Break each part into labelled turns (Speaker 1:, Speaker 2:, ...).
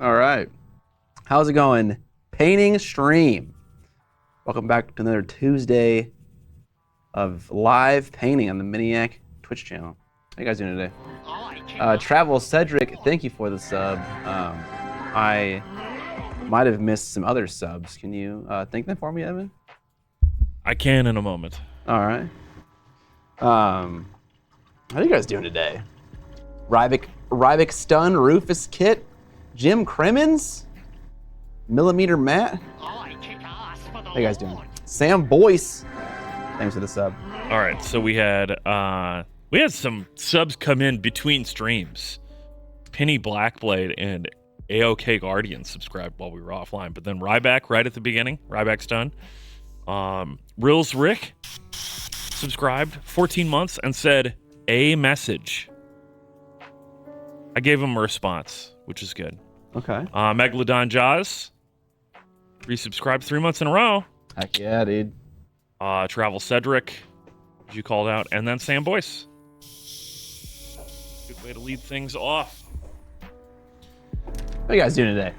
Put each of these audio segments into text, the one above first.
Speaker 1: All right. How's it going? Painting stream. Welcome back to another Tuesday of live painting on the Miniac Twitch channel. How you guys doing today? Travel Cedric, thank you for the sub. I might have missed some other subs. Can you thank them for me, Evan?
Speaker 2: I can in a moment.
Speaker 1: All right. How are you guys doing today? Ryvik Stun, Rufus Kit, Jim Crimmins, Millimeter Matt. How you guys doing? Sam Boyce, thanks for the sub.
Speaker 2: All right, so we had some subs come in between streams. Penny Blackblade and AOK Guardian subscribed while we were offline, but then Ryback right at the beginning. Ryback's done. Rills Rick subscribed 14 months and said a message. I gave him a response, which is good.
Speaker 1: Okay.
Speaker 2: Megalodon Jaws resubscribed 3 months in a row.
Speaker 1: Heck yeah, dude.
Speaker 2: Travel Cedric, as you called out, and then Sam Boyce. Good way to lead things off.
Speaker 1: How you guys doing today?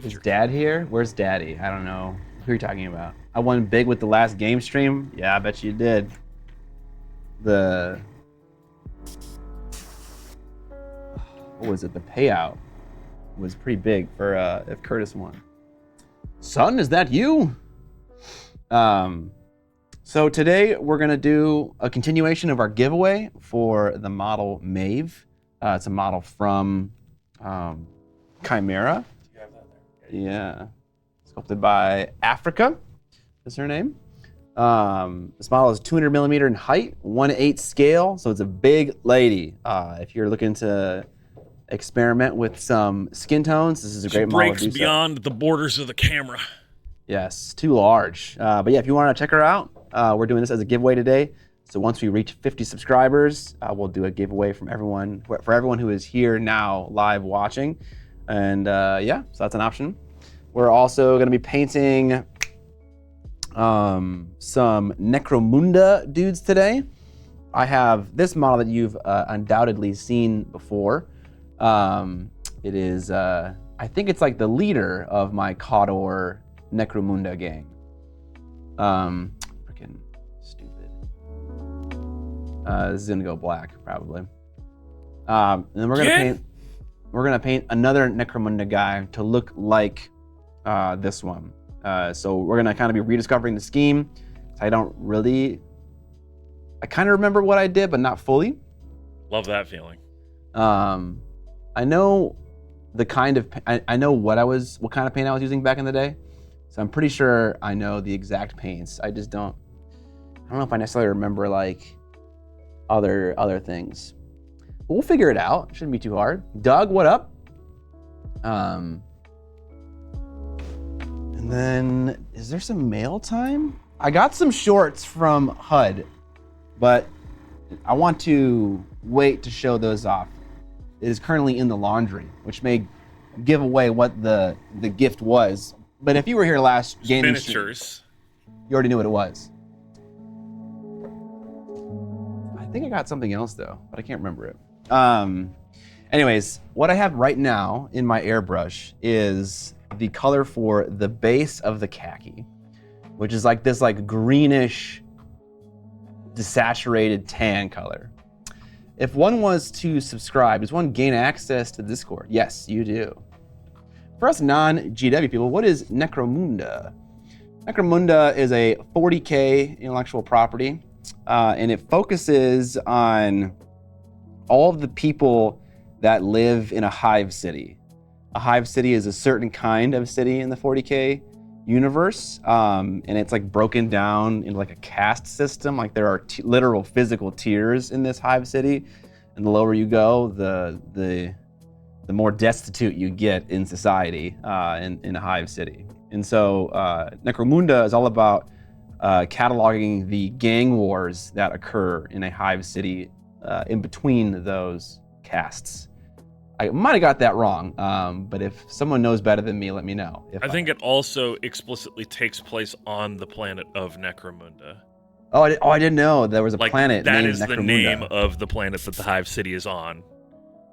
Speaker 1: Is Dad here? Where's Daddy? I don't know. Who are you talking about? I won big with the last game stream? Yeah, I bet you did. What was it? The payout was pretty big for if Curtis won. Son, is that you? So today we're gonna do a continuation of our giveaway for the model Maeve. It's a model from Chimera. You have that there. Yeah. Sculpted by Africa, is her name. This model is 200 millimeter in height, 1/8 scale, so it's a big lady. If you're looking to experiment with some skin tones, this is a great model to do so.
Speaker 2: Breaks beyond the borders of the camera.
Speaker 1: Yes, too large. But yeah, if you want to check her out, we're doing this as a giveaway today. So once we reach 50 subscribers, we'll do a giveaway for everyone who is here now live watching. And yeah, so that's an option. We're also going to be painting some NECROMUUUUUNDA dudes today. I have this model that you've undoubtedly seen before. It is, I think it's like the leader of my Cawdor NECROMUUUUNDA gang. Freaking stupid. This is gonna go black probably. And then we're gonna paint another NECROMUUUUNDA guy to look like this one. So we're gonna kind of be rediscovering the scheme. I kind of remember what I did, but not fully.
Speaker 2: Love that feeling.
Speaker 1: I know I know what kind of paint I was using back in the day. So I'm pretty sure I know the exact paints. I don't know if I necessarily remember like other things. But we'll figure it out. It shouldn't be too hard. Doug, what up? And then is there some mail time? I got some shorts from HUD, but I want to wait to show those off. It is currently in the laundry, which may give away what the gift was. But if you were here last gaming stream, you already knew what it was. I think I got something else though, but I can't remember it. Anyways, what I have right now in my airbrush is the color for the base of the khaki, which is like this like greenish, desaturated tan color. If one was to subscribe, does one gain access to Discord? Yes, you do. For us non-GW people, what is NECROMUUUUUNDA? NECROMUUUUUNDA is a 40K intellectual property, and it focuses on all of the people that live in a hive city. A hive city is a certain kind of city in the 40K universe, and it's like broken down into like a caste system. Like there are literal physical tiers in this hive city, and the lower you go, the more destitute you get in society in a hive city. And so NECROMUUUUUNDA is all about cataloging the gang wars that occur in a hive city in between those castes. I might have got that wrong, but if someone knows better than me, let me know.
Speaker 2: I think it also explicitly takes place on the planet of NECROMUUUUUNDA.
Speaker 1: Oh, I didn't know there was a planet named NECROMUUUUUNDA.
Speaker 2: That is the name of the planet that the Hive City is on,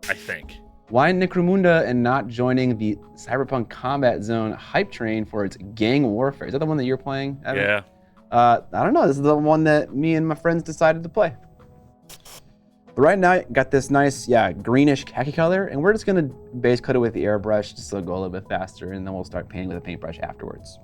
Speaker 2: I think.
Speaker 1: Why NECROMUUUUUNDA and not joining the Cyberpunk Combat Zone hype train for its gang warfare? Is that the one that you're playing, Evan?
Speaker 2: Yeah.
Speaker 1: I don't know. This is the one that me and my friends decided to play. But right now, got this nice, greenish khaki color, and we're just gonna base coat it with the airbrush just so it'll go a little bit faster, and then we'll start painting with a paintbrush afterwards.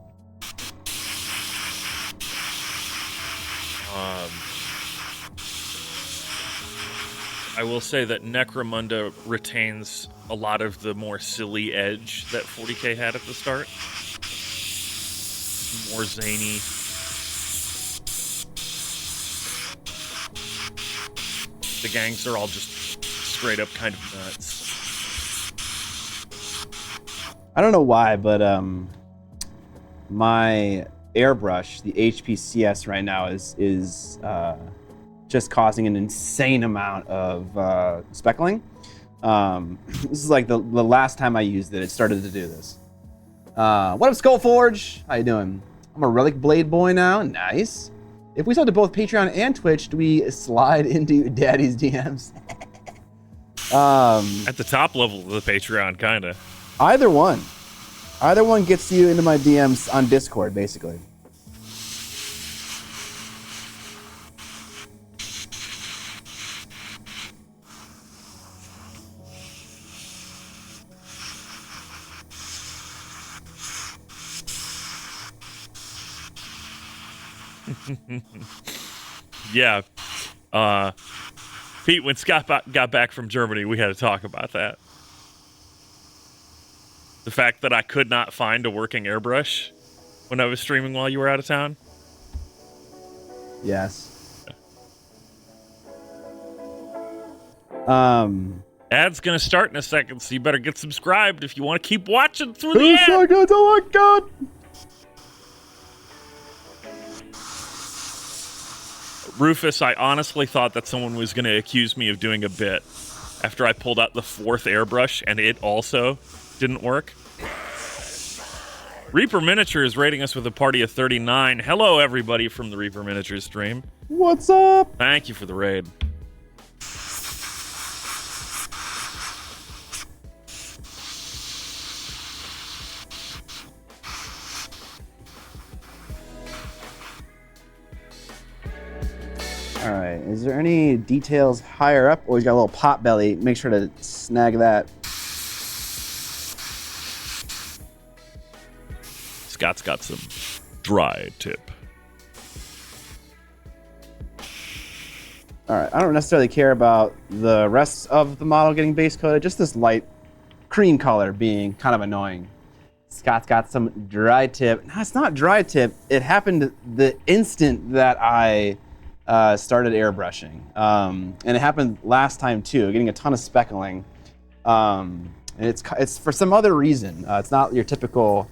Speaker 2: I will say that NECROMUUUUNDA retains a lot of the more silly edge that 40K had at the start. More zany. The gangs are all just straight up kind of nuts.
Speaker 1: I don't know why, but my airbrush, the HPCS right now is just causing an insane amount of speckling. This is like the last time I used it. It started to do this. What up, Skullforge? How you doing? I'm a Relic Blade boy now. Nice. If we sell to both Patreon and Twitch, do we slide into Daddy's DMs?
Speaker 2: At the top level of the Patreon, kind of.
Speaker 1: Either one. Either one gets you into my DMs on Discord, basically.
Speaker 2: Yeah. Pete, when Scott got back from Germany, we had to talk about that. The fact that I could not find a working airbrush when I was streaming while you were out of town.
Speaker 1: Yes.
Speaker 2: Ad's gonna start in a second, so you better get subscribed if you want to keep watching through the ad.
Speaker 1: Seconds, oh my god!
Speaker 2: Rufus, I honestly thought that someone was going to accuse me of doing a bit after I pulled out the 4th airbrush and it also didn't work. Reaper Miniature is rating us with a party of 39. Hello, everybody from the Reaper Miniature stream.
Speaker 1: What's up?
Speaker 2: Thank you for the raid.
Speaker 1: All right, is there any details higher up? Oh, he's got a little pot belly. Make sure to snag that.
Speaker 2: Scott's got some dry tip.
Speaker 1: All right, I don't necessarily care about the rest of the model getting base coated, just this light cream color being kind of annoying. Scott's got some dry tip. No, it's not dry tip. It happened the instant that I started airbrushing. And it happened last time too, getting a ton of speckling. And it's for some other reason. It's not your typical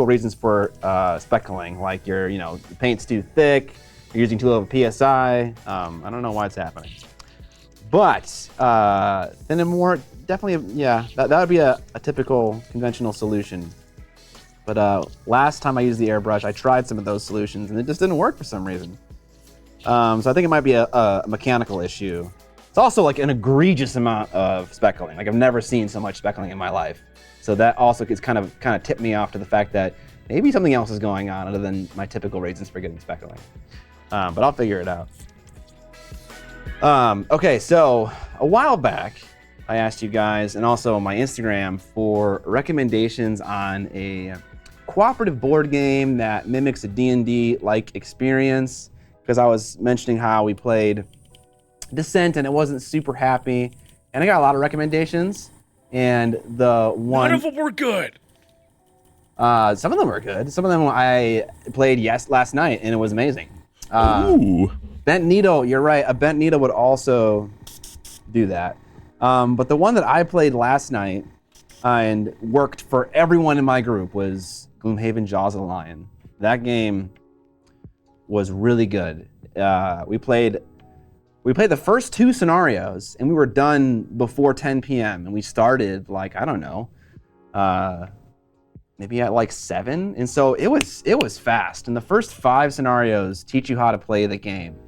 Speaker 1: reasons for speckling, like the paint's too thick, you're using too low of a PSI. I don't know why it's happening. But thin and more, definitely, yeah, that would be a typical conventional solution. But last time I used the airbrush, I tried some of those solutions and it just didn't work for some reason. So I think it might be a mechanical issue. It's also like an egregious amount of speckling. Like I've never seen so much speckling in my life. So that also is kind of tipped me off to the fact that maybe something else is going on other than my typical reasons for getting speckling. But I'll figure it out. Okay, so a while back, I asked you guys and also on my Instagram for recommendations on a cooperative board game that mimics a D&D-like experience, because I was mentioning how we played Descent and it wasn't super happy, and I got a lot of recommendations, and the one...
Speaker 2: None of them were good!
Speaker 1: Some of them were good. Some of them I played last night, and it was amazing.
Speaker 2: Ooh.
Speaker 1: Bent Needle, you're right, a Bent Needle would also do that. But the one that I played last night and worked for everyone in my group was Gloomhaven Jaws of the Lion. That game was really good. We played the first 2 scenarios and we were done before 10 p.m. and we started like, I don't know, maybe at like 7. And so it was fast. And the first 5 scenarios teach you how to play the game.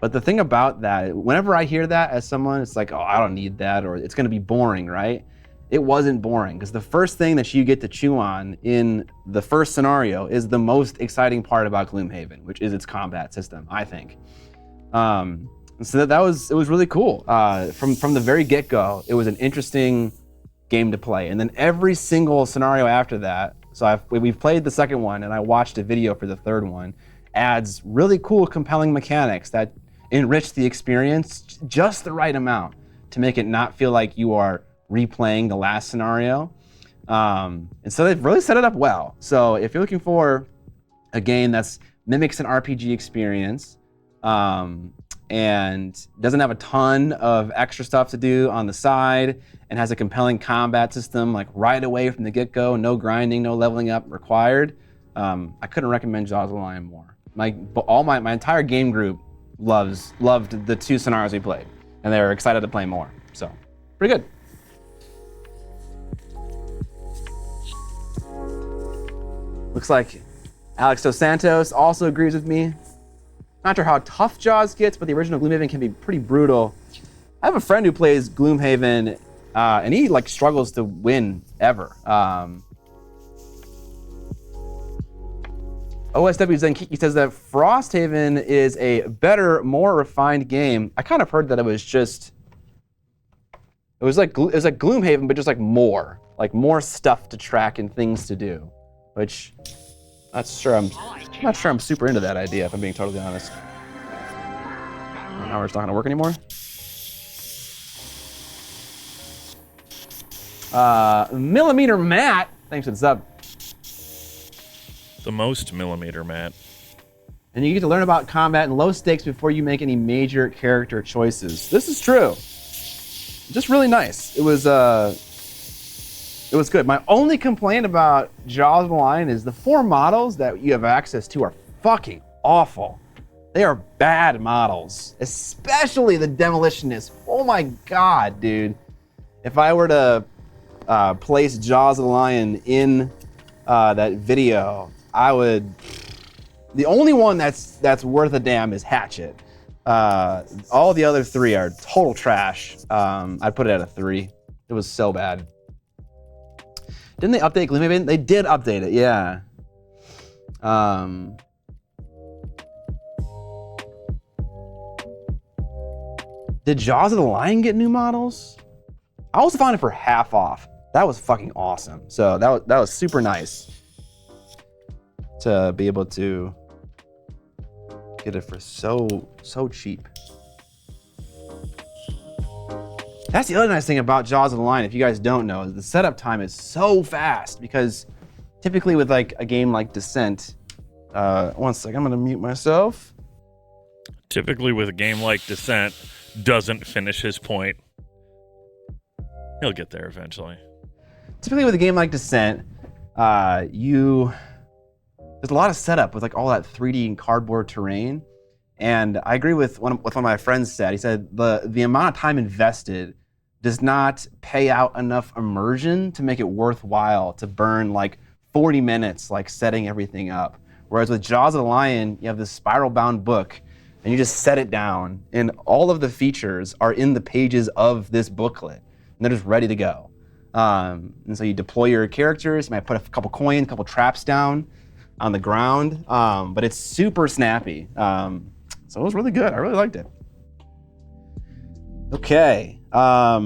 Speaker 1: But the thing about that, whenever I hear that as someone, it's like, oh, I don't need that, or it's gonna be boring, right? It wasn't boring, because the first thing that you get to chew on in the first scenario is the most exciting part about Gloomhaven, which is its combat system, I think. So it was really cool. From the very get-go, it was an interesting game to play. And then every single scenario after that, so we've played the second one, and I watched a video for the third one, adds really cool, compelling mechanics that enrich the experience just the right amount to make it not feel like you are replaying the last scenario. And so they've really set it up well. So if you're looking for a game that's mimics an RPG experience, and doesn't have a ton of extra stuff to do on the side, and has a compelling combat system, like right away from the get-go, no grinding, no leveling up required, I couldn't recommend Jaws of the Lion more. My entire game group loved the 2 scenarios we played, and they were excited to play more. So, pretty good. Looks like Alex Dos Santos also agrees with me. Not sure how tough Jaws gets, but the original Gloomhaven can be pretty brutal. I have a friend who plays Gloomhaven, and he like struggles to win ever. OSW Zenkiki says that Frosthaven is a better, more refined game. I kind of heard that it was like Gloomhaven, but just like more stuff to track and things to do, which I'm not sure I'm super into that idea, if I'm being totally honest. Now it's not gonna work anymore. Millimeter Matt, thanks for the sub.
Speaker 2: The most millimeter, Matt.
Speaker 1: And you get to learn about combat and low stakes before you make any major character choices. This is true. Just really nice. It was good. My only complaint about Jaws of the Lion is the 4 models that you have access to are fucking awful. They are bad models, especially the Demolitionist. Oh my God, dude. If I were to place Jaws of the Lion in that video, I would. The only one that's worth a damn is Hatchet. All the other 3 are total trash. I'd put it at a 3. It was so bad. Didn't they update Gloomhaven? They did update it, yeah. Did Jaws of the Lion get new models? I also found it for half off. That was fucking awesome. So that was super nice to be able to get it for so cheap. That's the other nice thing about Jaws of the Lion, if you guys don't know, is the setup time is so fast, because typically with like a game like Descent, one second, I'm gonna mute myself.
Speaker 2: Typically with a game like Descent, doesn't finish his point. He'll get there eventually.
Speaker 1: Typically with a game like Descent, there's a lot of setup with like all that 3D and cardboard terrain. And I agree with one of my friends said. He said the amount of time invested does not pay out enough immersion to make it worthwhile to burn like 40 minutes like setting everything up. Whereas with Jaws of the Lion, you have this spiral-bound book, and you just set it down, and all of the features are in the pages of this booklet, and they're just ready to go. And so you deploy your characters. You might put a couple coins, a couple traps down on the ground, but it's super snappy. So it was really good. I really liked it. Okay, I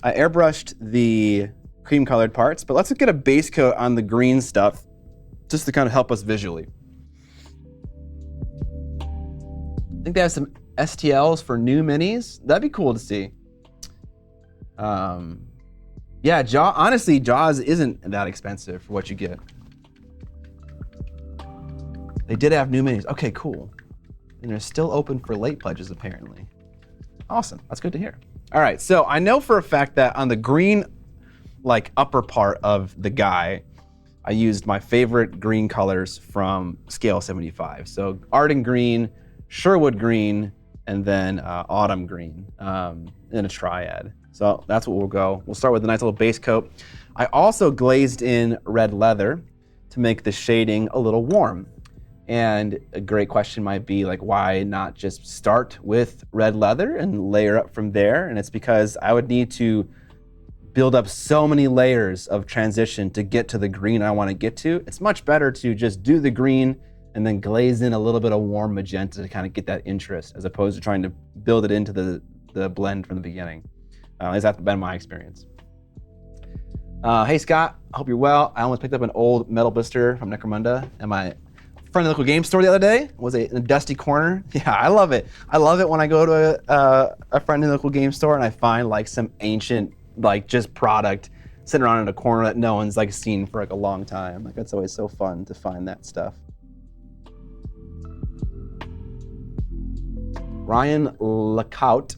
Speaker 1: airbrushed the cream-colored parts, but let's get a base coat on the green stuff just to kind of help us visually. I think they have some STLs for new minis. That'd be cool to see. Yeah, honestly, Jaws isn't that expensive for what you get. They did have new minis. Okay, cool. And they're still open for late pledges, apparently. Awesome, that's good to hear. All right, so I know for a fact that on the green, like upper part of the guy, I used my favorite green colors from Scale 75. So Arden Green, Sherwood Green, and then Autumn Green in a triad. So that's what we'll go. We'll start with a nice little base coat. I also glazed in red leather to make the shading a little warm. And a great question might be like, why not just start with red leather and layer up from there? And it's because I would need to build up so many layers of transition to get to the green I want to get to. It's much better to just do the green and then glaze in a little bit of warm magenta to kind of get that interest, as opposed to trying to build it into the blend from the beginning. At least that's been my experience. Hey Scott, I hope you're well. I almost picked up an old metal blister from NECROMUUUUUNDA at my friendly local game store the other day. It was in a dusty corner. Yeah, I love it. I love it when I go to a friendly local game store and I find like some ancient, like just product sitting around in a corner that no one's like seen for like a long time. Like that's always so fun to find that stuff. Ryan Laucott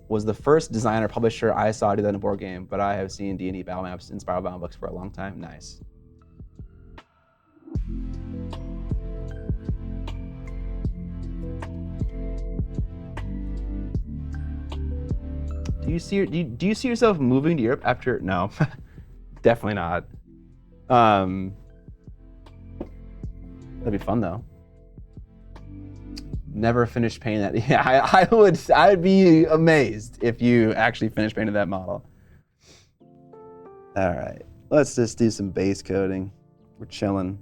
Speaker 1: was the first designer publisher I saw do that in a board game, but I have seen D&D battle maps and Spiral Bound books for a long time. Nice. Do you see yourself moving to Europe after? No, definitely not. That'd be fun though. Never finished painting that. Yeah, I'd be amazed if you actually finished painting that model. All right, let's just do some base coating. We're chilling.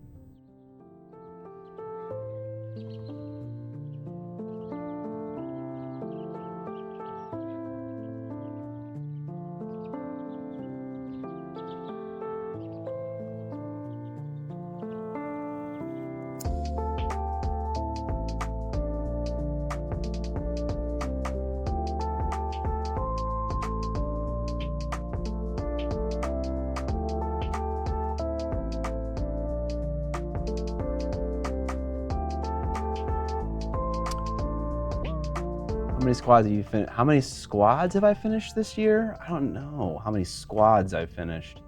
Speaker 1: How many squads have I finished this year? I don't know how many squads I've finished.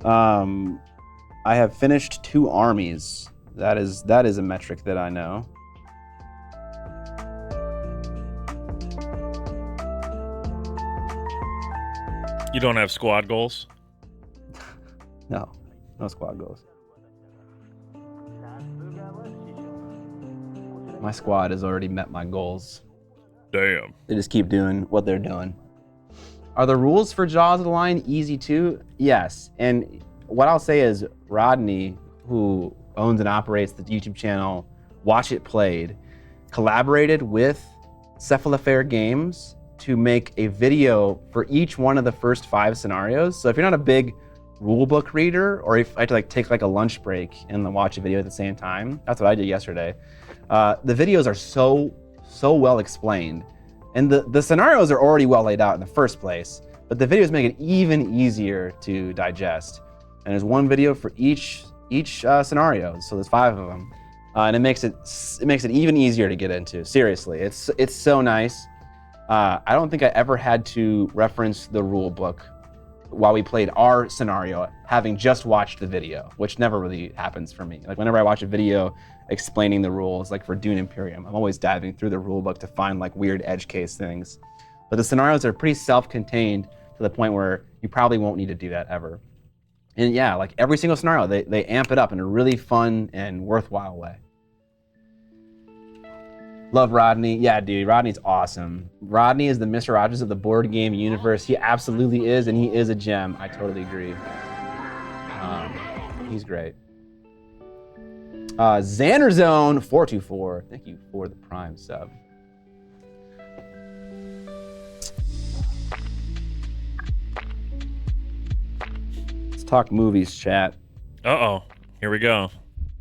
Speaker 1: I have finished 2 armies. That is a metric that I know.
Speaker 2: You don't have squad goals?
Speaker 1: No squad goals. My squad has already met my goals.
Speaker 2: Damn.
Speaker 1: They just keep doing what they're doing. Are the rules for Jaws of the Lion easy too? Yes. And what I'll say is Rodney, who owns and operates the YouTube channel Watch It Played, collaborated with Cephalofair Games to make a video for each one of the first 5 scenarios. So if you're not a big rulebook reader, or if I had to like take like a lunch break and then watch a video at the same time, that's what I did yesterday. The videos are so well explained, and the scenarios are already well laid out in the first place, but the videos make it even easier to digest. And there's one video for each scenario, so there's 5 of them, and it makes it even easier to get into. Seriously, it's so nice. I don't think I ever had to reference the rule book while we played our scenario, having just watched the video, which never really happens for me. Like whenever I watch a video explaining the rules, like for Dune Imperium, I'm always diving through the rule book to find like weird edge case things. But the scenarios are pretty self-contained to the point where you probably won't need to do that ever. And yeah, like every single scenario, they amp it up in a really fun and worthwhile way. Love Rodney. Yeah, dude, Rodney's awesome. Rodney is the Mr. Rogers of the board game universe. He absolutely is, and he is a gem. I totally agree. He's great. Xanerzone 424. Thank you for the Prime sub. Let's talk movies, chat.
Speaker 2: Uh-oh. Here we go.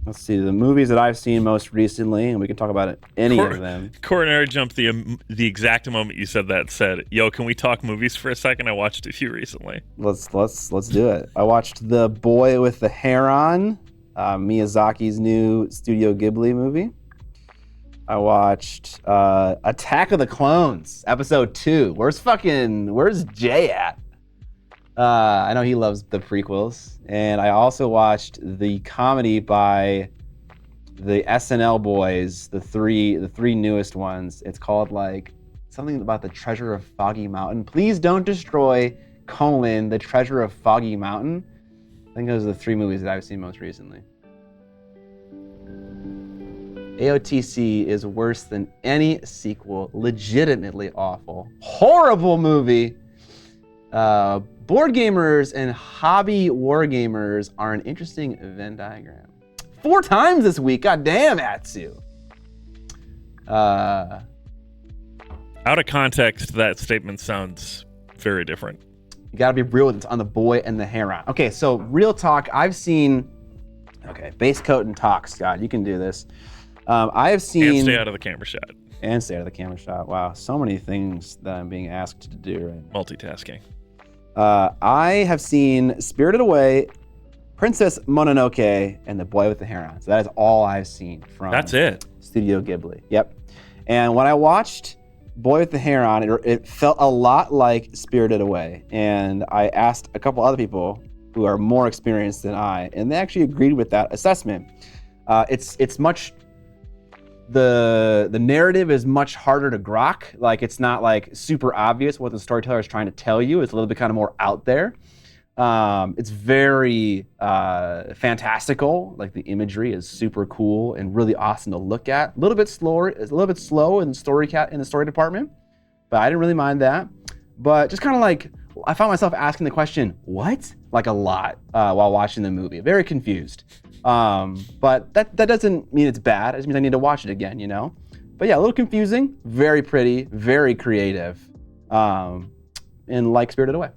Speaker 1: Let's see, the movies that I've seen most recently, and we can talk about any of them.
Speaker 2: Coronary jumped the exact moment you said that, said, yo, can we talk movies for a second? I watched a few recently.
Speaker 1: Let's do it. I watched The Boy with the Hair On, Miyazaki's new Studio Ghibli movie. I watched Attack of the Clones, episode 2. Where's Jay at? I know he loves the prequels. And I also watched the comedy by the SNL boys, the three newest ones. It's called like something about the Treasure of Foggy Mountain. Please don't destroy, the Treasure of Foggy Mountain. I think those are the 3 movies that I've seen most recently. AOTC is worse than any sequel. Legitimately awful. Horrible movie. Board gamers and hobby wargamers are an interesting Venn diagram. 4 times this week. God damn, Atsu.
Speaker 2: Out of context, that statement sounds very different.
Speaker 1: You gotta be real with it on the boy and the heron. Okay, so real talk. I've seen. Okay, base coat and talk, Scott. You can do this. I have seen.
Speaker 2: And stay out of the camera shot.
Speaker 1: And stay out of the camera shot. Wow, so many things that I'm being asked to do right now.
Speaker 2: Multitasking.
Speaker 1: I have seen Spirited Away, Princess Mononoke, and The Boy with the Heron. So that is all I've seen from.
Speaker 2: That's it.
Speaker 1: Studio Ghibli. Yep. And when I watched Boy with the Heron, it felt a lot like Spirited Away. And I asked a couple other people who are more experienced than I, and they actually agreed with that assessment. It's much. The narrative is much harder to grok. Like, it's not like super obvious what the storyteller is trying to tell you. It's a little bit kind of more out there. It's very fantastical. Like, the imagery is super cool and really awesome to look at. A little bit slower. It's a little bit slow in the story department, but I didn't really mind that. But just kind of like, I found myself asking the question, what? Like, a lot while watching the movie. Very confused. But that doesn't mean it's bad. It just means I need to watch it again, you know? But yeah, a little confusing, very pretty, very creative, and like Spirited Away.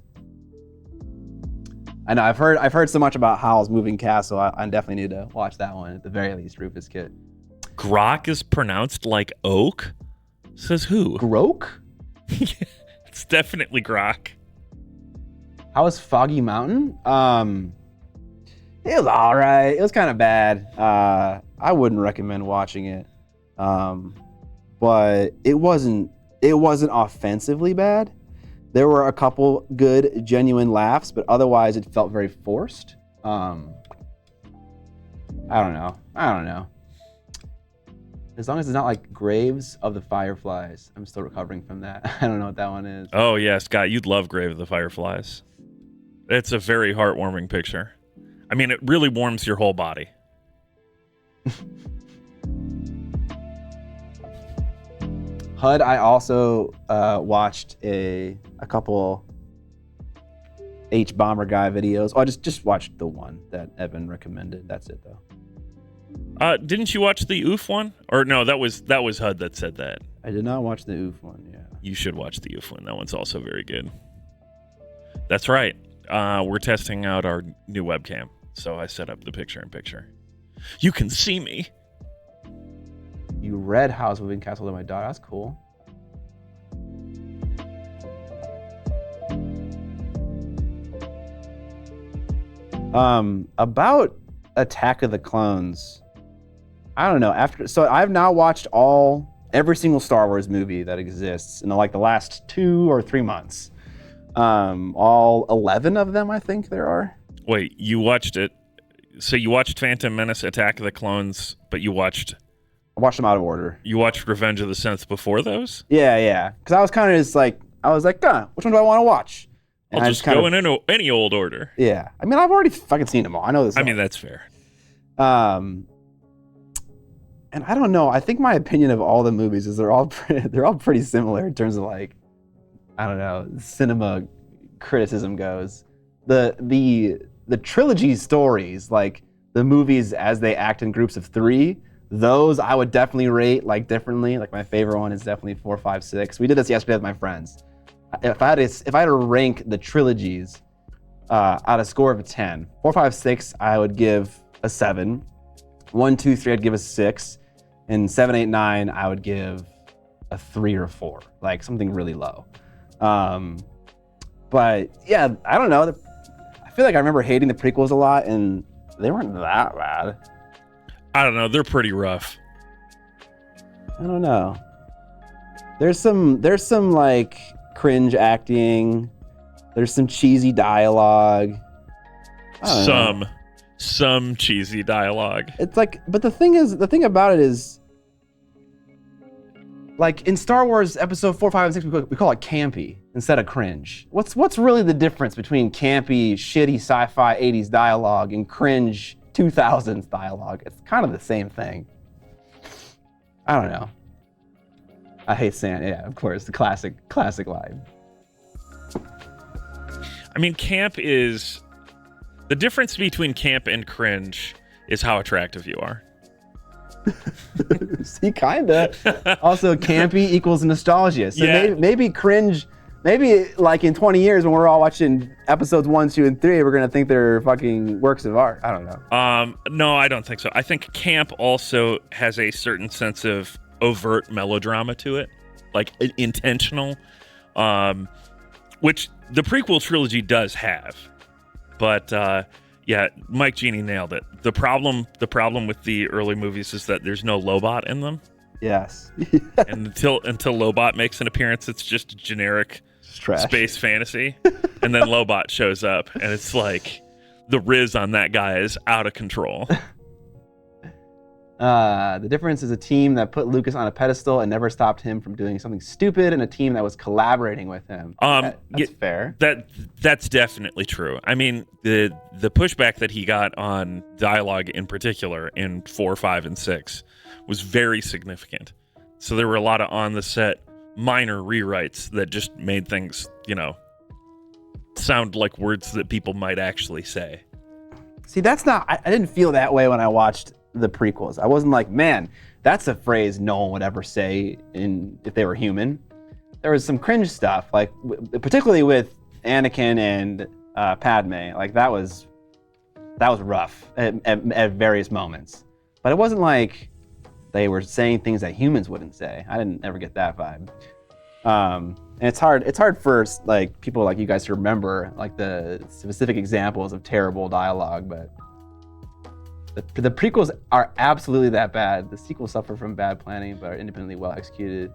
Speaker 1: I know I've heard so much about Howl's Moving Castle. I definitely need to watch that one at the very least. Rufus Kid.
Speaker 2: Grok is pronounced like oak? Says who?
Speaker 1: Grok?
Speaker 2: It's definitely Grok.
Speaker 1: How was Foggy Mountain? It was all right. It was kind of bad. I wouldn't recommend watching it. But it wasn't offensively bad. There were a couple good, genuine laughs, but otherwise it felt very forced. I don't know. As long as it's not like Graves of the Fireflies. I'm still recovering from that. I don't know what that one is.
Speaker 2: Oh, yeah, Scott, you'd love Grave of the Fireflies. It's a very heartwarming picture. I mean, it really warms your whole body.
Speaker 1: HUD, I also watched a couple H-Bomber Guy videos. Oh, I just watched the one that Evan recommended. That's it, though.
Speaker 2: Didn't you watch the OOF one? Or no, that was HUD that said that.
Speaker 1: I did not watch the OOF one, yeah.
Speaker 2: You should watch the OOF one. That one's also very good. That's right. We're testing out our new webcam. So I set up the picture-in-picture. You can see me.
Speaker 1: You read Howl's Moving Castle to my daughter. That's cool. About Attack of the Clones. I don't know. So I've now watched every single Star Wars movie that exists in the last 2 or 3 months. All 11 of them, I think there are.
Speaker 2: Wait, you watched it? So you watched Phantom Menace, Attack of the Clones, but I watched
Speaker 1: them out of order.
Speaker 2: You watched Revenge of the Sith before those?
Speaker 1: Yeah. Because I was kind of just like, which one do I want to watch? And
Speaker 2: I'll just go in any old order.
Speaker 1: Yeah. I mean, I've already fucking seen them all. I know this.
Speaker 2: I mean, that's fair.
Speaker 1: And I don't know. I think my opinion of all the movies is they're all pretty similar in terms of I don't know, cinema criticism goes. The trilogy stories, like the movies as they act in groups of 3, those I would definitely rate differently. Like, my favorite one is definitely 4, 5, 6. We did this yesterday with my friends. If I had to rank the trilogies out of score of 10, 4, 5, 6 I would give a 7. 1, 2, 3 I'd give a 6, and 7, 8, 9 I would give a 3 or 4, like something really low. But yeah, I don't know. I feel like I remember hating the prequels a lot, and they weren't that bad.
Speaker 2: I don't know. They're pretty rough.
Speaker 1: I don't know. There's some like cringe acting. There's some cheesy dialogue.
Speaker 2: Some cheesy dialogue.
Speaker 1: It's like, but the thing about it is, like in Star Wars Episode 4, 5, and 6, we call it campy instead of cringe. What's really the difference between campy, shitty sci-fi 80s dialogue and cringe 2000s dialogue? It's kind of the same thing. I don't know. I hate sand. Yeah, of course, the classic line.
Speaker 2: I mean, camp is the difference between camp and cringe is how attractive you are.
Speaker 1: See, kinda. Also, campy equals nostalgia. So
Speaker 2: Yeah.
Speaker 1: maybe cringe. Maybe like in 20 years when we're all watching episodes 1, 2, and 3, we're gonna think they're fucking works of art. I don't know.
Speaker 2: No, I don't think so. I think camp also has a certain sense of overt melodrama to it, like intentional, which the prequel trilogy does have. But yeah, Mike Genie nailed it. The problem with the early movies is that there's no Lobot in them.
Speaker 1: Yes.
Speaker 2: And until Lobot makes an appearance, it's just generic space fantasy. And then Lobot shows up, and it's like the Riz on that guy is out of control.
Speaker 1: The difference is a team that put Lucas on a pedestal and never stopped him from doing something stupid, and a team that was collaborating with him. That's fair.
Speaker 2: That's definitely true. I mean, the pushback that he got on dialogue in particular in 4, 5, and 6 was very significant. So there were a lot of on the set minor rewrites that just made things, sound like words that people might actually say.
Speaker 1: See, that's not. I didn't feel that way when I watched the prequels. I wasn't like, man, that's a phrase no one would ever say if they were human. There was some cringe stuff, like particularly with Anakin and Padme. Like that was rough at various moments. But it wasn't like they were saying things that humans wouldn't say. I didn't ever get that vibe. And it's hard for like people like you guys to remember like the specific examples of terrible dialogue, but the prequels are absolutely that bad. The sequels suffer from bad planning, but are independently well executed.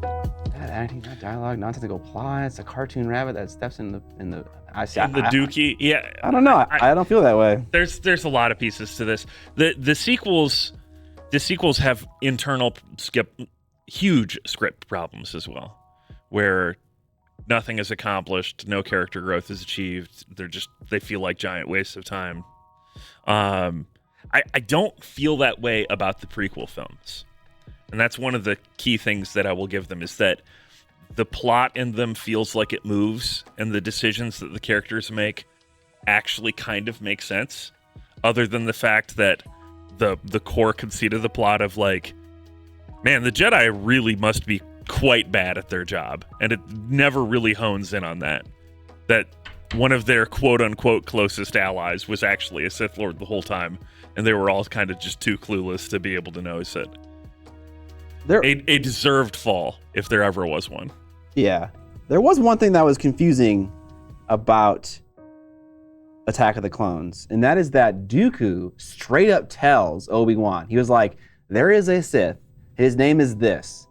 Speaker 1: Bad acting, bad dialogue, nonsensical plots, a cartoon rabbit that steps in the
Speaker 2: Dookie. Yeah,
Speaker 1: I don't know. I don't feel that way.
Speaker 2: There's a lot of pieces to this. The sequels have internal huge script problems as well, where nothing is accomplished, no character growth is achieved. They feel like giant wastes of time. I don't feel that way about the prequel films. And that's one of the key things that I will give them, is that the plot in them feels like it moves, and the decisions that the characters make actually kind of make sense, other than the fact that the core conceit of the plot of like, man, the Jedi really must be quite bad at their job, and it never really hones in on that one of their quote-unquote closest allies was actually a Sith Lord the whole time, and they were all kind of just too clueless to be able to notice it. A deserved fall, if there ever was one.
Speaker 1: Yeah. There was one thing that was confusing about Attack of the Clones, and that is that Dooku straight up tells Obi-Wan, he was like, there is a Sith, his name is this,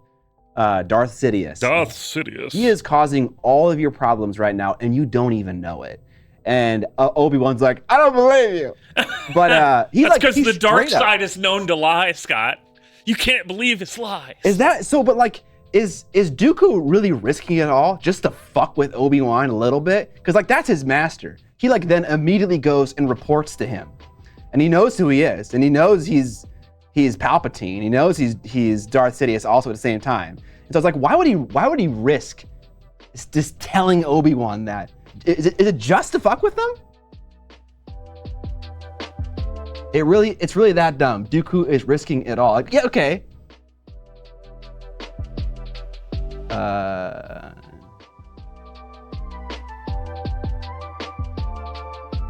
Speaker 1: Darth Sidious.
Speaker 2: Darth Sidious.
Speaker 1: He is causing all of your problems right now, and you don't even know it. And Obi-Wan's like, I don't believe you. But
Speaker 2: that's because the dark side is known to lie, Scott. You can't believe it's lies.
Speaker 1: Is that so? But like, is Dooku really risking it all just to fuck with Obi-Wan a little bit? Because like that's his master. He like then immediately goes and reports to him, and he knows who he is, and he knows he's Palpatine. He knows he's Darth Sidious also at the same time. And so it's like, why would he risk just telling Obi-Wan that? Is it just to fuck with them? It's really that dumb. Dooku is risking it all. Like, yeah, okay.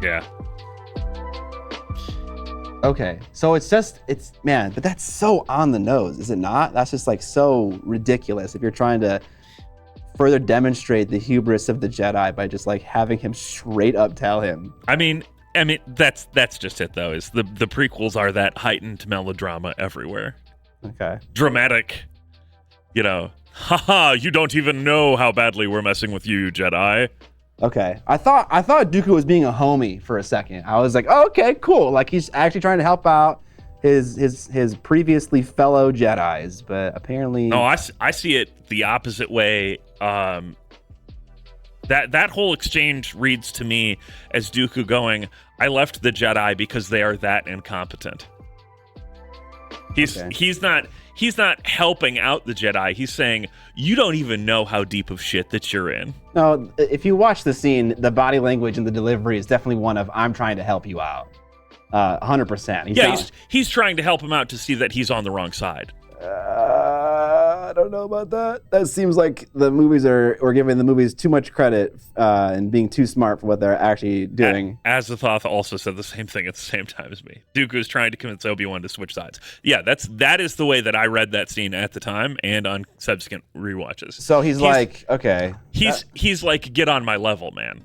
Speaker 2: Yeah.
Speaker 1: Okay, so man, but that's so on the nose, is it not? That's just like so ridiculous if you're trying to further demonstrate the hubris of the Jedi by just like having him straight up tell him.
Speaker 2: I mean, that's just it though. Is the prequels are that heightened melodrama everywhere.
Speaker 1: Okay.
Speaker 2: Dramatic, haha, you don't even know how badly we're messing with you, Jedi.
Speaker 1: Okay, I thought Dooku was being a homie for a second. I was like, oh, okay, cool. Like he's actually trying to help out his previously fellow Jedis, but apparently.
Speaker 2: No, I see it the opposite way. That whole exchange reads to me as Dooku going, I left the Jedi because they are that incompetent. He's not helping out the Jedi. He's saying, you don't even know how deep of shit that you're in.
Speaker 1: No, if you watch the scene, the body language and the delivery is definitely one of, I'm trying to help you out. 100%.
Speaker 2: He's trying to help him out to see that he's on the wrong side.
Speaker 1: I don't know about that. That seems like we're giving the movies too much credit and being too smart for what they're actually doing.
Speaker 2: Azathoth also said the same thing at the same time as me. Dooku's trying to convince Obi-Wan to switch sides. Yeah, that is the way that I read that scene at the time and on subsequent rewatches.
Speaker 1: So he's like, okay.
Speaker 2: He's like, get on my level, man.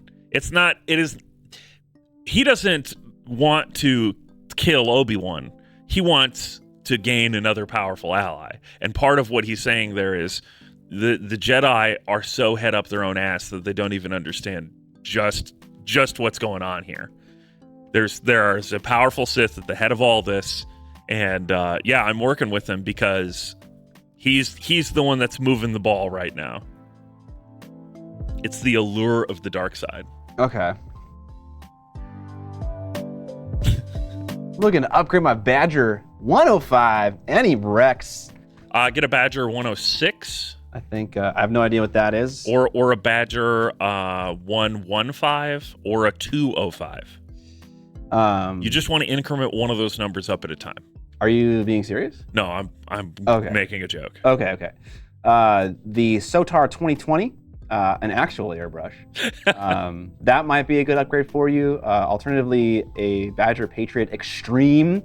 Speaker 2: He doesn't want to kill Obi-Wan. He wants to gain another powerful ally. And part of what he's saying there is the Jedi are so head up their own ass that they don't even understand just what's going on here. There's a powerful Sith at the head of all this, and I'm working with him because he's the one that's moving the ball right now. It's the allure of the dark side.
Speaker 1: Okay. Looking to upgrade my Badger 105. Any Rex?
Speaker 2: Get a Badger 106.
Speaker 1: I think I have no idea what that is.
Speaker 2: Or a Badger 115 or a 205. You just want to increment one of those numbers up at a time.
Speaker 1: Are you being serious?
Speaker 2: No, I'm
Speaker 1: okay.
Speaker 2: Making a joke.
Speaker 1: Okay. The SOTAR 2020, an actual airbrush. That might be a good upgrade for you. Alternatively, a Badger Patriot Extreme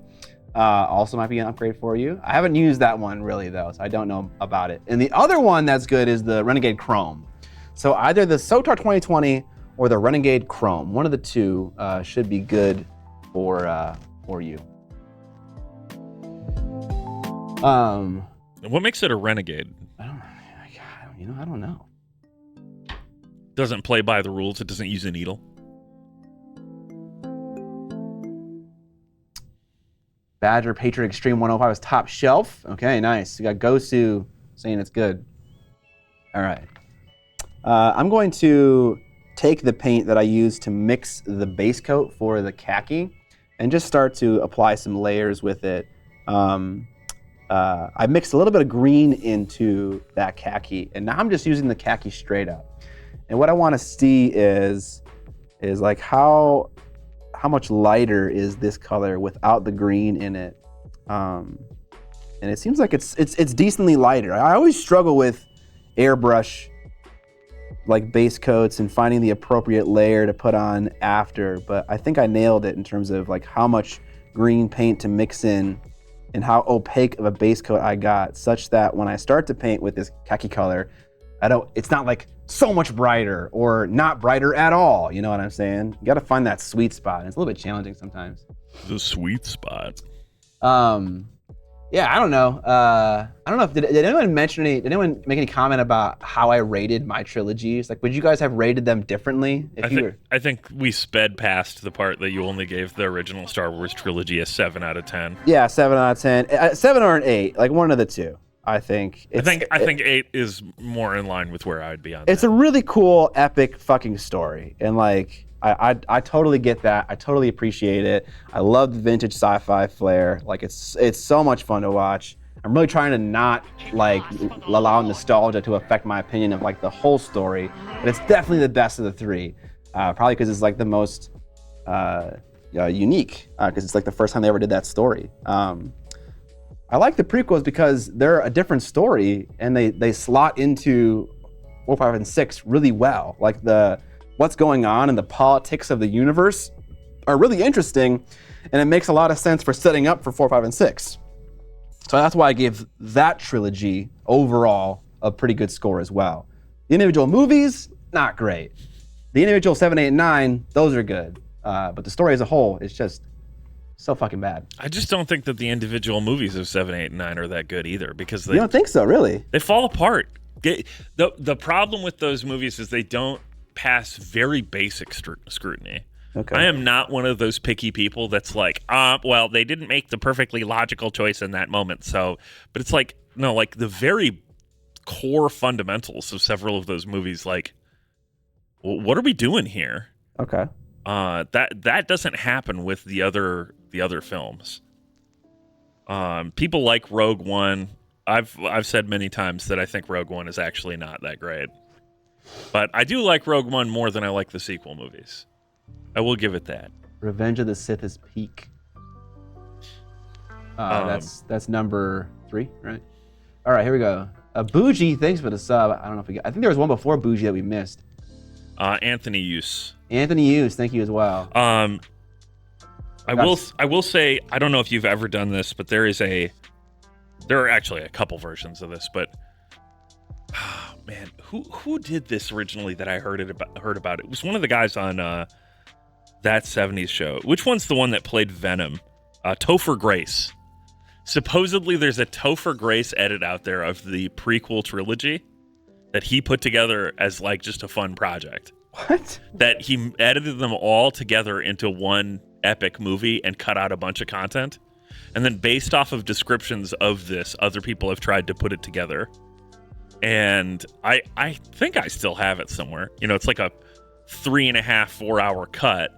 Speaker 1: also might be an upgrade for you. I haven't used that one really though, so I don't know about it. And the other one that's good is the Renegade Chrome. So either the SOTAR 2020 or the Renegade Chrome, one of the two should be good for you.
Speaker 2: What makes it a Renegade?
Speaker 1: I don't know.
Speaker 2: Doesn't play by the rules. It doesn't use a needle.
Speaker 1: Badger Patriot Extreme 105 is top shelf. Okay, nice. We got Gosu saying it's good. All right. I'm going to take the paint that I used to mix the base coat for the khaki and just start to apply some layers with it. I mixed a little bit of green into that khaki, and now I'm just using the khaki straight up. And what I want to see is like how much lighter is this color without the green in it. And it seems like it's decently lighter. I always struggle with airbrush like base coats and finding the appropriate layer to put on after, but I think I nailed it in terms of like how much green paint to mix in and how opaque of a base coat I got, such that when I start to paint with this khaki color, it's not like so much brighter or not brighter at all. You know what I'm saying? You got to find that sweet spot. It's a little bit challenging sometimes.
Speaker 2: The sweet spot.
Speaker 1: Yeah, I don't know. I don't know if did anyone make any comment about how I rated my trilogies? Like, would you guys have rated them differently?
Speaker 2: I think we sped past the part that you only gave the original Star Wars trilogy a 7 out of 10.
Speaker 1: Yeah, 7 out of 10. 7 or an 8, like one of the two. I think
Speaker 2: 8 is more in line with where I'd be on.
Speaker 1: It's a really cool, epic fucking story, and like I totally get that. I totally appreciate it. I love the vintage sci-fi flair. Like it's so much fun to watch. I'm really trying to not like allow nostalgia to affect my opinion of like the whole story, but it's definitely the best of the three. Probably because it's like the most unique, because it's like the first time they ever did that story. I like the prequels because they're a different story and they slot into 4, 5, and 6 really well. Like what's going on and the politics of the universe are really interesting, and it makes a lot of sense for setting up for 4, 5, and 6. So that's why I gave that trilogy overall a pretty good score as well. The individual movies, not great. The individual 7, 8, and 9, those are good. But the story as a whole is just so fucking bad.
Speaker 2: I just don't think that the individual movies of 7, 8, and 9 are that good either, because
Speaker 1: you don't think so, really?
Speaker 2: They fall apart. The problem with those movies is they don't pass very basic scrutiny.
Speaker 1: Okay.
Speaker 2: I am not one of those picky people that's like, well, they didn't make the perfectly logical choice in that moment. So, but it's like, no, like the very core fundamentals of several of those movies, like, what are we doing here?
Speaker 1: Okay.
Speaker 2: That doesn't happen with the other films. People like Rogue One. I've said many times that I think Rogue One is actually not that great, but I do like Rogue One more than I like the sequel movies. I will give it that.
Speaker 1: Revenge of the Sith is peak. That's number 3, right? All right, here we go. Bougie, thanks for the sub. I don't know if I think there was one before Bougie that we missed.
Speaker 2: Anthony Use.
Speaker 1: Anthony Hughes, thank you as well.
Speaker 2: I will say, I don't know if you've ever done this, but there are actually a couple versions of this, but oh, man, who did this originally that I heard about? It was one of the guys on That 70s Show. Which one's the one that played Venom? Topher Grace. Supposedly there's a Topher Grace edit out there of the prequel trilogy that he put together as like just a fun project.
Speaker 1: What?
Speaker 2: That he edited them all together into one epic movie and cut out a bunch of content. And then based off of descriptions of this, other people have tried to put it together. And I think I still have it somewhere. You know, it's like a 3.5-4 hour cut,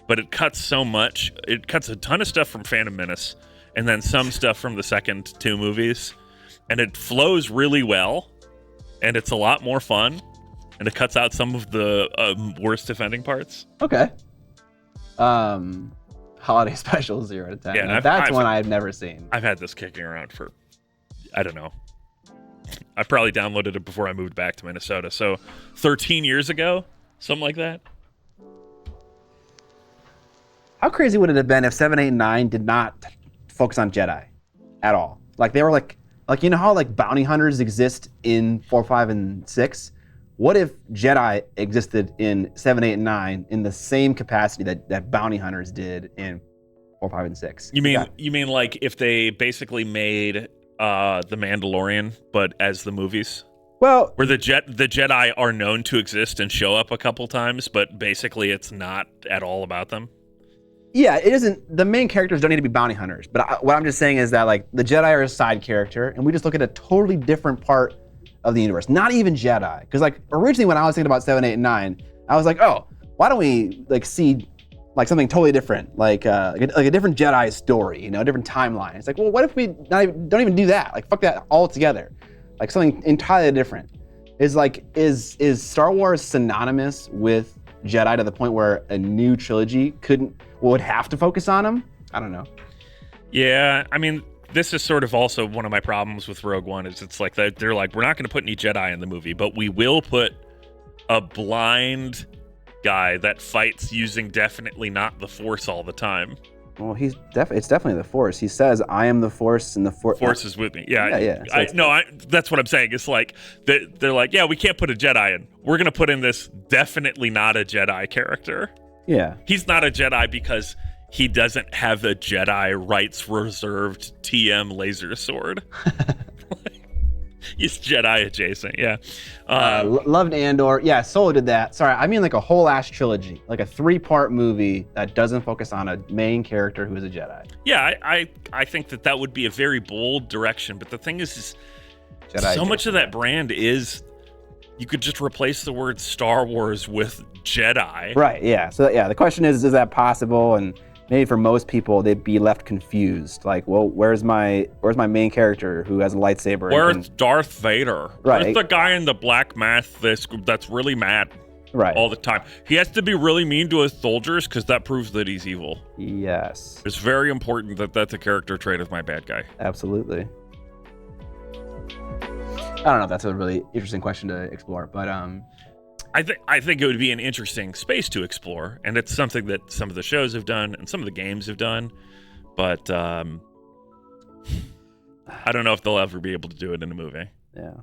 Speaker 2: but it cuts so much. It cuts a ton of stuff from Phantom Menace and then some stuff from the second 2 movies. And it flows really well. And it's a lot more fun. And it cuts out some of the worst offending parts.
Speaker 1: Okay. Holiday Special 0 to 10.
Speaker 2: Yeah,
Speaker 1: that's one I've never seen.
Speaker 2: I've had this kicking around for, I don't know. I probably downloaded it before I moved back to Minnesota. So 13 years ago, something like that.
Speaker 1: How crazy would it have been if 7, 8, and 9 did not focus on Jedi at all? Like they were like you know how like bounty hunters exist in 4, 5, and 6? What if Jedi existed in 7, 8, and 9 in the same capacity that bounty hunters did in 4, 5, and 6?
Speaker 2: You mean like if they basically made The Mandalorian, but as the movies?
Speaker 1: Well,
Speaker 2: where the Jedi are known to exist and show up a couple times, but basically it's not at all about them.
Speaker 1: Yeah, it isn't. The main characters don't need to be bounty hunters. But what I'm just saying is that like the Jedi are a side character, and we just look at a totally different part of the universe. Not even Jedi, because like originally when I was thinking about 7, 8, and 9, I was like, oh, why don't we like see like something totally different, like a different Jedi story, you know, a different timeline. It's like, well, what if we don't even do that? Like fuck that altogether. Like something entirely different. Is Star Wars synonymous with Jedi to the point where a new trilogy would have to focus on them? I don't know.
Speaker 2: Yeah, I mean, this is sort of also one of my problems with Rogue One is it's like they're like, we're not going to put any Jedi in the movie, but we will put a blind guy that fights using definitely not the Force all the time.
Speaker 1: Well, it's definitely the Force. He says, "I am the Force, and the Force
Speaker 2: is with me." Yeah,
Speaker 1: yeah.
Speaker 2: That's what I'm saying. It's like they're like, yeah, we can't put a Jedi in. We're gonna put in this definitely not a Jedi character.
Speaker 1: Yeah,
Speaker 2: he's not a Jedi because he doesn't have a Jedi rights reserved TM laser sword. He's Jedi adjacent, yeah.
Speaker 1: Loved Andor. Yeah, Solo did that. Sorry, I mean like a whole ass trilogy, like a 3-part movie that doesn't focus on a main character who is a Jedi.
Speaker 2: Yeah, I think that would be a very bold direction. But the thing is
Speaker 1: Jedi
Speaker 2: so much of that brand is you could just replace the word Star Wars with Jedi.
Speaker 1: Right. Yeah. So yeah, the question is that possible? And maybe for most people, they'd be left confused. Like, well, where's my main character who has a lightsaber?
Speaker 2: Where's Darth Vader?
Speaker 1: Right.
Speaker 2: Where's the guy in the black mask that's really mad all the time? He has to be really mean to his soldiers because that proves that he's evil.
Speaker 1: Yes.
Speaker 2: It's very important that that's a character trait of my bad guy.
Speaker 1: Absolutely. I don't know if that's a really interesting question to explore, but
Speaker 2: I think it would be an interesting space to explore, and it's something that some of the shows have done and some of the games have done, but I don't know if they'll ever be able to do it in a movie.
Speaker 1: Yeah.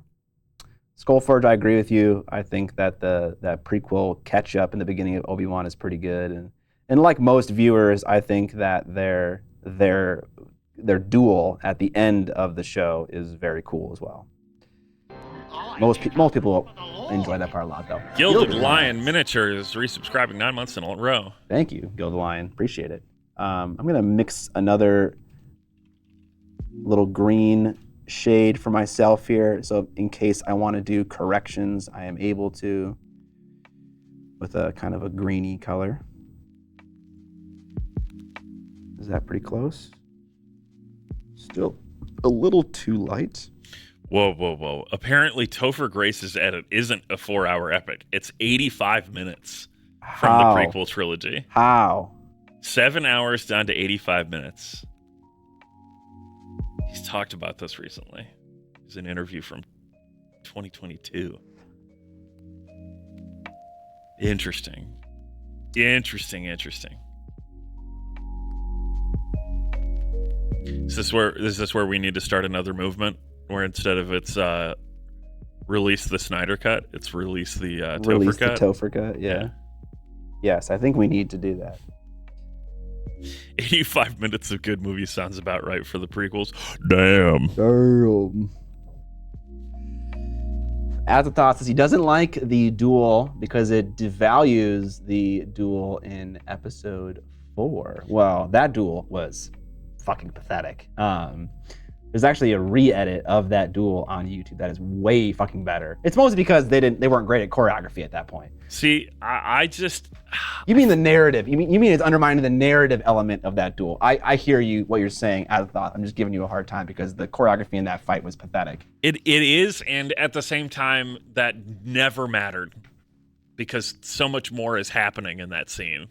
Speaker 1: Skullforge, I agree with you. I think that that prequel catch up in the beginning of Obi-Wan is pretty good, and like most viewers, I think that their duel at the end of the show is very cool as well. Most people enjoy that part a lot, though.
Speaker 2: Gilded Lion Miniatures resubscribing 9 months in a row.
Speaker 1: Thank you, Gilded Lion. Appreciate it. I'm gonna mix another little green shade for myself here, so in case I want to do corrections, I am able to with a kind of a greeny color. Is that pretty close? Still a little too light.
Speaker 2: Whoa. Apparently, Topher Grace's edit isn't a 4-hour epic. It's 85 minutes from the prequel trilogy.
Speaker 1: How?
Speaker 2: 7 hours down to 85 minutes. He's talked about this recently. It's an interview from 2022. Interesting. Is this where we need to start another movement? Where instead of it's release the Snyder cut, it's release the Topher cut?
Speaker 1: Release the Topher cut, yeah. Yes, I think we need to do that.
Speaker 2: 85 minutes of good movie sounds about right for the prequels. Damn.
Speaker 1: Azathoth says he doesn't like the duel because it devalues the duel in episode 4. Well, that duel was fucking pathetic. There's actually a re-edit of that duel on YouTube that is way fucking better. It's mostly because they weren't great at choreography at that point.
Speaker 2: See, I just...
Speaker 1: You mean the narrative. You mean it's undermining the narrative element of that duel. I hear you, what you're saying, Azathoth. I'm just giving you a hard time because the choreography in that fight was pathetic.
Speaker 2: It is, and at the same time, that never mattered because so much more is happening in that scene.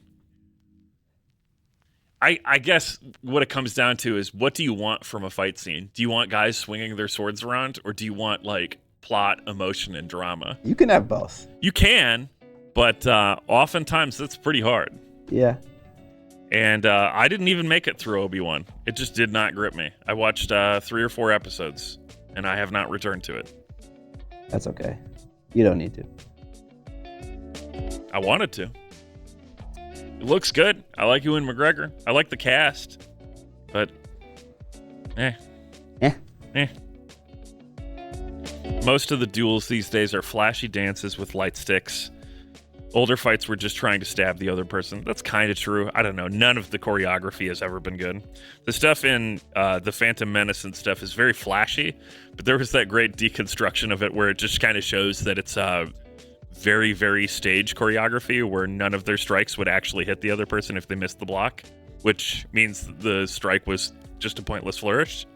Speaker 2: I guess what it comes down to is, what do you want from a fight scene? Do you want guys swinging their swords around, or do you want, like, plot, emotion, and drama?
Speaker 1: You can have both.
Speaker 2: You can, but oftentimes that's pretty hard.
Speaker 1: Yeah.
Speaker 2: And I didn't even make it through Obi-Wan. It just did not grip me. I watched 3 or 4 episodes, and I have not returned to it.
Speaker 1: That's okay. You don't need to.
Speaker 2: I wanted to. It looks good. I like Ewan McGregor. I like the cast. But, Most of the duels these days are flashy dances with light sticks. Older fights were just trying to stab the other person. That's kind of true. I don't know. None of the choreography has ever been good. The stuff in the Phantom Menace and stuff is very flashy, but there was that great deconstruction of it where it just kind of shows that it's very, very stage choreography where none of their strikes would actually hit the other person if they missed the block, which means the strike was just a pointless flourish.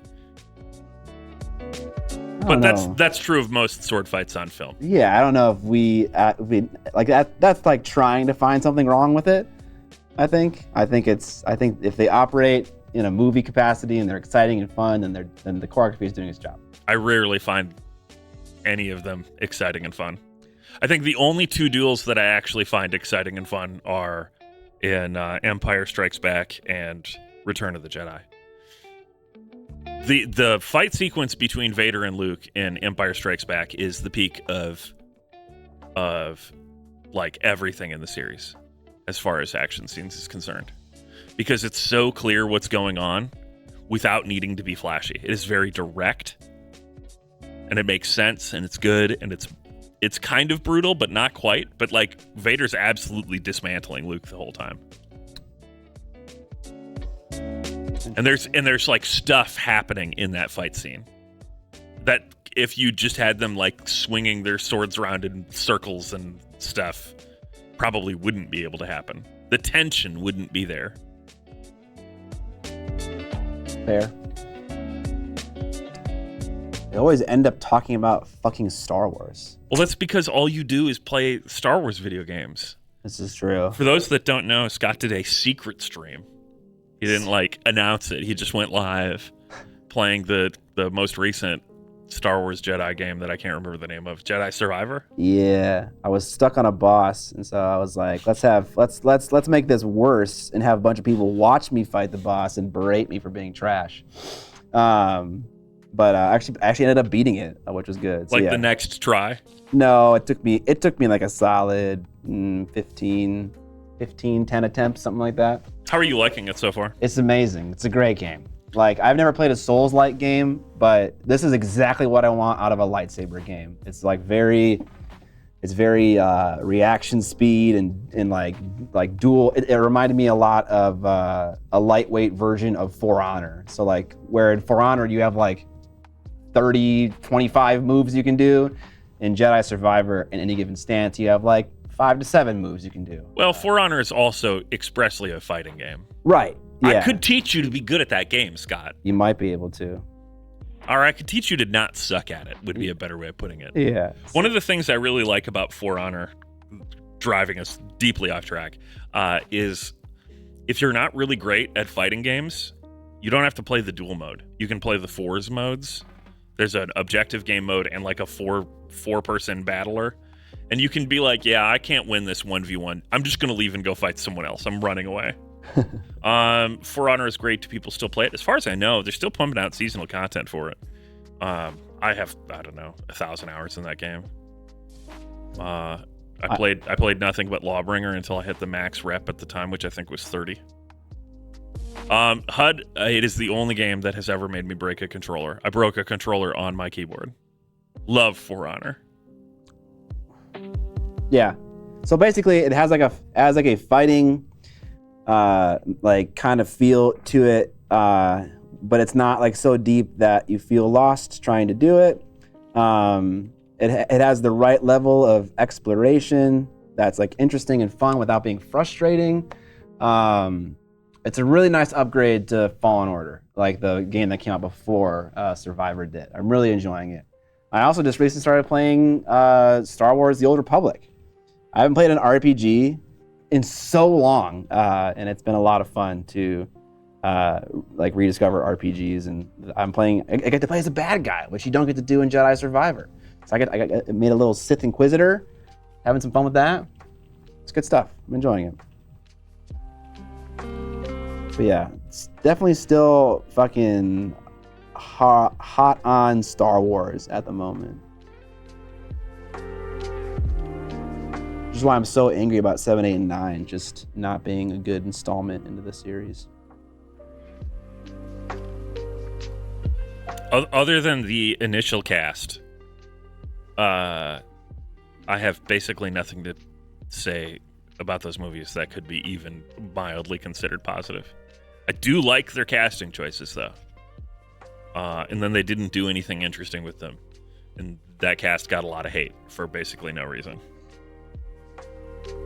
Speaker 2: But that's true of most sword fights on film.
Speaker 1: Yeah, I don't know if we like that. That's like trying to find something wrong with it. I think if they operate in a movie capacity and they're exciting and fun, then the choreography is doing its job.
Speaker 2: I rarely find any of them exciting and fun. I think the only 2 duels that I actually find exciting and fun are in Empire Strikes Back and Return of the Jedi. The fight sequence between Vader and Luke in Empire Strikes Back is the peak of like everything in the series as far as action scenes is concerned, because it's so clear what's going on without needing to be flashy. It is very direct and it makes sense and it's good and it's kind of brutal, but not quite. But like Vader's absolutely dismantling Luke the whole time. And there's like stuff happening in that fight scene that if you just had them like swinging their swords around in circles and stuff, probably wouldn't be able to happen. The tension wouldn't be there.
Speaker 1: Fair. They always end up talking about fucking Star Wars.
Speaker 2: Well, that's because all you do is play Star Wars video games.
Speaker 1: This is true.
Speaker 2: For those that don't know, Scott did a secret stream. He didn't like announce it. He just went live playing the most recent Star Wars Jedi game that I can't remember the name of. Jedi Survivor?
Speaker 1: Yeah. I was stuck on a boss, and so I was like, let's make this worse and have a bunch of people watch me fight the boss and berate me for being trash. But actually ended up beating it, which was good. So,
Speaker 2: like the next try?
Speaker 1: No, it took me like a solid 10 attempts, something like that.
Speaker 2: How are you liking it so far?
Speaker 1: It's amazing. It's a great game. Like, I've never played a Souls-like game, but this is exactly what I want out of a lightsaber game. It's like very reaction speed and like dual. It reminded me a lot of a lightweight version of For Honor. So like where in For Honor you have like 25 moves you can do. In Jedi Survivor, in any given stance, you have like 5 to 7 moves you can do.
Speaker 2: Well, For Honor is also expressly a fighting game.
Speaker 1: Right. Yeah.
Speaker 2: I could teach you to be good at that game, Scott.
Speaker 1: You might be able to.
Speaker 2: Or I could teach you to not suck at it, would be a better way of putting it.
Speaker 1: Yeah.
Speaker 2: One of the things I really like about For Honor, driving us deeply off track, is if you're not really great at fighting games, you don't have to play the dual mode. You can play the fours modes. There's an objective game mode and like a four-person battler. And you can be like, yeah, I can't win this 1v1. I'm just going to leave and go fight someone else. I'm running away. For Honor is great. Do people still play it? As far as I know, they're still pumping out seasonal content for it. I have, I don't know, 1,000 hours in that game. I played nothing but Lawbringer until I hit the max rep at the time, which I think was 30. HUD, it is the only game that has ever made me break a controller. I broke a controller on my keyboard. Love For Honor.
Speaker 1: Yeah. So basically, it has like a fighting, like kind of feel to it, but it's not like so deep that you feel lost trying to do it. It has the right level of exploration that's like interesting and fun without being frustrating. It's a really nice upgrade to Fallen Order, like the game that came out before Survivor did. I'm really enjoying it. I also just recently started playing Star Wars: The Old Republic. I haven't played an RPG in so long, and it's been a lot of fun to like rediscover RPGs. And I'm playing. I get to play as a bad guy, which you don't get to do in Jedi Survivor. So I made a little Sith Inquisitor, having some fun with that. It's good stuff. I'm enjoying it. But yeah, it's definitely still fucking hot on Star Wars at the moment. Which is why I'm so angry about 7, 8, and 9 just not being a good installment into the series.
Speaker 2: Other than the initial cast, I have basically nothing to say about those movies that could be even mildly considered positive. I do like their casting choices, though. And then they didn't do anything interesting with them. And that cast got a lot of hate for basically no reason.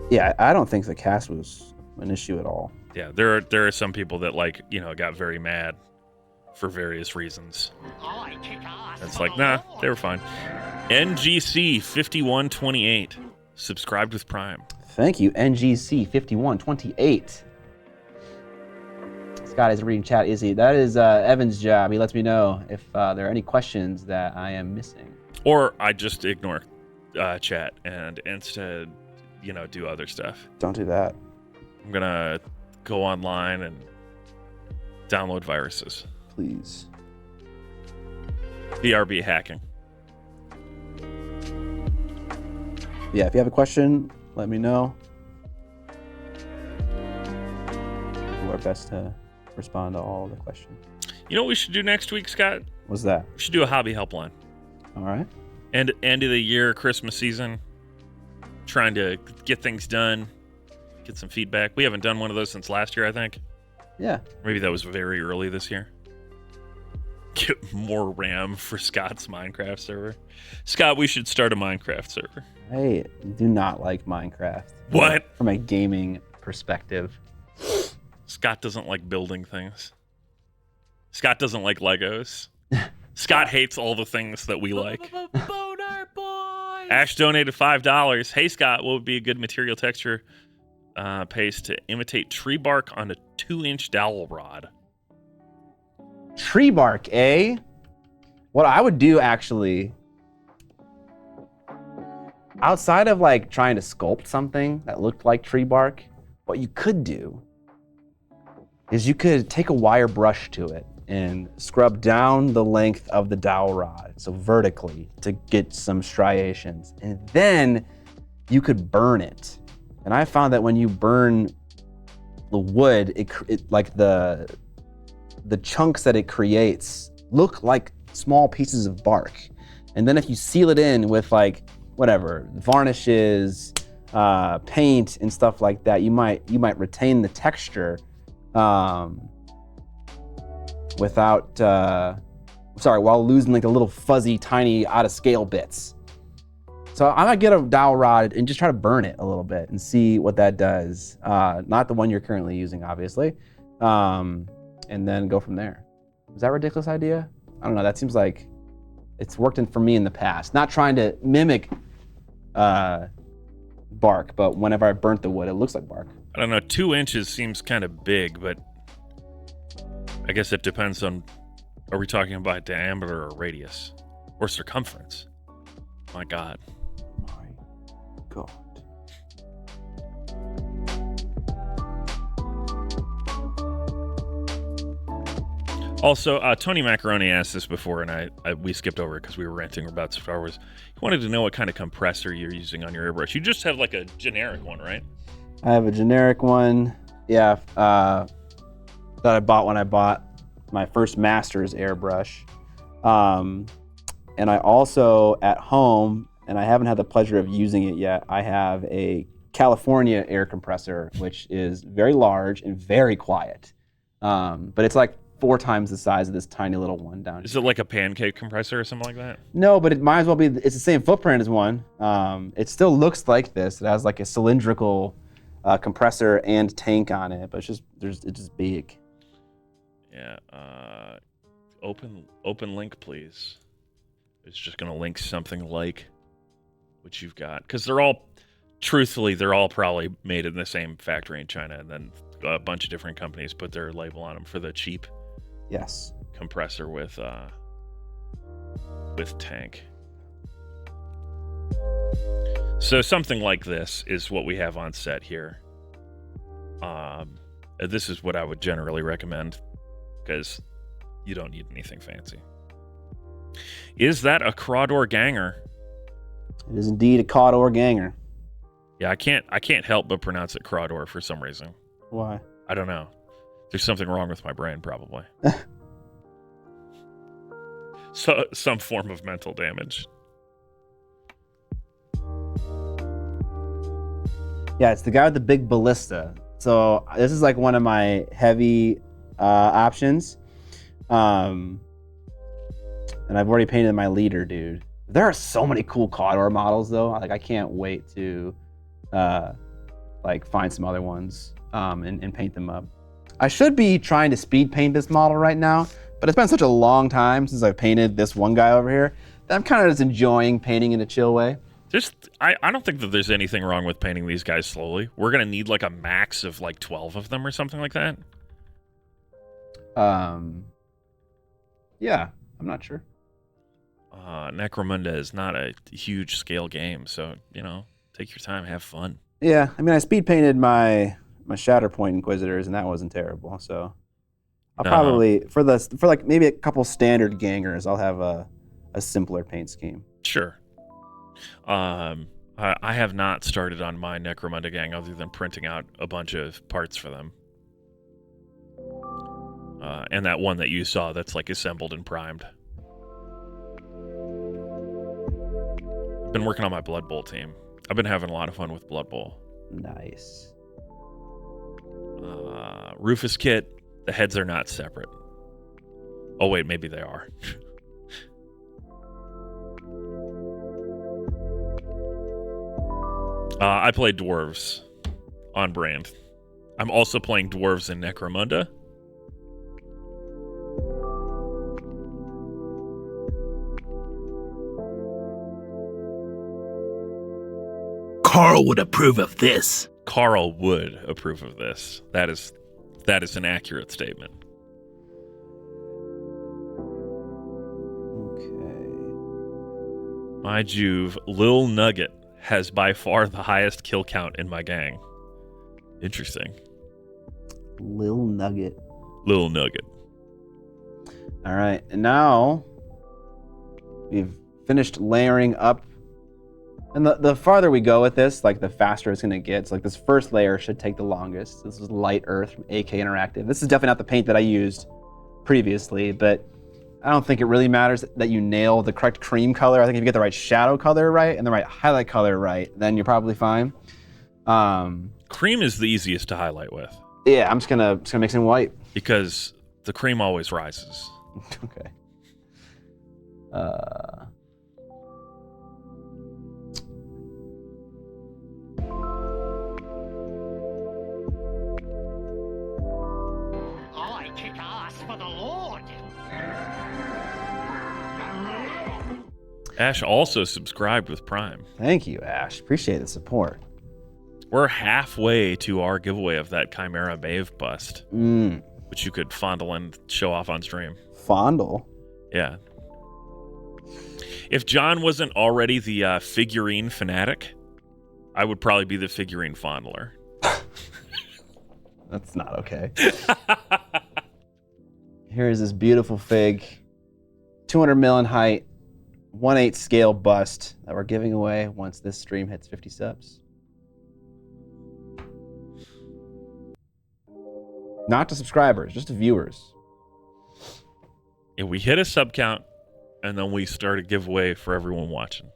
Speaker 1: Yeah, I don't think the cast was an issue at all.
Speaker 2: Yeah, there are some people that got very mad for various reasons. It's like, nah, they were fine. NGC 5128 subscribed with Prime.
Speaker 1: Thank you, NGC 5128. Scott is reading chat, is he? That is Evan's job. He lets me know if there are any questions that I am missing.
Speaker 2: Or I just ignore chat and instead, do other stuff.
Speaker 1: Don't do that.
Speaker 2: I'm going to go online and download viruses.
Speaker 1: Please.
Speaker 2: BRB hacking.
Speaker 1: Yeah, if you have a question, let me know. Do our best to respond to all the questions.
Speaker 2: You know what we should do next week, Scott?
Speaker 1: What's that?
Speaker 2: We should do a hobby helpline.
Speaker 1: All right.
Speaker 2: End of the year, Christmas season. Trying to get things done, get some feedback. We haven't done one of those since last year, I think.
Speaker 1: Yeah.
Speaker 2: Maybe that was very early this year. Get more RAM for Scott's Minecraft server. Scott, we should start a Minecraft server.
Speaker 1: I do not like Minecraft.
Speaker 2: What?
Speaker 1: From a gaming perspective.
Speaker 2: Scott doesn't like building things. Scott doesn't like Legos. Scott hates all the things that we like. Ash donated $5. Hey, Scott, what would be a good material texture paste to imitate tree bark on a 2-inch dowel rod?
Speaker 1: Tree bark, eh? What I would do, actually, outside of like trying to sculpt something that looked like tree bark, what you could do is you could take a wire brush to it and scrub down the length of the dowel rod, so vertically, to get some striations. And then you could burn it. And I found that when you burn the wood, it like the chunks that it creates look like small pieces of bark. And then if you seal it in with like whatever, varnishes, paint and stuff like that, you might retain the texture while losing like the little fuzzy, tiny, out of scale bits. So I might get a dowel rod and just try to burn it a little bit and see what that does. Not the one you're currently using, obviously, and then go from there. Was that a ridiculous idea? I don't know. That seems like it's worked for me in the past. Not trying to mimic bark, but whenever I burnt the wood, it looks like bark.
Speaker 2: I don't know. 2 inches seems kind of big, but I guess it depends on, are we talking about diameter or radius or circumference? My God.
Speaker 1: My God.
Speaker 2: Also, Tony Macaroni asked this before, and we skipped over it because we were ranting about Star Wars. He wanted to know what kind of compressor you're using on your airbrush. You just have like a generic one, right?
Speaker 1: I have a generic one, yeah, that I bought when I bought my first Masters airbrush. And I also, at home, and I haven't had the pleasure of using it yet, I have a California air compressor, which is very large and very quiet. But it's like 4 times the size of this tiny little one down here.
Speaker 2: Is it like a pancake compressor or something like that?
Speaker 1: No, but it might as well be, it's the same footprint as one. It still looks like this. It has like a cylindrical compressor and tank on it, but it's just big.
Speaker 2: Yeah, open link, please. It's just gonna link something like what you've got. Because they're all probably made in the same factory in China, and then a bunch of different companies put their label on them for the cheap compressor with tank. So something like this is what we have on set here. This is what I would generally recommend because you don't need anything fancy. Is that a Crawdor Ganger?
Speaker 1: It is indeed a Cawdor Ganger.
Speaker 2: Yeah, I can't help but pronounce it Crawdor for some reason.
Speaker 1: Why?
Speaker 2: I don't know. There's something wrong with my brain, probably. So some form of mental damage.
Speaker 1: Yeah, it's the guy with the big ballista. So this is like one of my heavy options. And I've already painted my leader, dude. There are so many cool Cawdor models though. Like I can't wait to like find some other ones and paint them up. I should be trying to speed paint this model right now, but it's been such a long time since I've painted this one guy over here that I'm kind of just enjoying painting in a chill way.
Speaker 2: I don't think that there's anything wrong with painting these guys slowly. We're gonna need like a max of like 12 of them or something like that.
Speaker 1: Yeah, I'm not sure.
Speaker 2: Necromunda is not a huge scale game, so take your time, have fun.
Speaker 1: Yeah, I mean, I speed painted my Shatterpoint Inquisitors, and that wasn't terrible. So I'll probably for like maybe a couple standard gangers, I'll have a simpler paint scheme.
Speaker 2: Sure. I have not started on my Necromunda gang other than printing out a bunch of parts for them. And that one that you saw that's like assembled and primed. I've been working on my Blood Bowl team. I've been having a lot of fun with Blood Bowl.
Speaker 1: Nice.
Speaker 2: Rufus kit, the heads are not separate. Oh wait, maybe they are. I play dwarves on brand. I'm also playing dwarves in Necromunda.
Speaker 3: Carl would approve of this.
Speaker 2: Carl would approve of this. That is an accurate statement.
Speaker 1: Okay.
Speaker 2: My Juve, Lil Nugget has by far the highest kill count in my gang. Interesting.
Speaker 1: Lil Nugget.
Speaker 2: Lil Nugget.
Speaker 1: All right, and now we've finished layering up. And the farther we go with this, like the faster it's gonna get. So like this first layer should take the longest. This is Light Earth from AK Interactive. This is definitely not the paint that I used previously, but I don't think it really matters that you nail the correct cream color. I think if you get the right shadow color right and the right highlight color right, then you're probably fine.
Speaker 2: Cream is the easiest to highlight with.
Speaker 1: Yeah, I'm just gonna mix in white.
Speaker 2: Because the cream always rises.
Speaker 1: Okay.
Speaker 2: Ash also subscribed with Prime.
Speaker 1: Thank you, Ash. Appreciate the support.
Speaker 2: We're halfway to our giveaway of that Chimera Maeve bust, which you could fondle and show off on stream.
Speaker 1: Fondle?
Speaker 2: Yeah. If John wasn't already the figurine fanatic, I would probably be the figurine fondler.
Speaker 1: That's not okay. Here is this beautiful fig, 200 mil in height, 1/8 scale bust that we're giving away once this stream hits 50 subs. Not to subscribers, just to viewers.
Speaker 2: Yeah, we hit a sub count, and then we start a giveaway for everyone watching.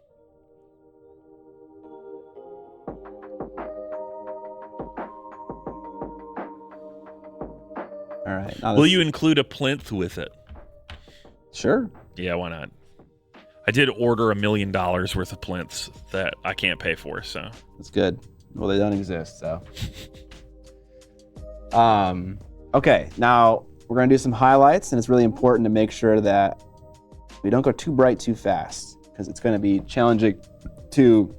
Speaker 1: All right.
Speaker 2: Will you include a plinth with it?
Speaker 1: Sure.
Speaker 2: Yeah, why not? I did order $1 million worth of plinths that I can't pay for, so.
Speaker 1: That's good. Well, they don't exist, so. Okay, now we're gonna do some highlights, and it's really important to make sure that we don't go too bright too fast, because it's gonna be challenging to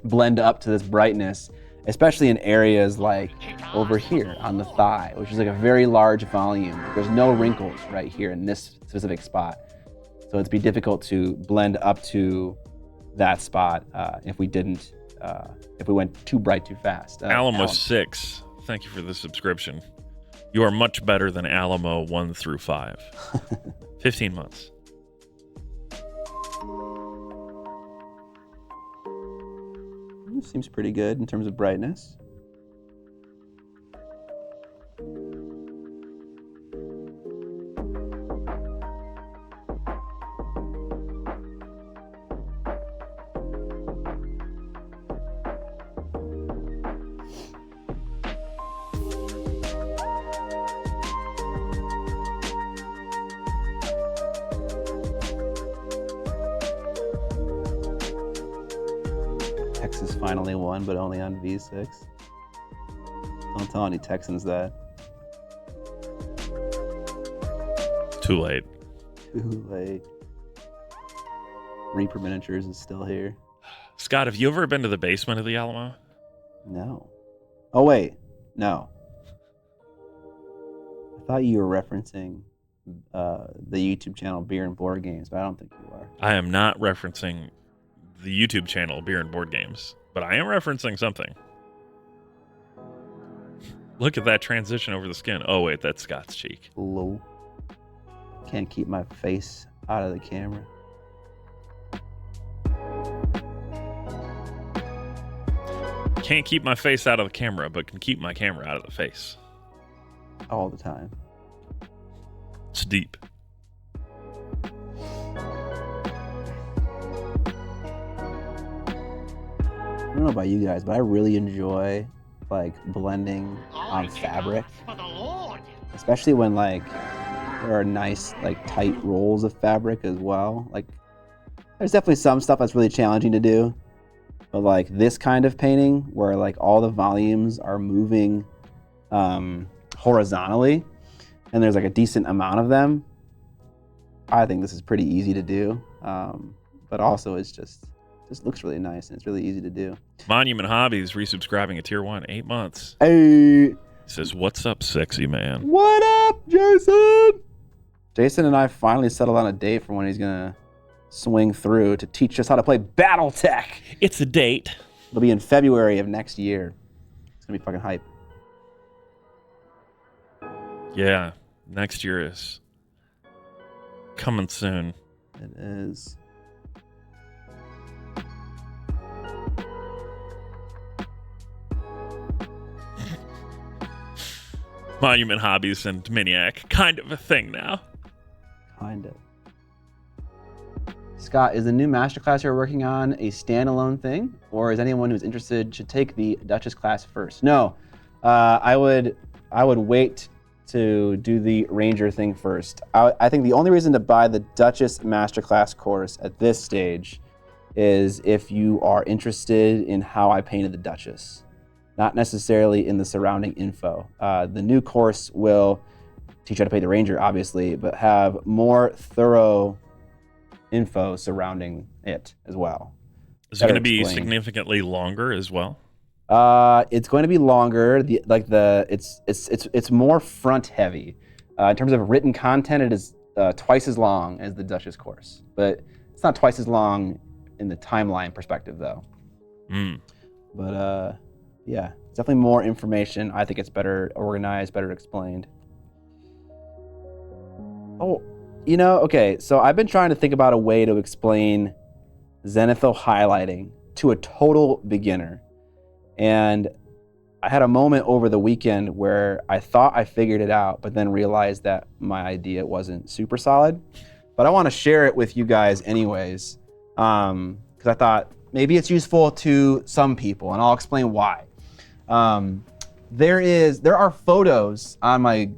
Speaker 1: blend up to this brightness, especially in areas like over here on the thigh, which is like a very large volume. There's no wrinkles right here in this specific spot. So it'd be difficult to blend up to that spot if we went too bright too fast.
Speaker 2: Alamo 6, thank you for the subscription. You are much better than Alamo 1 through 5. 15 months.
Speaker 1: Seems pretty good in terms of brightness. Texas finally won, but only on V6. Don't tell any Texans that.
Speaker 2: Too late.
Speaker 1: Too late. Reaper Miniatures is still here.
Speaker 2: Scott, have you ever been to the basement of the Alamo?
Speaker 1: No. Oh, wait. No. I thought you were referencing the YouTube channel Beer and Board Games, but I don't think you are.
Speaker 2: I am not referencing the YouTube channel Beer and Board Games, but I am referencing something. Look at that transition over the skin. Oh wait, that's Scott's cheek.
Speaker 1: Low. Can't keep my face out of the camera.
Speaker 2: Can't keep my face out of the camera, but can keep my camera out of the face.
Speaker 1: All the time.
Speaker 2: It's deep.
Speaker 1: I don't know about you guys, but I really enjoy like blending on fabric, especially when like there are nice like tight rolls of fabric as well. Like there's definitely some stuff that's really challenging to do, but like this kind of painting where like all the volumes are moving horizontally and there's like a decent amount of them, I think this is pretty easy to do, but also it's just looks really nice and it's really easy to do.
Speaker 2: Monument Hobbies resubscribing a tier 1, 8 months.
Speaker 1: Hey,
Speaker 2: Says, what's up, sexy man?
Speaker 1: what up, Jason? Jason and I finally settled on a date for when he's gonna swing through to teach us how to play BattleTech.
Speaker 2: It's a date.
Speaker 1: It'll be in February of next year. It's gonna be fucking hype.
Speaker 2: Yeah, next year is coming soon.
Speaker 1: It is.
Speaker 2: Monument Hobbies and Miniac, kind of a thing now.
Speaker 1: Kind of. Scott, is the new masterclass you're working on a standalone thing, or is anyone who's interested should take the Duchess class first? No, I would wait to do the Ranger thing first. I think the only reason to buy the Duchess masterclass course at this stage is if you are interested in how I painted the Duchess, not necessarily in the surrounding info. The new course will teach you how to paint the Ranger, obviously, but have more thorough info surrounding it as well.
Speaker 2: Is it going to be significantly longer as well?
Speaker 1: It's going to be longer. It's more front heavy. In terms of written content, it is twice as long as the Duchess course, but it's not twice as long in the timeline perspective, though. But yeah, it's definitely more information. I think it's better organized, better explained. Oh, okay. So I've been trying to think about a way to explain zenithal highlighting to a total beginner. And I had a moment over the weekend where I thought I figured it out, but then realized that my idea wasn't super solid. But I want to share it with you guys anyways, because I thought maybe it's useful to some people, and I'll explain why. There are photos on my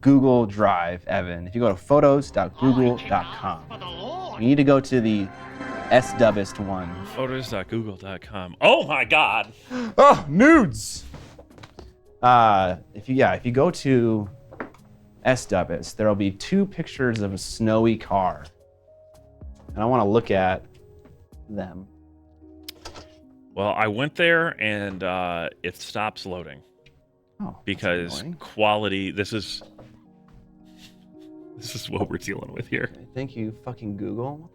Speaker 1: Google Drive, Evan. If you go to photos.google.com, you need to go to the SDubbest one.
Speaker 2: Photos.google.com. Oh my God!
Speaker 1: Oh, nudes! If you go to SDubbest, there'll be 2 pictures of a snowy car, and I want to look at them.
Speaker 2: Well, I went there and it stops loading.
Speaker 1: Oh,
Speaker 2: because quality. This is what we're dealing with here.
Speaker 1: Thank you, fucking Google.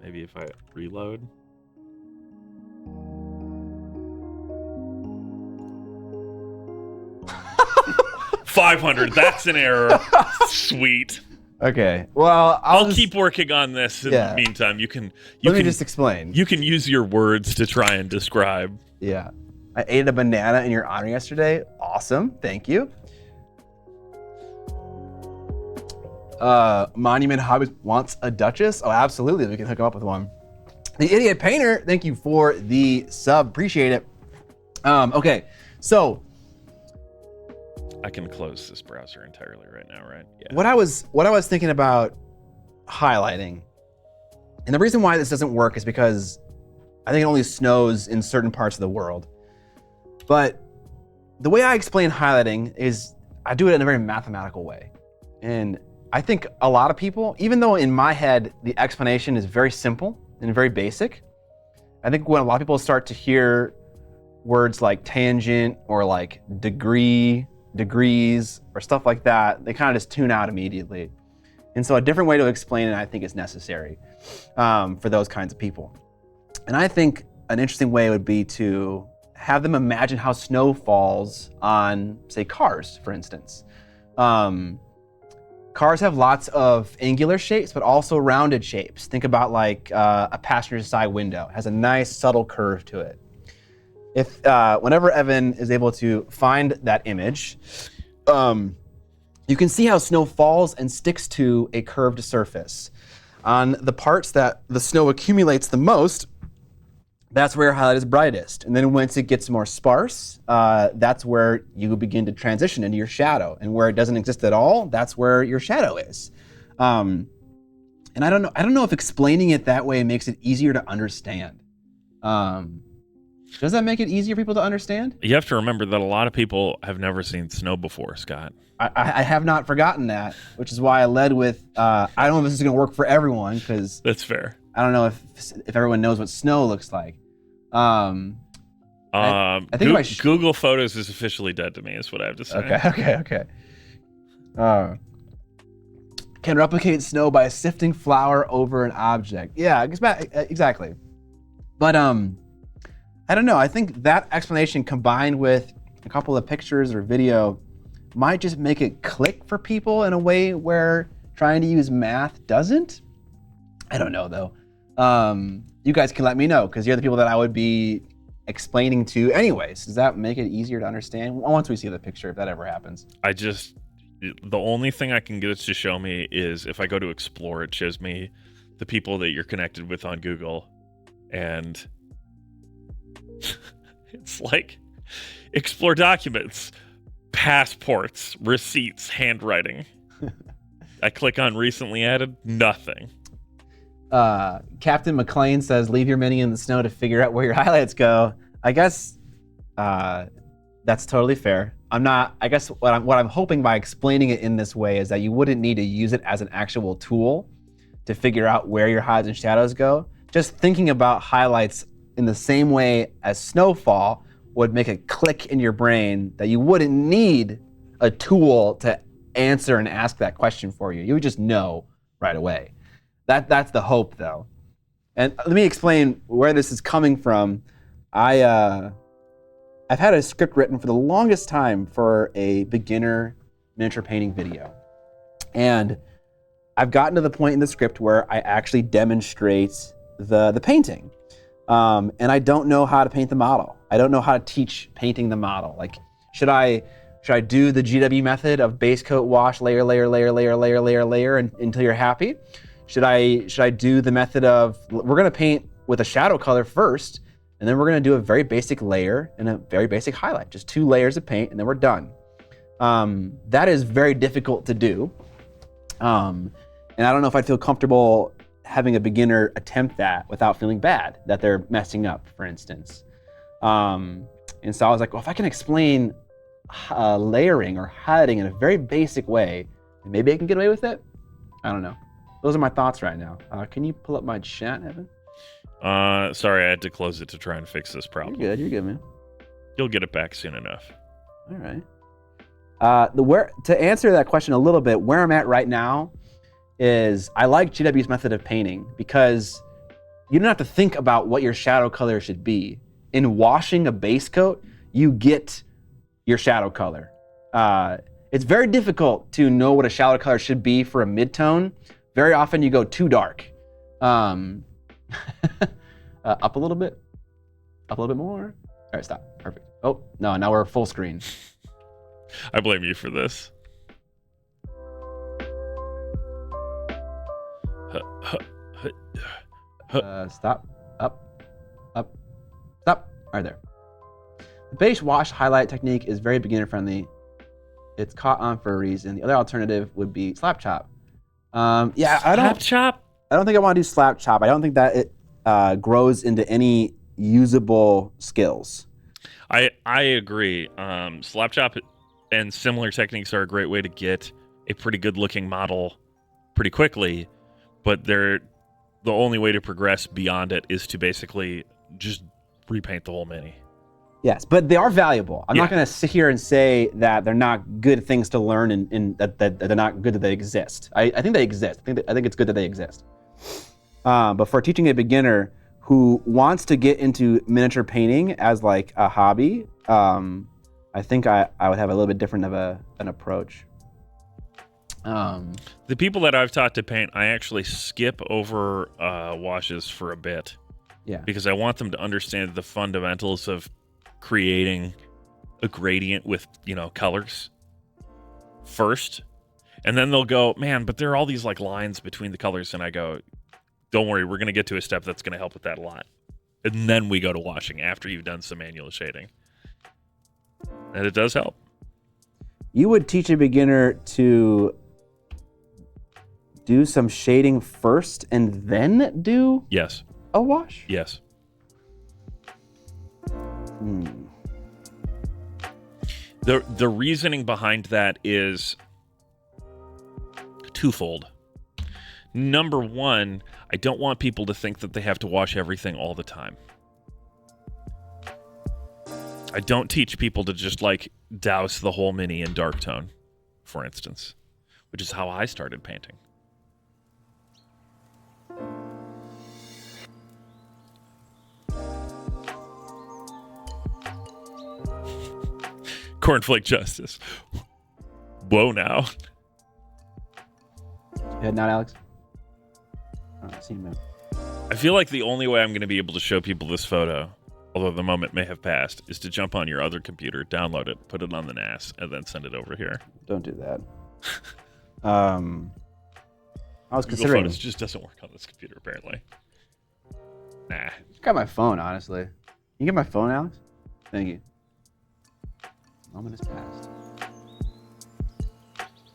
Speaker 2: Maybe if I reload. $500. That's an error. Sweet.
Speaker 1: Okay. Well,
Speaker 2: I'll keep working on this in the meantime. Let
Speaker 1: me just explain.
Speaker 2: You can use your words to try and describe.
Speaker 1: Yeah. I ate a banana in your honor yesterday. Awesome. Thank you. Monument Hobbies wants a Duchess. Oh, absolutely. We can hook him up with one. The Idiot Painter, thank you for the sub. Appreciate it. Okay. So
Speaker 2: I can close this browser entirely right now, right?
Speaker 1: Yeah. What I was thinking about highlighting, and the reason why this doesn't work is because I think it only snows in certain parts of the world. But the way I explain highlighting is I do it in a very mathematical way. And I think a lot of people, even though in my head the explanation is very simple and very basic, I think when a lot of people start to hear words like tangent or like degree, degrees, or stuff like that, they kind of just tune out immediately. And so a different way to explain it, I think, is necessary for those kinds of people. And I think an interesting way would be to have them imagine how snow falls on, say, cars, for instance. Cars have lots of angular shapes, but also rounded shapes. Think about like a passenger side window. It has a nice subtle curve to it. If whenever Evan is able to find that image, you can see how snow falls and sticks to a curved surface. On the parts that the snow accumulates the most, that's where your highlight is brightest. And then once it gets more sparse, that's where you begin to transition into your shadow. And where it doesn't exist at all, that's where your shadow is. And I don't know if explaining it that way makes it easier to understand. Does that make it easier for people to understand?
Speaker 2: You have to remember that a lot of people have never seen snow before, Scott.
Speaker 1: I have not forgotten that, which is why I led with, I don't know if this is going to work for everyone, because
Speaker 2: that's fair.
Speaker 1: I don't know if everyone knows what snow looks like. I think
Speaker 2: Google Photos is officially dead to me, is what I have to say.
Speaker 1: Okay. Can replicate snow by sifting flour over an object. Yeah, exactly. But I don't know. I think that explanation combined with a couple of pictures or video might just make it click for people in a way where trying to use math doesn't. I don't know though. You guys can let me know because you're the people that I would be explaining to anyways. Does that make it easier to understand? Once we see the picture, if that ever happens.
Speaker 2: The only thing I can get it to show me is if I go to explore, it shows me the people that you're connected with on Google. And it's like explore documents, passports, receipts, handwriting. I click on recently added, nothing.
Speaker 1: Captain McLean says, leave your mini in the snow to figure out where your highlights go. I guess that's totally fair. I guess what I'm hoping by explaining it in this way is that you wouldn't need to use it as an actual tool to figure out where your highlights and shadows go. Just thinking about highlights in the same way as snowfall would make a click in your brain that you wouldn't need a tool to answer and ask that question for you. You would just know right away. That's the hope, though. And let me explain where this is coming from. I've had a script written for the longest time for a beginner miniature painting video. And I've gotten to the point in the script where I actually demonstrate the painting. And I don't know how to paint the model. I don't know how to teach painting the model. Like, should I do the GW method of base coat, wash, layer, until you're happy? Should I do the method of, we're gonna paint with a shadow color first, and then we're gonna do a very basic layer and a very basic highlight, just 2 layers of paint, and then we're done. That is very difficult to do. And I don't know if I'd feel comfortable having a beginner attempt that without feeling bad that they're messing up, for instance. And so I was like, well, if I can explain layering or highlighting in a very basic way, maybe I can get away with it. I don't know. Those are my thoughts right now. Can you pull up my chat, Evan?
Speaker 2: Sorry, I had to close it to try and fix this problem.
Speaker 1: You're good, man.
Speaker 2: You'll get it back soon enough.
Speaker 1: All right. To answer that question a little bit, where I'm at right now is I like GW's method of painting because you don't have to think about what your shadow color should be. In washing a base coat, you get your shadow color. It's very difficult to know what a shadow color should be for a mid-tone. Very often you go too dark. Up a little bit. Up a little bit more. All right, stop. Perfect. Oh, no, now we're full screen.
Speaker 2: I blame you for this.
Speaker 1: Stop. Up. Stop. Right there. The base wash highlight technique is very beginner friendly. It's caught on for a reason. The other alternative would be slap chop.
Speaker 2: Slap chop?
Speaker 1: I don't think I want to do slap chop. I don't think that it grows into any usable skills.
Speaker 2: I agree. Slap chop and similar techniques are a great way to get a pretty good looking model pretty quickly, but the only way to progress beyond it is to basically just repaint the whole mini.
Speaker 1: Yes, but they are valuable. I'm not going to sit here and say that they're not good things to learn and that they're not good that they exist. I think they exist. I think it's good that they exist. But for teaching a beginner who wants to get into miniature painting as like a hobby, I think I would have a little bit different of an approach.
Speaker 2: The people that I've taught to paint, I actually skip over washes for a bit.
Speaker 1: Yeah.
Speaker 2: Because I want them to understand the fundamentals of creating a gradient with, colors first. And then they'll go, man, but there are all these like lines between the colors. And I go, don't worry, we're going to get to a step that's going to help with that a lot. And then we go to washing after you've done some manual shading. And it does help.
Speaker 1: You would teach a beginner to do some shading first and then do
Speaker 2: Yes.
Speaker 1: a wash?
Speaker 2: Yes. The reasoning behind that is twofold. Number one, I don't want people to think that they have to wash everything all the time. I don't teach people to just like douse the whole mini in dark tone, for instance, which is how I started painting. Cornflake justice. Whoa now.
Speaker 1: Head nod, Alex. See you, man.
Speaker 2: I feel like the only way I'm going to be able to show people this photo, although the moment may have passed, is to jump on your other computer, download it, put it on the NAS, and then send it over here.
Speaker 1: Don't do that. I was
Speaker 2: Google
Speaker 1: considering.
Speaker 2: Photos just doesn't work on this computer, apparently. Nah.
Speaker 1: Got my phone, honestly. You get my phone, Alex? Thank you. Moment has passed.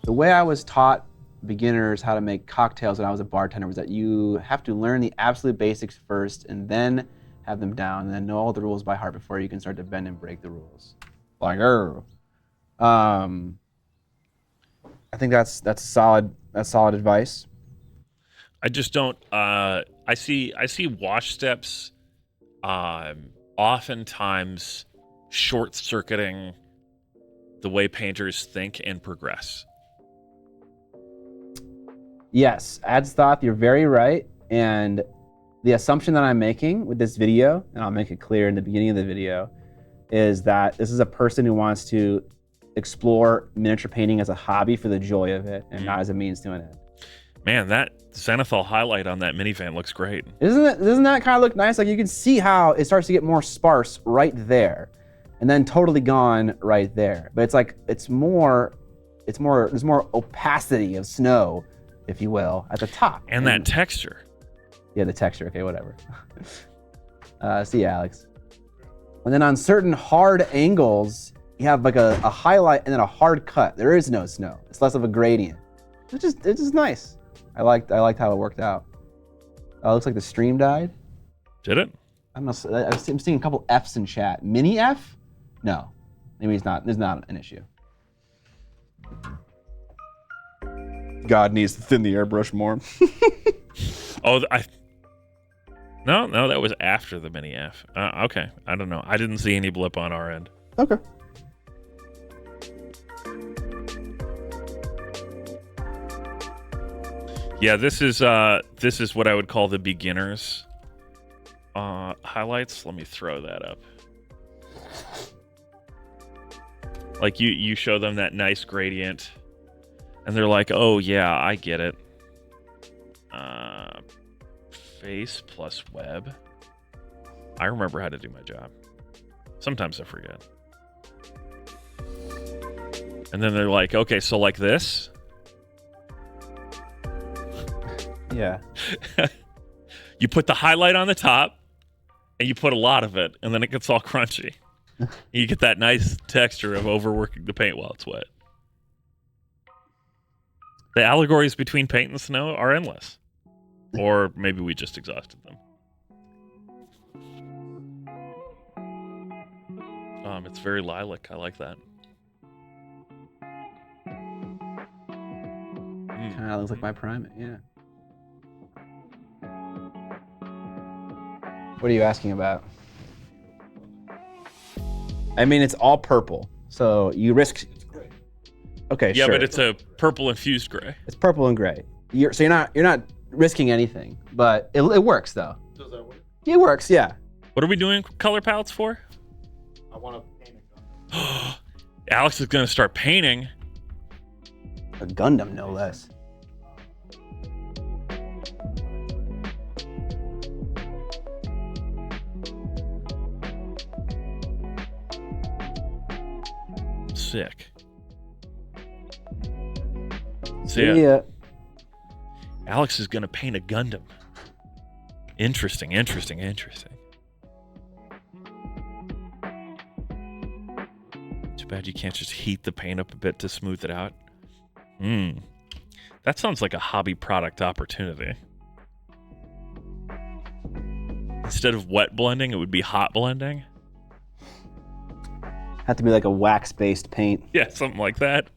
Speaker 1: The way I was taught beginners how to make cocktails when I was a bartender was that you have to learn the absolute basics first and then have them down and then know all the rules by heart before you can start to bend and break the rules. Like, I think that's solid advice.
Speaker 2: I just don't. I see wash steps, oftentimes short-circuiting the way painters think and progress.
Speaker 1: Yes, adds thought. You're very right. And the assumption that I'm making with this video, and I'll make it clear in the beginning of the video, is that this is a person who wants to explore miniature painting as a hobby for the joy of it and not as a means to an end.
Speaker 2: Man, that Zenithal highlight on that minivan looks great.
Speaker 1: Doesn't that kind of look nice? Like you can see how it starts to get more sparse right there and then totally gone right there. But it's like, there's more opacity of snow, if you will, at the top.
Speaker 2: And that texture.
Speaker 1: Yeah, the texture, okay, whatever. See you, Alex. And then on certain hard angles, you have like a highlight and then a hard cut. There is no snow. It's less of a gradient. It's just nice. I liked how it worked out. It looks like the stream died.
Speaker 2: Did it?
Speaker 1: I don't know. I'm seeing a couple F's in chat. Mini F? No. Maybe it's not. There's not an issue. God needs to thin the airbrush more.
Speaker 2: No, that was after the mini F. Okay, I don't know. I didn't see any blip on our end.
Speaker 1: Okay.
Speaker 2: Yeah, this is what I would call the beginners highlights. Let me throw that up. Like you show them that nice gradient, and they're like, "Oh yeah, I get it." Face plus web. I remember how to do my job. Sometimes I forget. And then they're like, "Okay, so like this."
Speaker 1: Yeah.
Speaker 2: You put the highlight on the top, and you put a lot of it, and then it gets all crunchy. You get that nice texture of overworking the paint while it's wet. The allegories between paint and snow are endless. Or maybe we just exhausted them. It's very lilac. I like that.
Speaker 1: Kind of looks like my primate, yeah. What are you asking about? I mean, it's all purple, so you risk. Okay,
Speaker 2: yeah,
Speaker 1: sure.
Speaker 2: but it's a purple infused gray.
Speaker 1: It's purple and gray. So you're not risking anything, but it works though.
Speaker 4: Does that work?
Speaker 1: It works, yeah.
Speaker 2: What are we doing color palettes for?
Speaker 4: I want to paint a gun.
Speaker 2: Alex is going to start painting.
Speaker 1: A Gundam, no less.
Speaker 2: Sick. See ya.
Speaker 1: Yeah.
Speaker 2: Alex is going to paint a Gundam. Interesting. Too bad you can't just heat the paint up a bit to smooth it out. That sounds like a hobby product opportunity. Instead of wet blending, it would be hot blending.
Speaker 1: Have to be like a wax-based paint.
Speaker 2: Yeah, something like that.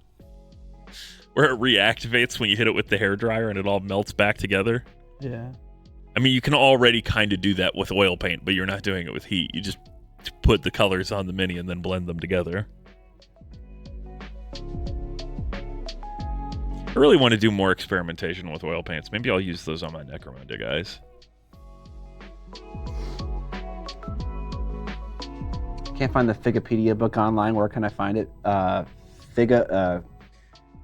Speaker 2: Where it reactivates when you hit it with the hairdryer and it all melts back together.
Speaker 1: Yeah.
Speaker 2: I mean, you can already kind of do that with oil paint, but you're not doing it with heat. You just put the colors on the mini and then blend them together. I really want to do more experimentation with oil paints. Maybe I'll use those on my NECROMUUUUUNDA guys.
Speaker 1: Can't find the Figipedia book online. Where can I find it?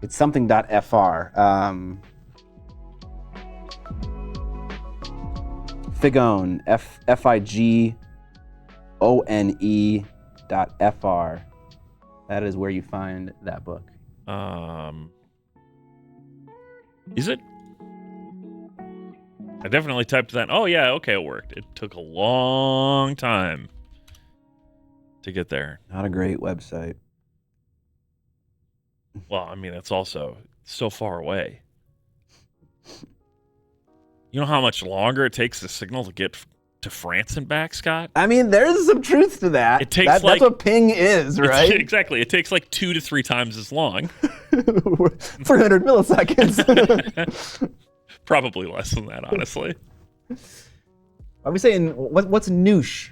Speaker 1: It's something.fr. Figone, Figone.fr. That is where you find that book.
Speaker 2: Is it? I definitely typed that. Oh yeah, okay, it worked. It took a long time to get there.
Speaker 1: Not a great website.
Speaker 2: Well, I mean, it's also so far away. You know how much longer it takes the signal to get to France and back, Scott?
Speaker 1: I mean, there's some truth to that.
Speaker 2: It takes
Speaker 1: that's what ping is, right?
Speaker 2: Exactly. It takes like 2 to 3 times as long.
Speaker 1: 400 milliseconds.
Speaker 2: Probably less than that, honestly.
Speaker 1: Are we saying what's noosh?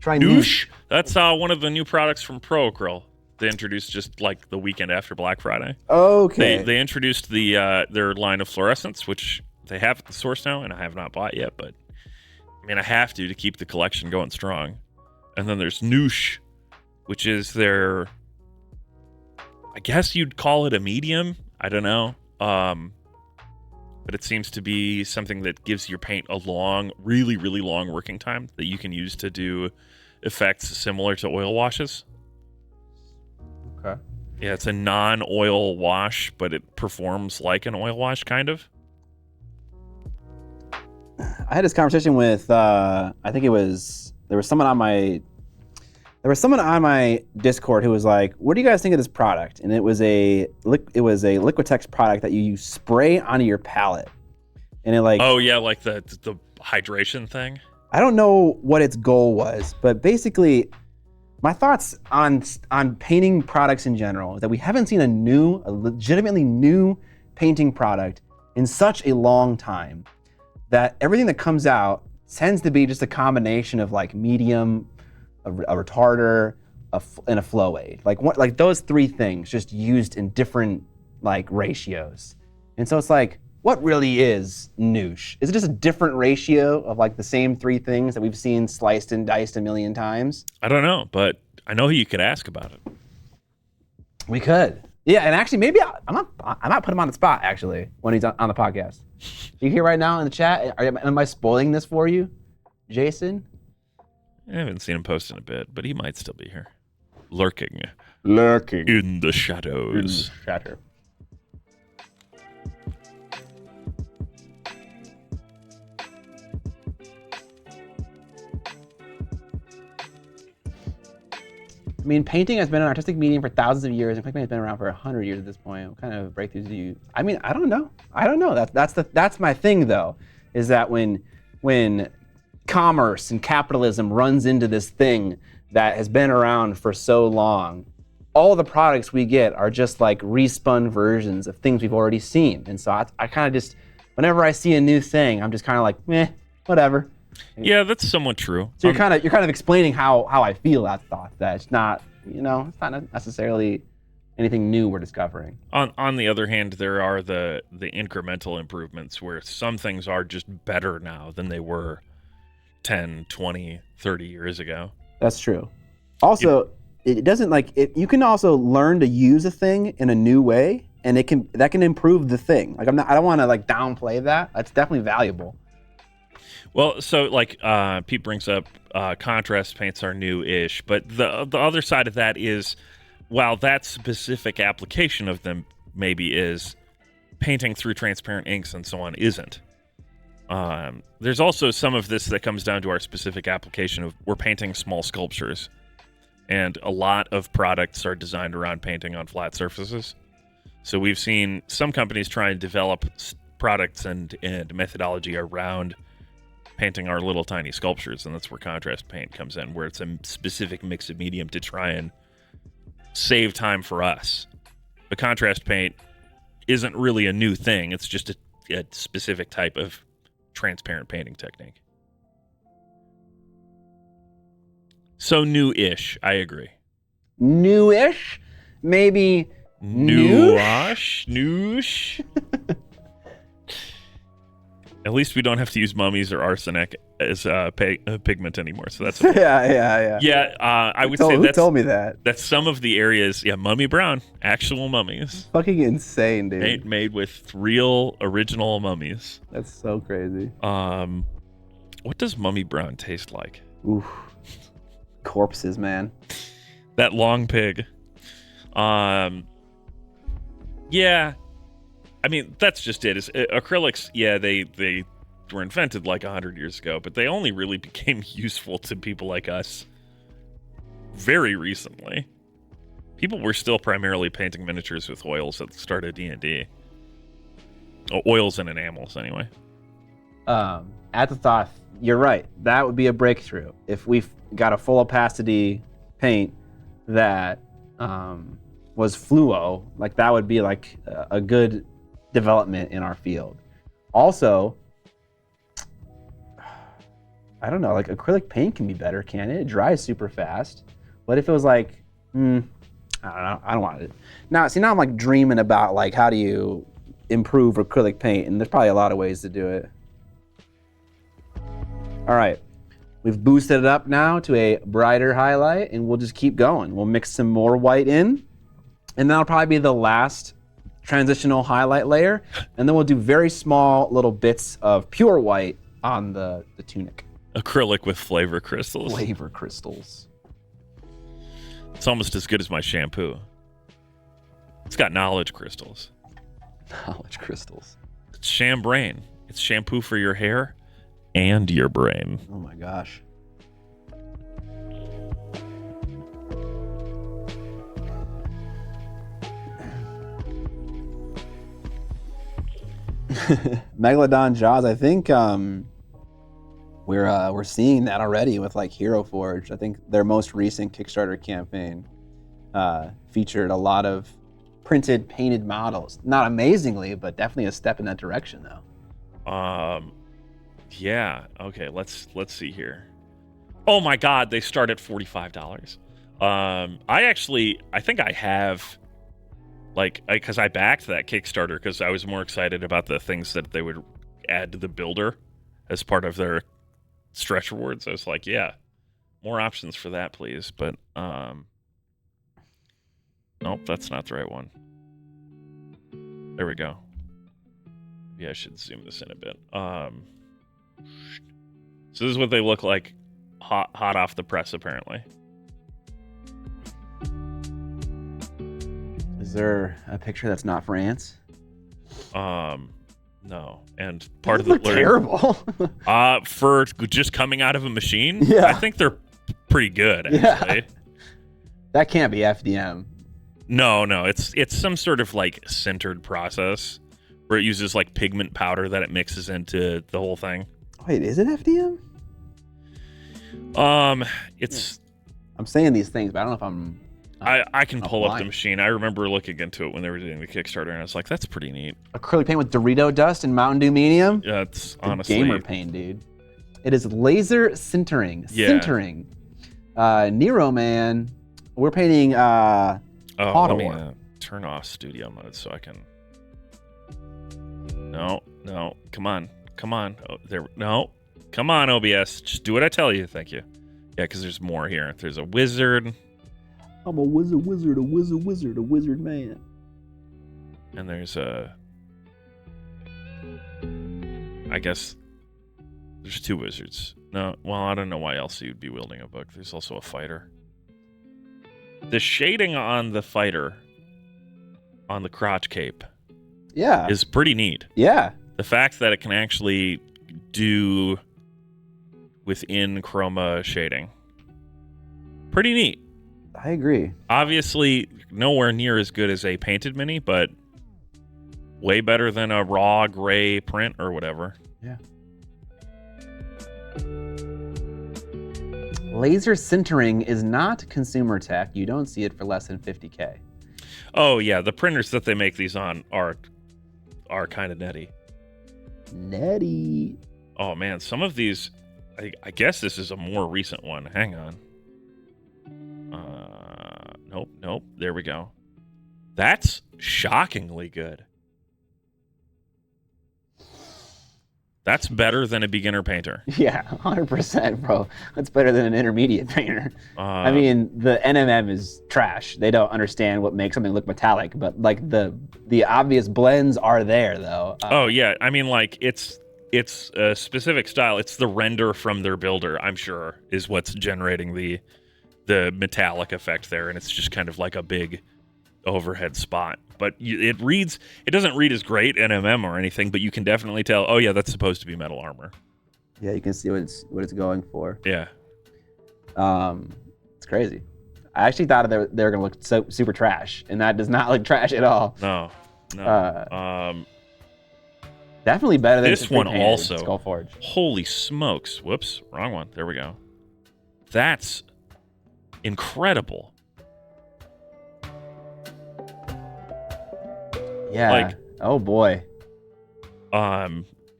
Speaker 1: Try
Speaker 2: Noosh. That's one of the new products from Pro Acryl. They introduced just like the weekend after Black Friday.
Speaker 1: Okay.
Speaker 2: They introduced their line of fluorescents, which they have at the source now, and I have not bought yet, but I mean I have to keep the collection going strong. And then there's Noosh, which is their, I guess you'd call it a medium. I don't know. But it seems to be something that gives your paint a long, really, really long working time that you can use to do effects similar to oil washes.
Speaker 1: Okay.
Speaker 2: Yeah, it's a non-oil wash, but it performs like an oil wash, kind of.
Speaker 1: I had this conversation with I think there was someone on my Discord who was like, "What do you guys think of this product?" And it was a Liquitex product that you spray onto your palette, and it like,
Speaker 2: oh yeah, like the hydration thing.
Speaker 1: I don't know what its goal was, but basically, my thoughts on painting products in general is that we haven't seen a legitimately new painting product in such a long time. That everything that comes out tends to be just a combination of like medium, a retarder, and a flow aid. Like those three things just used in different like ratios. And so it's like, what really is noosh? Is it just a different ratio of like the same three things that we've seen sliced and diced a million times?
Speaker 2: I don't know, but I know who you could ask about it.
Speaker 1: We could. Yeah, and actually maybe I might put him on the spot actually when he's on the podcast. You here right now in the chat? Am I spoiling this for you, Jason?
Speaker 2: I haven't seen him post in a bit, but he might still be here. Lurking in the shadows.
Speaker 1: Shatter. I mean, painting has been an artistic medium for thousands of years, and painting has been around for 100 years at this point. What kind of breakthroughs do you? I mean, I don't know. That's my thing though, is that when commerce and capitalism runs into this thing that has been around for so long, all the products we get are just like respun versions of things we've already seen. And so I kind of just, whenever I see a new thing, I'm just kind of like, meh, whatever.
Speaker 2: Yeah, that's somewhat true.
Speaker 1: So you're kind of explaining how I feel that thought, that it's not, it's not necessarily anything new we're discovering.
Speaker 2: On the other hand, there are the incremental improvements where some things are just better now than they were 10, 20, 30 years ago.
Speaker 1: That's true. Also, it doesn't you can also learn to use a thing in a new way, and that can improve the thing. Like I don't want to like downplay that. That's definitely valuable.
Speaker 2: Well, so like Pete brings up, contrast paints are new-ish, but the other side of that is, while that specific application of them maybe is, painting through transparent inks and so on isn't. There's also some of this that comes down to our specific application of we're painting small sculptures, and a lot of products are designed around painting on flat surfaces. So we've seen some companies try and develop products and methodology around painting our little tiny sculptures, and that's where contrast paint comes in, where it's a specific mix of medium to try and save time for us. The contrast paint isn't really a new thing. It's just a specific type of transparent painting technique. So new-ish, I agree.
Speaker 1: Newish? Maybe
Speaker 2: Newish? Noosh? At least we don't have to use mummies or arsenic as pigment anymore, so that's okay.
Speaker 1: Yeah.
Speaker 2: Yeah, I would say
Speaker 1: who told me that?
Speaker 2: That's some of the areas. Yeah, mummy brown, actual mummies.
Speaker 1: Fucking insane, dude.
Speaker 2: Made with real original mummies.
Speaker 1: That's so crazy.
Speaker 2: What does mummy brown taste like?
Speaker 1: Oof. Corpses, man.
Speaker 2: That long pig. Yeah. I mean, that's just it. Acrylics, yeah, they were invented like 100 years ago, but they only really became useful to people like us very recently. People were still primarily painting miniatures with oils at the start of D&D. Oh, oils and enamels, anyway.
Speaker 1: At the thought, you're right. That would be a breakthrough. If we've got a full opacity paint that was fluo, like that would be like a good development in our field. Also, I don't know, like acrylic paint can be better, can it? It dries super fast. What if it was like, I don't know, I don't want it. Now I'm like dreaming about like how do you improve acrylic paint, and there's probably a lot of ways to do it. All right, we've boosted it up now to a brighter highlight, and we'll just keep going. We'll mix some more white in, and that'll probably be the last transitional highlight layer, and then we'll do very small little bits of pure white on the tunic.
Speaker 2: Acrylic with flavor crystals.
Speaker 1: Flavor crystals.
Speaker 2: It's almost as good as my shampoo. It's got knowledge crystals.
Speaker 1: Knowledge crystals.
Speaker 2: It's Sham-Brain. It's shampoo for your hair and your brain.
Speaker 1: Oh my gosh. Megalodon Jaws, I think we're seeing that already with like Hero Forge. I think their most recent Kickstarter campaign featured a lot of printed, painted models. Not amazingly, but definitely a step in that direction, though.
Speaker 2: Yeah. Okay. Let's see here. Oh my God, they start at $45. I think I have, like, because I backed that Kickstarter because I was more excited about the things that they would add to the builder as part of their stretch rewards. I was like, yeah, more options for that, please. But nope, that's not the right one. There we go. Yeah, I should zoom this in a bit. So this is what they look like hot off the press, apparently.
Speaker 1: Is there a picture that's not for ants?
Speaker 2: No. And part of
Speaker 1: Those
Speaker 2: the
Speaker 1: look terrible.
Speaker 2: for just coming out of a machine,
Speaker 1: Yeah.
Speaker 2: I think they're pretty good, actually.
Speaker 1: Yeah. That can't be FDM.
Speaker 2: No, it's some sort of like sintered process where it uses like pigment powder that it mixes into the whole thing.
Speaker 1: Wait, is it FDM?
Speaker 2: It's
Speaker 1: I'm saying these things, but I don't know if I'm.
Speaker 2: I can pull up the
Speaker 1: blind.
Speaker 2: machine. I remember looking into it when they were doing the Kickstarter, and I was like, that's pretty neat.
Speaker 1: Acrylic paint with Dorito dust and Mountain Dew medium.
Speaker 2: Yeah, it's
Speaker 1: The
Speaker 2: honestly
Speaker 1: gamer paint, dude. It is laser sintering.
Speaker 2: Yeah.
Speaker 1: Sintering. Nero Man. We're painting
Speaker 2: let me
Speaker 1: War.
Speaker 2: turn off studio mode so I can. No, come on. Oh, no, come on, OBS. Just do what I tell you. Thank you. Yeah, because there's more here. There's a wizard.
Speaker 1: I'm a wizard man.
Speaker 2: And there's I guess there's two wizards. No, well, I don't know why else you'd be wielding a book. There's also a fighter. The shading on the fighter, on the crotch cape, is pretty neat.
Speaker 1: Yeah.
Speaker 2: The fact that it can actually do within chroma shading, pretty neat.
Speaker 1: I agree.
Speaker 2: Obviously, nowhere near as good as a painted mini, but way better than a raw gray print or whatever.
Speaker 1: Yeah. Laser sintering is not consumer tech. You don't see it for less than $50K.
Speaker 2: Oh yeah, the printers that they make these on are kind of nutty.
Speaker 1: Netty.
Speaker 2: Oh man, some of these, I guess this is a more recent one. Hang on. Nope. There we go. That's shockingly good. That's better than a beginner painter.
Speaker 1: Yeah, 100%, bro. That's better than an intermediate painter. I mean, the NMM is trash. They don't understand what makes something look metallic, but like the obvious blends are there, though.
Speaker 2: Oh yeah, I mean, like it's a specific style. It's the render from their builder, I'm sure, is what's generating the metallic effect there, and it's just kind of like a big overhead spot. But it doesn't read as great NMM or anything, but you can definitely tell, oh yeah, that's supposed to be metal armor.
Speaker 1: Yeah, you can see what it's going for.
Speaker 2: Yeah.
Speaker 1: It's crazy. I actually thought they were gonna look super trash, and that does not look trash at all.
Speaker 2: No.
Speaker 1: Definitely better than
Speaker 2: This one also.
Speaker 1: Skullforge.
Speaker 2: Holy smokes. Whoops, wrong one. There we go. That's incredible.
Speaker 1: Yeah.
Speaker 2: Like,
Speaker 1: oh boy.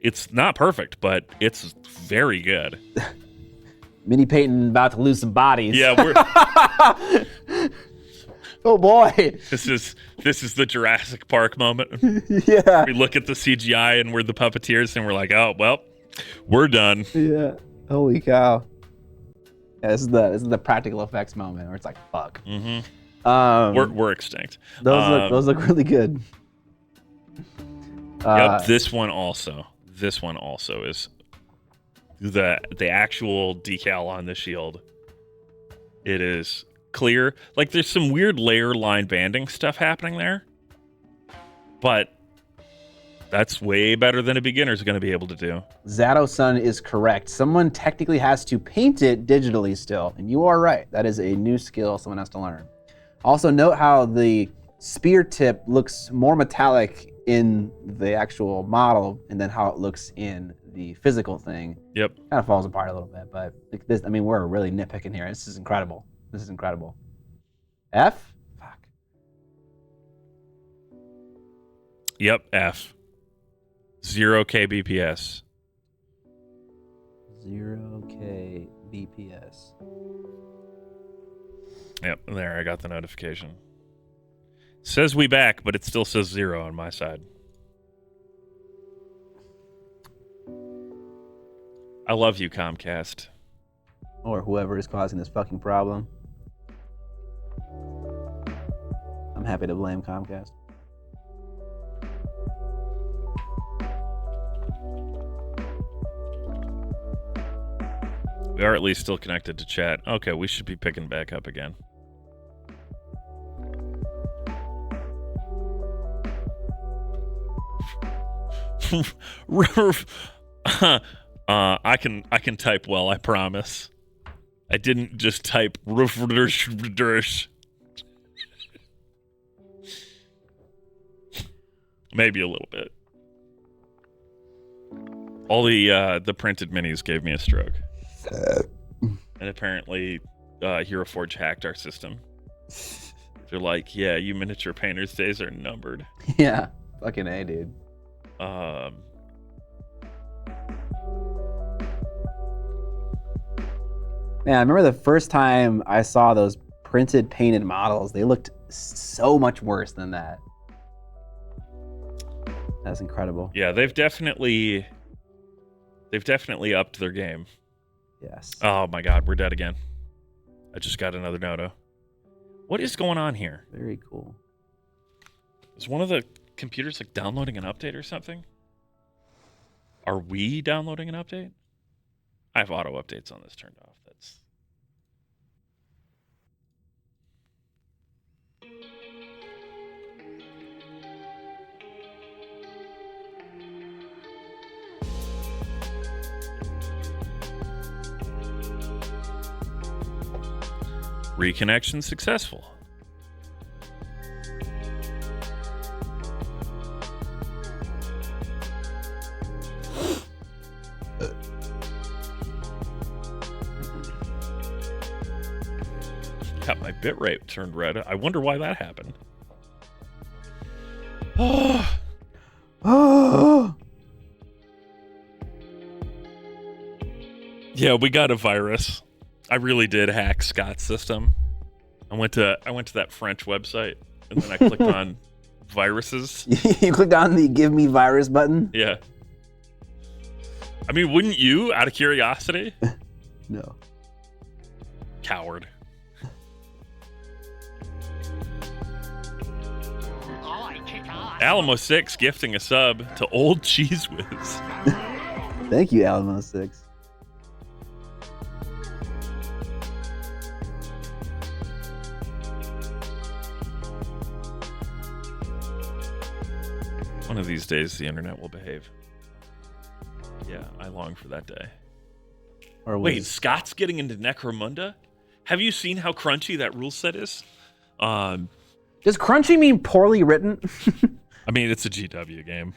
Speaker 2: It's not perfect, but it's very good.
Speaker 1: Mini Peyton about to lose some bodies.
Speaker 2: Yeah,
Speaker 1: oh boy.
Speaker 2: this is the Jurassic Park moment.
Speaker 1: Yeah.
Speaker 2: We look at the CGI and we're the puppeteers and we're like, oh well, we're done.
Speaker 1: Yeah. Holy cow. Yeah, this is the practical effects moment where it's like, fuck.
Speaker 2: We're extinct.
Speaker 1: Those look really good.
Speaker 2: Yep. This one also is the actual decal on the shield. It is clear. Like there's some weird layer line banding stuff happening there, but that's way better than a beginner's going to be able to do.
Speaker 1: Zato-san is correct. Someone technically has to paint it digitally still, and you are right. That is a new skill someone has to learn. Also note how the spear tip looks more metallic in the actual model, and then how it looks in the physical thing.
Speaker 2: Yep.
Speaker 1: Kind of falls apart a little bit, but this, I mean, we're really nitpicking here. This is incredible. This is incredible. F? Fuck.
Speaker 2: Yep, F. 0 kbps.
Speaker 1: 0 kbps.
Speaker 2: Yep, there, I got the notification. Says we back, but it still says 0 on my side. I love you, Comcast.
Speaker 1: Or whoever is causing this fucking problem. I'm happy to blame Comcast.
Speaker 2: We are at least still connected to chat. Okay, we should be picking back up again. I can type well, I promise. I didn't just type maybe a little bit. All the printed minis gave me a stroke. And apparently Hero Forge hacked our system. They're like, yeah, you miniature painters' days are numbered.
Speaker 1: Yeah, fucking A, dude.
Speaker 2: Yeah,
Speaker 1: I remember the first time I saw those printed painted models, they looked so much worse than that. That's incredible.
Speaker 2: Yeah, they've definitely upped their game.
Speaker 1: Yes.
Speaker 2: Oh my god, we're dead again. I just got another noto. What is going on here?
Speaker 1: Very cool.
Speaker 2: Is one of the computers like downloading an update or something? Are we downloading an update? I have auto updates on this turned off. That's reconnection successful. Got my bitrate turned red. I wonder why that happened.
Speaker 1: Oh.
Speaker 2: Yeah, we got a virus. I really did hack Scott's system. I went to that French website and then I clicked on viruses.
Speaker 1: You clicked on the give me virus button?
Speaker 2: Yeah. I mean, wouldn't you, out of curiosity?
Speaker 1: No.
Speaker 2: Coward. Alamo6 gifting a sub to Old Cheese Whiz.
Speaker 1: Thank you, Alamo6.
Speaker 2: One of these days, the internet will behave. Yeah, I long for that day.
Speaker 1: Or
Speaker 2: Wait, Scott's getting into Necromunda? Have you seen how crunchy that rule set is?
Speaker 1: Does crunchy mean poorly written?
Speaker 2: I mean, it's a GW game.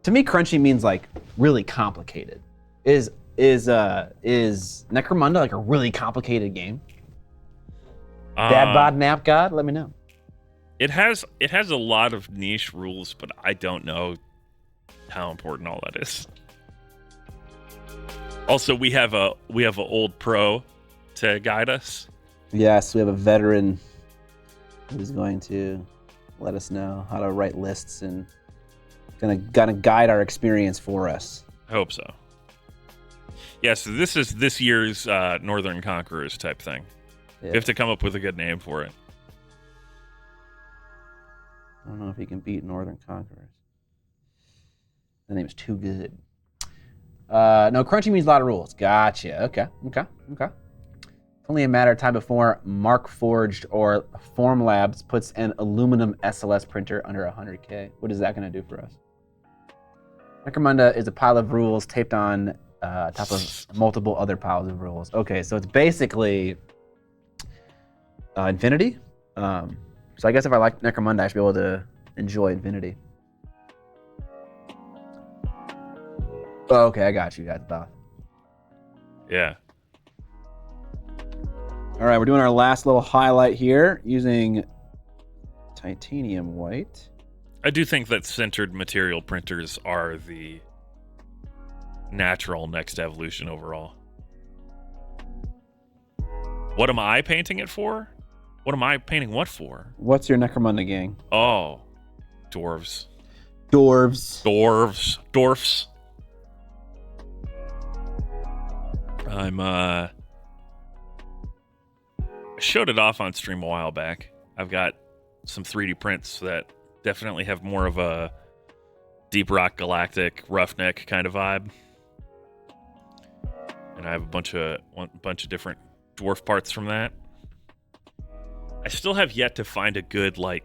Speaker 1: To me, crunchy means like really complicated. Is Necromunda like a really complicated game? Dad bod nap god? Let me know.
Speaker 2: It has a lot of niche rules, but I don't know how important all that is. Also, we have a old pro to guide us.
Speaker 1: Yes, we have a veteran who's going to let us know how to write lists and gonna guide our experience for us.
Speaker 2: I hope so. Yeah, so this is this year's Northern Conquerors type thing.
Speaker 1: Yeah.
Speaker 2: We have to come up with a good name for it.
Speaker 1: I don't know if he can beat Northern Conquerors. The name's too good. No, crunchy means a lot of rules. Gotcha. Okay. It's only a matter of time before Mark Forged or Formlabs puts an aluminum SLS printer under 100K. What is that going to do for us? Necromunda is a pile of rules taped on top of multiple other piles of rules. Okay, so it's basically Infinity. So I guess if I like Necromunda, I should be able to enjoy Infinity. Oh, okay, I got you guys.
Speaker 2: Yeah.
Speaker 1: All right, we're doing our last little highlight here using titanium white.
Speaker 2: I do think that centered material printers are the natural next evolution overall. What am I painting it for? What am I painting what for?
Speaker 1: What's your Necromunda gang?
Speaker 2: Oh, dwarves.
Speaker 1: Dwarves.
Speaker 2: I showed it off on stream a while back. I've got some 3D prints that definitely have more of a Deep Rock Galactic Roughneck kind of vibe. And I have a bunch of different dwarf parts from that. I still have yet to find a good the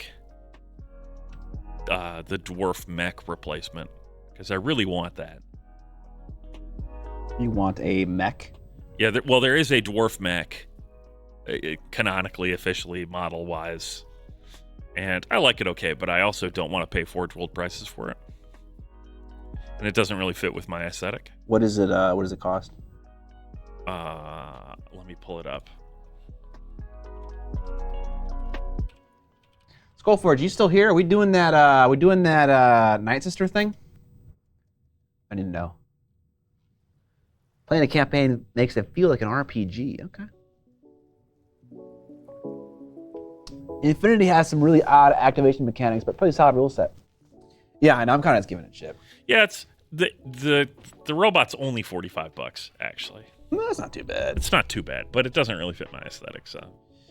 Speaker 2: dwarf mech replacement because I really want that.
Speaker 1: You want a mech?
Speaker 2: Yeah, there is a dwarf mech, canonically, officially, model-wise. And I like it okay, but I also don't want to pay Forge World prices for it. And it doesn't really fit with my aesthetic.
Speaker 1: What is it? What does it cost?
Speaker 2: Let me pull it up.
Speaker 1: Skullforge, you still here? Are we doing that Night Sister thing? I didn't know. Playing a campaign makes it feel like an RPG. Okay. Infinity has some really odd activation mechanics, but pretty solid rule set. Yeah, and I'm kind of just giving it shit.
Speaker 2: Yeah, it's the robot's only $45 actually.
Speaker 1: No, that's not too bad.
Speaker 2: It's not too bad, but it doesn't really fit my aesthetic. So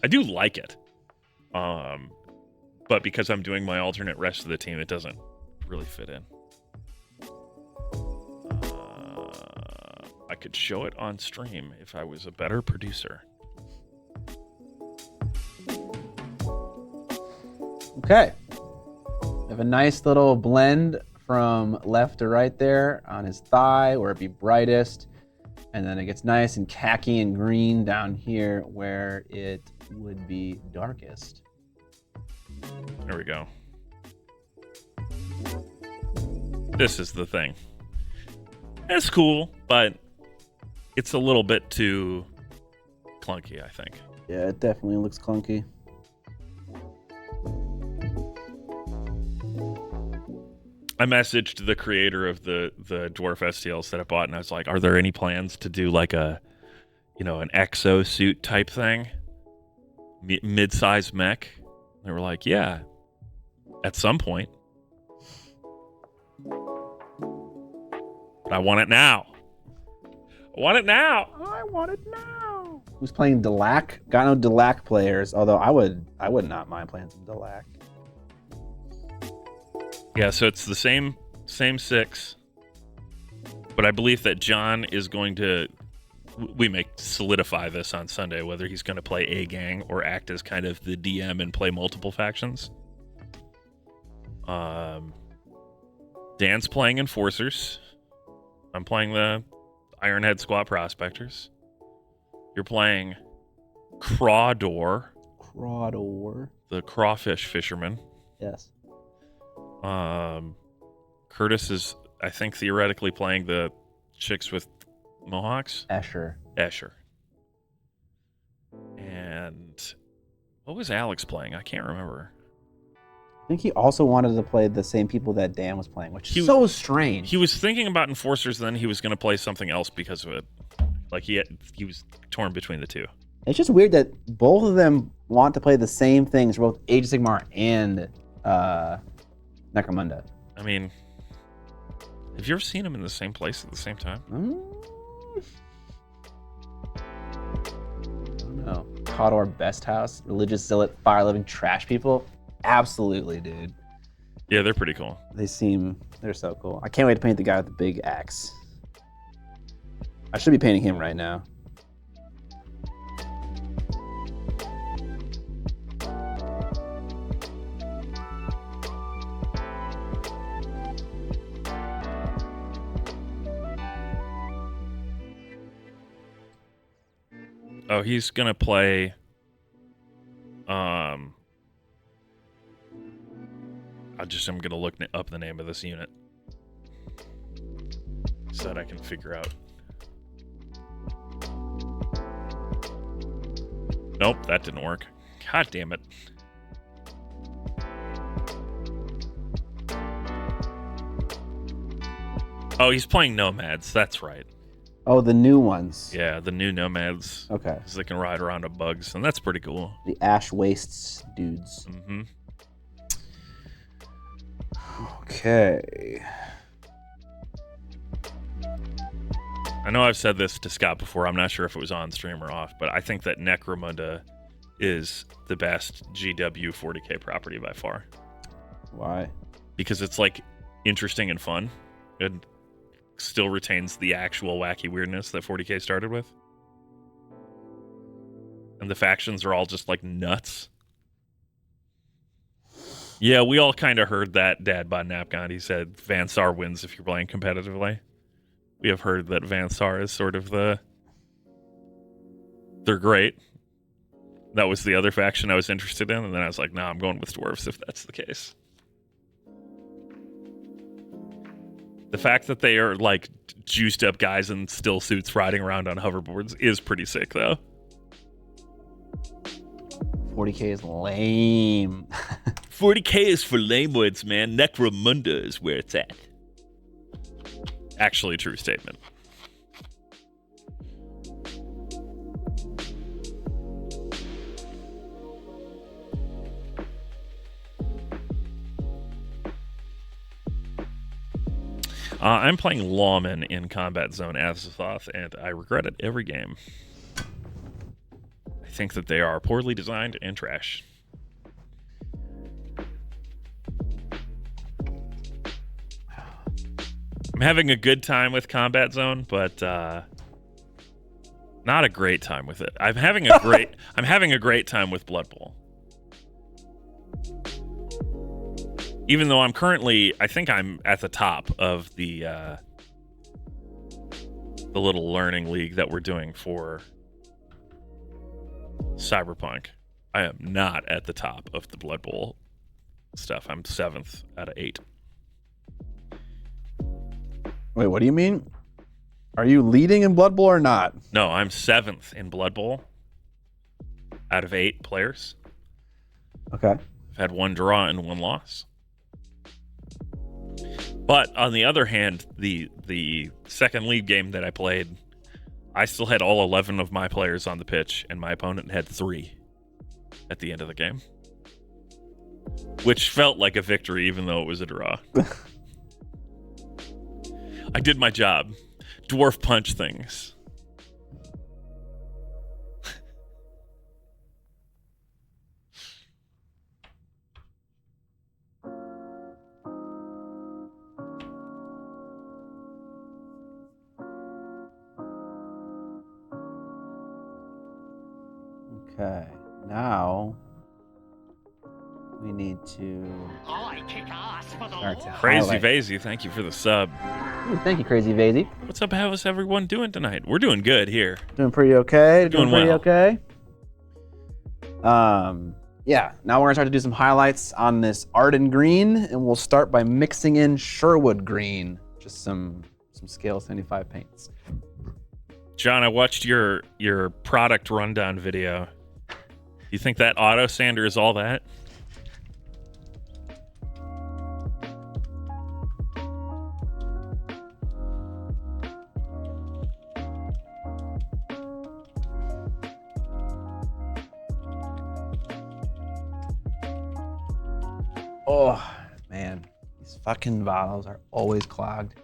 Speaker 2: I do like it, but because I'm doing my alternate rest of the team, it doesn't really fit in. I could show it on stream if I was a better producer.
Speaker 1: Okay. We have a nice little blend from left to right there on his thigh where it'd be brightest. And then it gets nice and khaki and green down here where it would be darkest.
Speaker 2: There we go. This is the thing. It's cool, but it's a little bit too clunky, I think.
Speaker 1: Yeah, it definitely looks clunky.
Speaker 2: I messaged the creator of the dwarf STLs that I bought, and I was like, "Are there any plans to do like an exosuit type thing, mid-size mech?" They were like, "Yeah, at some point." But I want it now. I want it now.
Speaker 1: Who's playing Delac? Got no Delac players, although I would not mind playing some Delac.
Speaker 2: Yeah, so it's the same 6, but I believe that John is going to. We may solidify this on Sunday whether he's going to play a gang or act as kind of the DM and play multiple factions. Dan's playing Enforcers. I'm playing the Ironhead Squat Prospectors. You're playing Crawdor. The Crawfish Fisherman.
Speaker 1: Yes.
Speaker 2: Curtis is, I think, theoretically playing the chicks with mohawks.
Speaker 1: Escher.
Speaker 2: And what was Alex playing? I can't remember.
Speaker 1: think he also wanted to play the same people that Dan was playing, which is so strange.
Speaker 2: He was thinking about Enforcers, then he was going to play something else because of it. Like he was torn between the two.
Speaker 1: It's just weird that both of them want to play the same things for both Age of Sigmar and NECROMUUUUNDA.
Speaker 2: I mean, have you ever seen them in the same place at the same time?
Speaker 1: I don't know. Cawdor Best House, Religious Zealot, Fire Living Trash People. Absolutely, dude.
Speaker 2: Yeah, they're pretty cool.
Speaker 1: They're so cool. I can't wait to paint the guy with the big axe. I should be painting him right now.
Speaker 2: Oh, he's gonna play. I'm gonna look up the name of this unit so that I can figure out. Nope, that didn't work. God damn it. Oh, he's playing Nomads. That's right.
Speaker 1: Oh, the new ones.
Speaker 2: Yeah, the new Nomads.
Speaker 1: Okay.
Speaker 2: Because they can ride around on bugs, and that's pretty cool.
Speaker 1: The Ash Wastes dudes.
Speaker 2: Mm-hmm.
Speaker 1: Okay.
Speaker 2: I know I've said this to Scott before. I'm not sure if it was on stream or off, but I think that NECROMUUUUUNDA is the best GW 40k property by far.
Speaker 1: Why?
Speaker 2: Because it's like interesting and fun. It still retains the actual wacky weirdness that 40k started with. And the factions are all just like nuts. Yeah, we all kind of heard that, Dad, by Napgon. He said Vansar wins if you're playing competitively. We have heard that Vansar is sort of they're great. That was the other faction I was interested in, and then I was like, nah, I'm going with Dwarves if that's the case. The fact that they are like juiced up guys in still suits riding around on hoverboards is pretty sick, though.
Speaker 1: 40k is lame.
Speaker 2: 40k is for lamewoods, man. NECROMUUUUUNDA is where it's at. Actually, true statement. I'm playing Lawman in Combat Zone Azathoth, and I regret it every game. I think that they are poorly designed and trash. I'm having a good time with Combat Zone, but not a great time with it. I'm having a great time with Blood Bowl. Even though I think I'm at the top of the little learning league that we're doing for Cyberpunk. I am not at the top of the Blood Bowl stuff. I'm 7th out of 8.
Speaker 1: Wait, what do you mean? Are you leading in Blood Bowl or not?
Speaker 2: No, I'm 7th in Blood Bowl out of 8 players.
Speaker 1: Okay.
Speaker 2: I've had 1 draw and 1 loss. But on the other hand, the second league game that I played, I still had all 11 of my players on the pitch, and my opponent had 3 at the end of the game. Which felt like a victory, even though it was a draw. I did my job. Dwarf punch things.
Speaker 1: Okay. Now we need to start to
Speaker 2: Crazy
Speaker 1: highlight.
Speaker 2: Vazy, thank you for the sub.
Speaker 1: Ooh, thank you, Crazy Vazy.
Speaker 2: What's up? How's everyone doing tonight? We're doing good here.
Speaker 1: Doing pretty okay.
Speaker 2: Doing
Speaker 1: pretty
Speaker 2: well.
Speaker 1: okay. Yeah. Now we're gonna start to do some highlights on this Arden Green, and we'll start by mixing in Sherwood Green, just some scale 75 paints.
Speaker 2: John, I watched your product rundown video. You think that auto sander is all that?
Speaker 1: Oh, man. These fucking bottles are always clogged.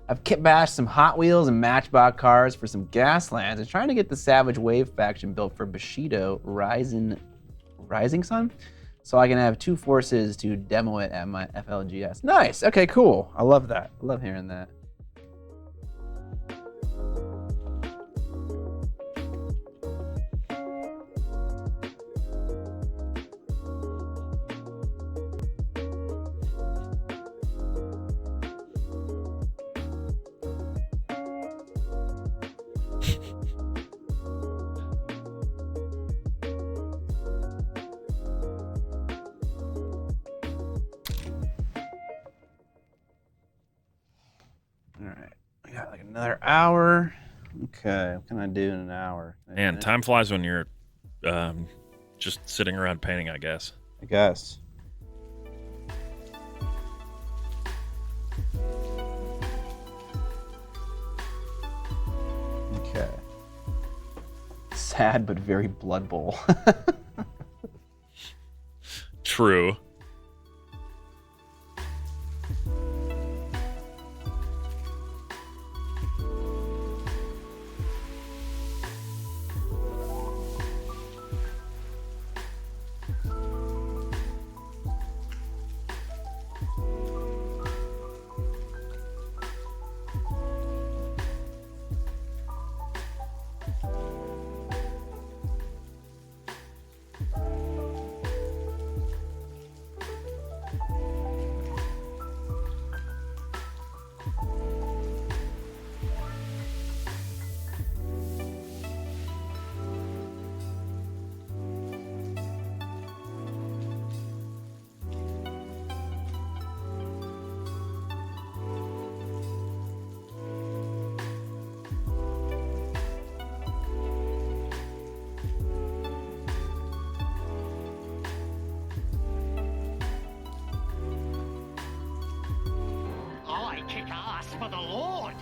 Speaker 1: I've kit bashed some Hot Wheels and Matchbox cars for some Gaslands and trying to get the Savage Wave faction built for Bushido Rising Sun, so I can have two forces to demo it at my FLGS. Nice. Okay, cool. I love that. I love hearing that. All right, I got like another hour. Okay, what can I do in an hour?
Speaker 2: Man, time flies when you're just sitting around painting, I guess.
Speaker 1: I guess. Okay. Sad but very Blood Bowl.
Speaker 2: True.
Speaker 5: I kick ass for the Lord.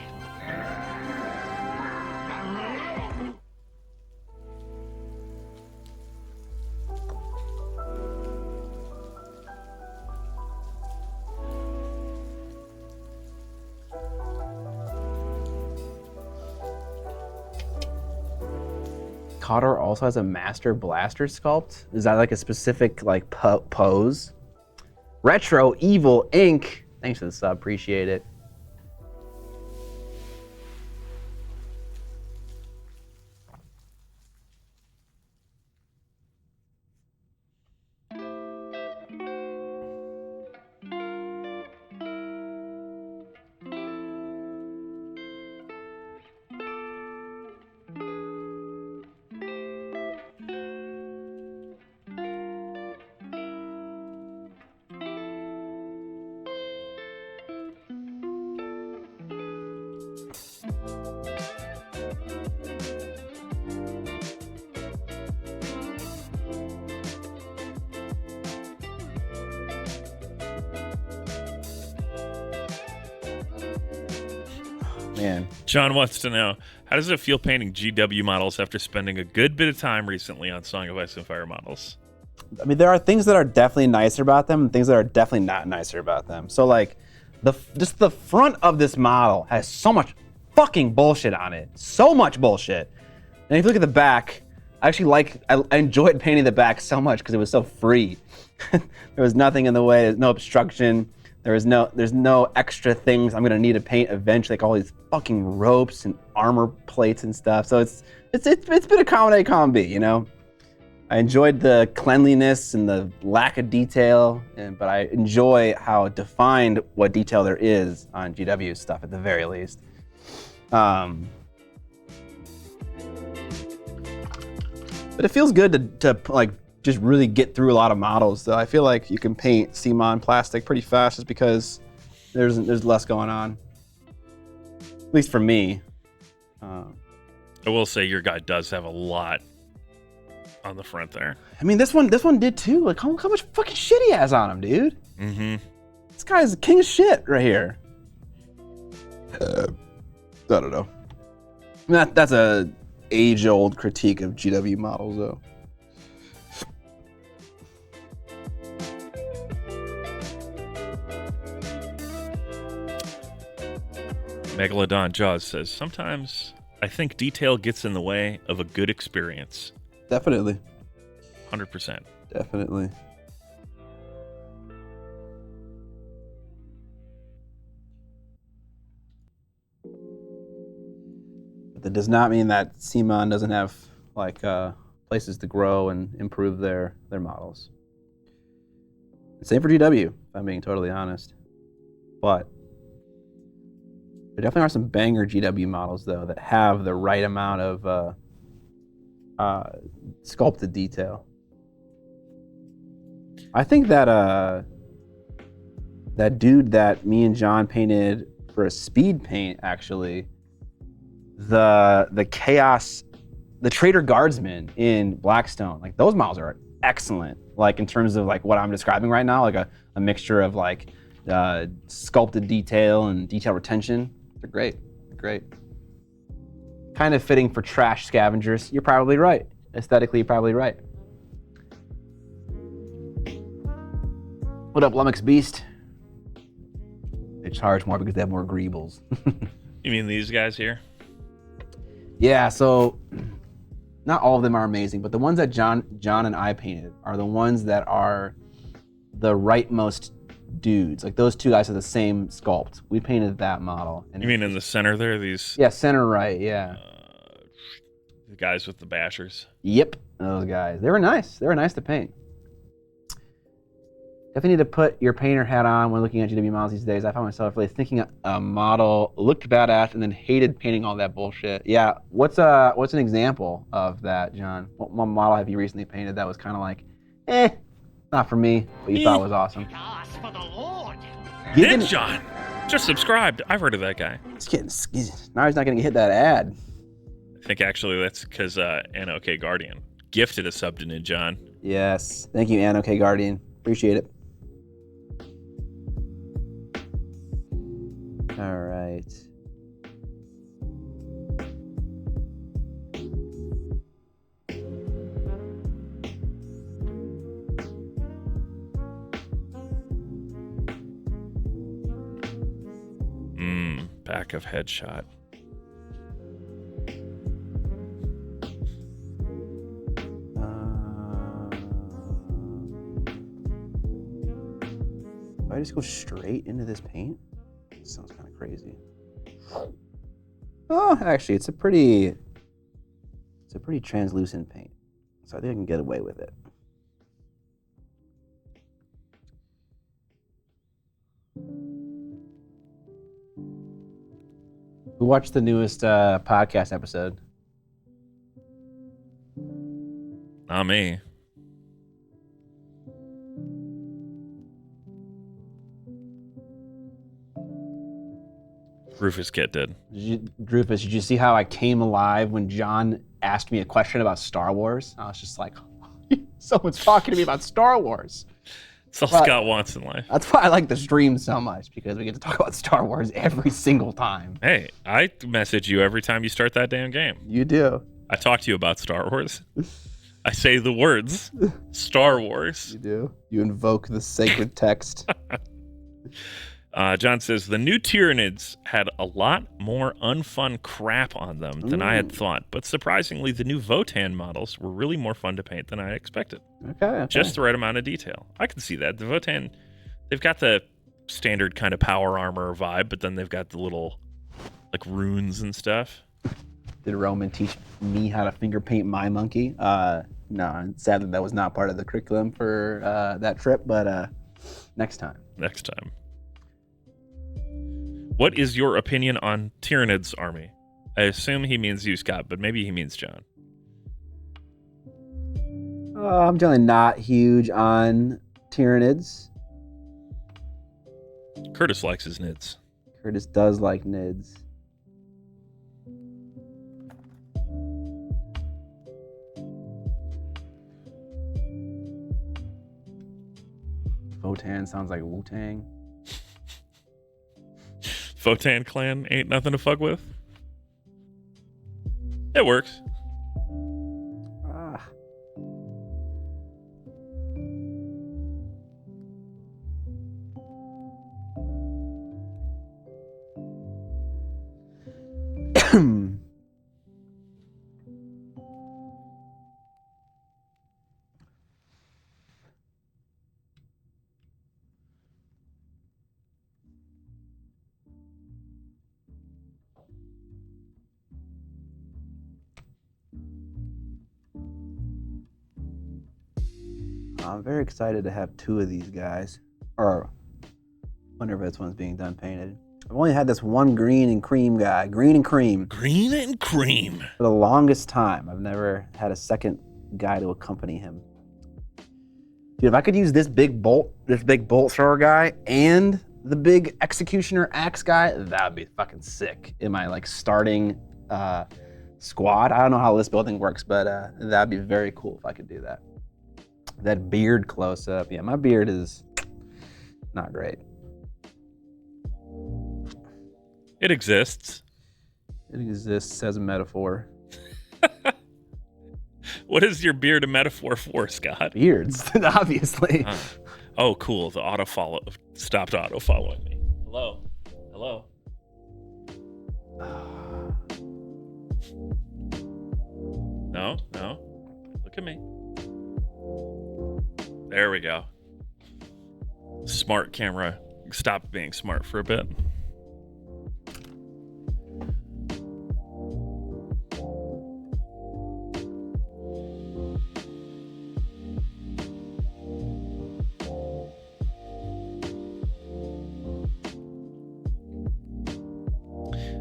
Speaker 1: Cotter also has a Master Blaster sculpt. Is that like a specific like pose? Retro Evil Inc. Thanks for the sub, appreciate it. Man.
Speaker 2: John wants to know, how does it feel painting GW models after spending a good bit of time recently on Song of Ice and Fire models?
Speaker 1: I mean, there are things that are definitely nicer about them and things that are definitely not nicer about them. So like, just the front of this model has so much fucking bullshit on it. So much bullshit. And if you look at the back, I enjoyed painting the back so much because it was so free. There was nothing in the way, there's no obstruction. There's no extra things I'm gonna need to paint eventually, like all these fucking ropes and armor plates and stuff. So it's been a column A, column B, you know? I enjoyed the cleanliness and the lack of detail, but I enjoy how defined what detail there is on GW stuff at the very least. But it feels good to like just really get through a lot of models. So I feel like you can paint CMON plastic pretty fast just because there's less going on. At least for me.
Speaker 2: I will say your guy does have a lot on the front there.
Speaker 1: I mean, this one did too. Like how much fucking shit he has on him, dude.
Speaker 2: Mm-hmm.
Speaker 1: This guy's the king of shit right here. I don't know. I mean, that's a age-old critique of GW models, though.
Speaker 2: Megalodon Jaws says, sometimes I think detail gets in the way of a good experience.
Speaker 1: Definitely.
Speaker 2: 100%.
Speaker 1: Definitely. But that does not mean that CMON doesn't have like places to grow and improve their models. Same for GW, if I'm being totally honest. But there definitely are some banger GW models though that have the right amount of sculpted detail. I think that that dude that me and John painted for a speed paint, actually, the Chaos, the Traitor Guardsman in Blackstone, like those models are excellent. Like in terms of like what I'm describing right now, like a mixture of like sculpted detail and detail retention. They're great, great. Kind of fitting for trash scavengers. You're probably right. Aesthetically, you're probably right. What up, Lummox Beast? They charge more because they have more greebles.
Speaker 2: You mean these guys here?
Speaker 1: Yeah, so not all of them are amazing, but the ones that John and I painted are the ones that are the rightmost dudes. Like those two guys are the same sculpt. We painted that model. And
Speaker 2: You mean in the center there? These
Speaker 1: yeah, center right, yeah.
Speaker 2: the guys with the bashers?
Speaker 1: Yep, those guys. They were nice. They were nice to paint. Definitely need to put your painter hat on when looking at GW models these days. I found myself really thinking a model looked badass and then hated painting all that bullshit. Yeah, what's an example of that, John? What model have you recently painted that was kind of like, not for me, but you thought was awesome?
Speaker 5: Ask for the Lord.
Speaker 2: Nick John! Just subscribed. I've heard of that guy.
Speaker 1: He's getting, now he's not going to get that ad.
Speaker 2: I think actually that's because NOK Guardian gifted a sub to Nick John.
Speaker 1: Yes, thank you, NOK Guardian. Appreciate it. All right.
Speaker 2: Back of headshot.
Speaker 1: Do I just go straight into this paint? This sounds kind of crazy. Oh, actually, it's a pretty translucent paint, so I think I can get away with it. Who watched the newest podcast episode?
Speaker 2: Not me. Rufus Kit did.
Speaker 1: Rufus, did you see how I came alive when John asked me a question about Star Wars? I was just like, someone's talking to me about Star Wars.
Speaker 2: It's all Scott wants in life.
Speaker 1: That's why I like the stream so much, because we get to talk about Star Wars every single time.
Speaker 2: Hey, I message you every time you start that damn game.
Speaker 1: You do.
Speaker 2: I talk to you about Star Wars. I say the words Star Wars.
Speaker 1: You do. You invoke the sacred text.
Speaker 2: John says, the new Tyranids had a lot more unfun crap on them than I had thought, but surprisingly, the new Votan models were really more fun to paint than I expected.
Speaker 1: Okay.
Speaker 2: Just the right amount of detail. I can see that. The Votan, they've got the standard kind of power armor vibe, but then they've got the little, like, runes and stuff.
Speaker 1: Did Roman teach me how to finger paint my monkey? No, sadly, that was not part of the curriculum for that trip, but next time.
Speaker 2: Next time. What is your opinion on Tyranid's army? I assume he means you, Scott, but maybe he means John.
Speaker 1: I'm generally not huge on Tyranids.
Speaker 2: Curtis likes his nids.
Speaker 1: Curtis does like nids. Votan sounds like Wu-Tang.
Speaker 2: Votan clan ain't nothing to fuck with. It works.
Speaker 1: I'm very excited to have 2 of these guys. Or wonder if this one's being done painted. I've only had this one green and cream guy. Green and cream.
Speaker 2: Green and cream.
Speaker 1: For the longest time. I've never had a second guy to accompany him. Dude, if I could use this big bolt thrower guy and the big executioner axe guy, that would be fucking sick in my like starting squad. I don't know how this building works, but that'd be very cool if I could do that. That beard close up. Yeah, my beard is not great.
Speaker 2: It exists.
Speaker 1: It exists as a metaphor.
Speaker 2: What is your beard a metaphor for, Scott?
Speaker 1: Beards, obviously.
Speaker 2: Oh, cool. The auto follow stopped auto following me. Hello. Hello. No. Look at me. There we go. Smart camera. Stop being smart for a bit.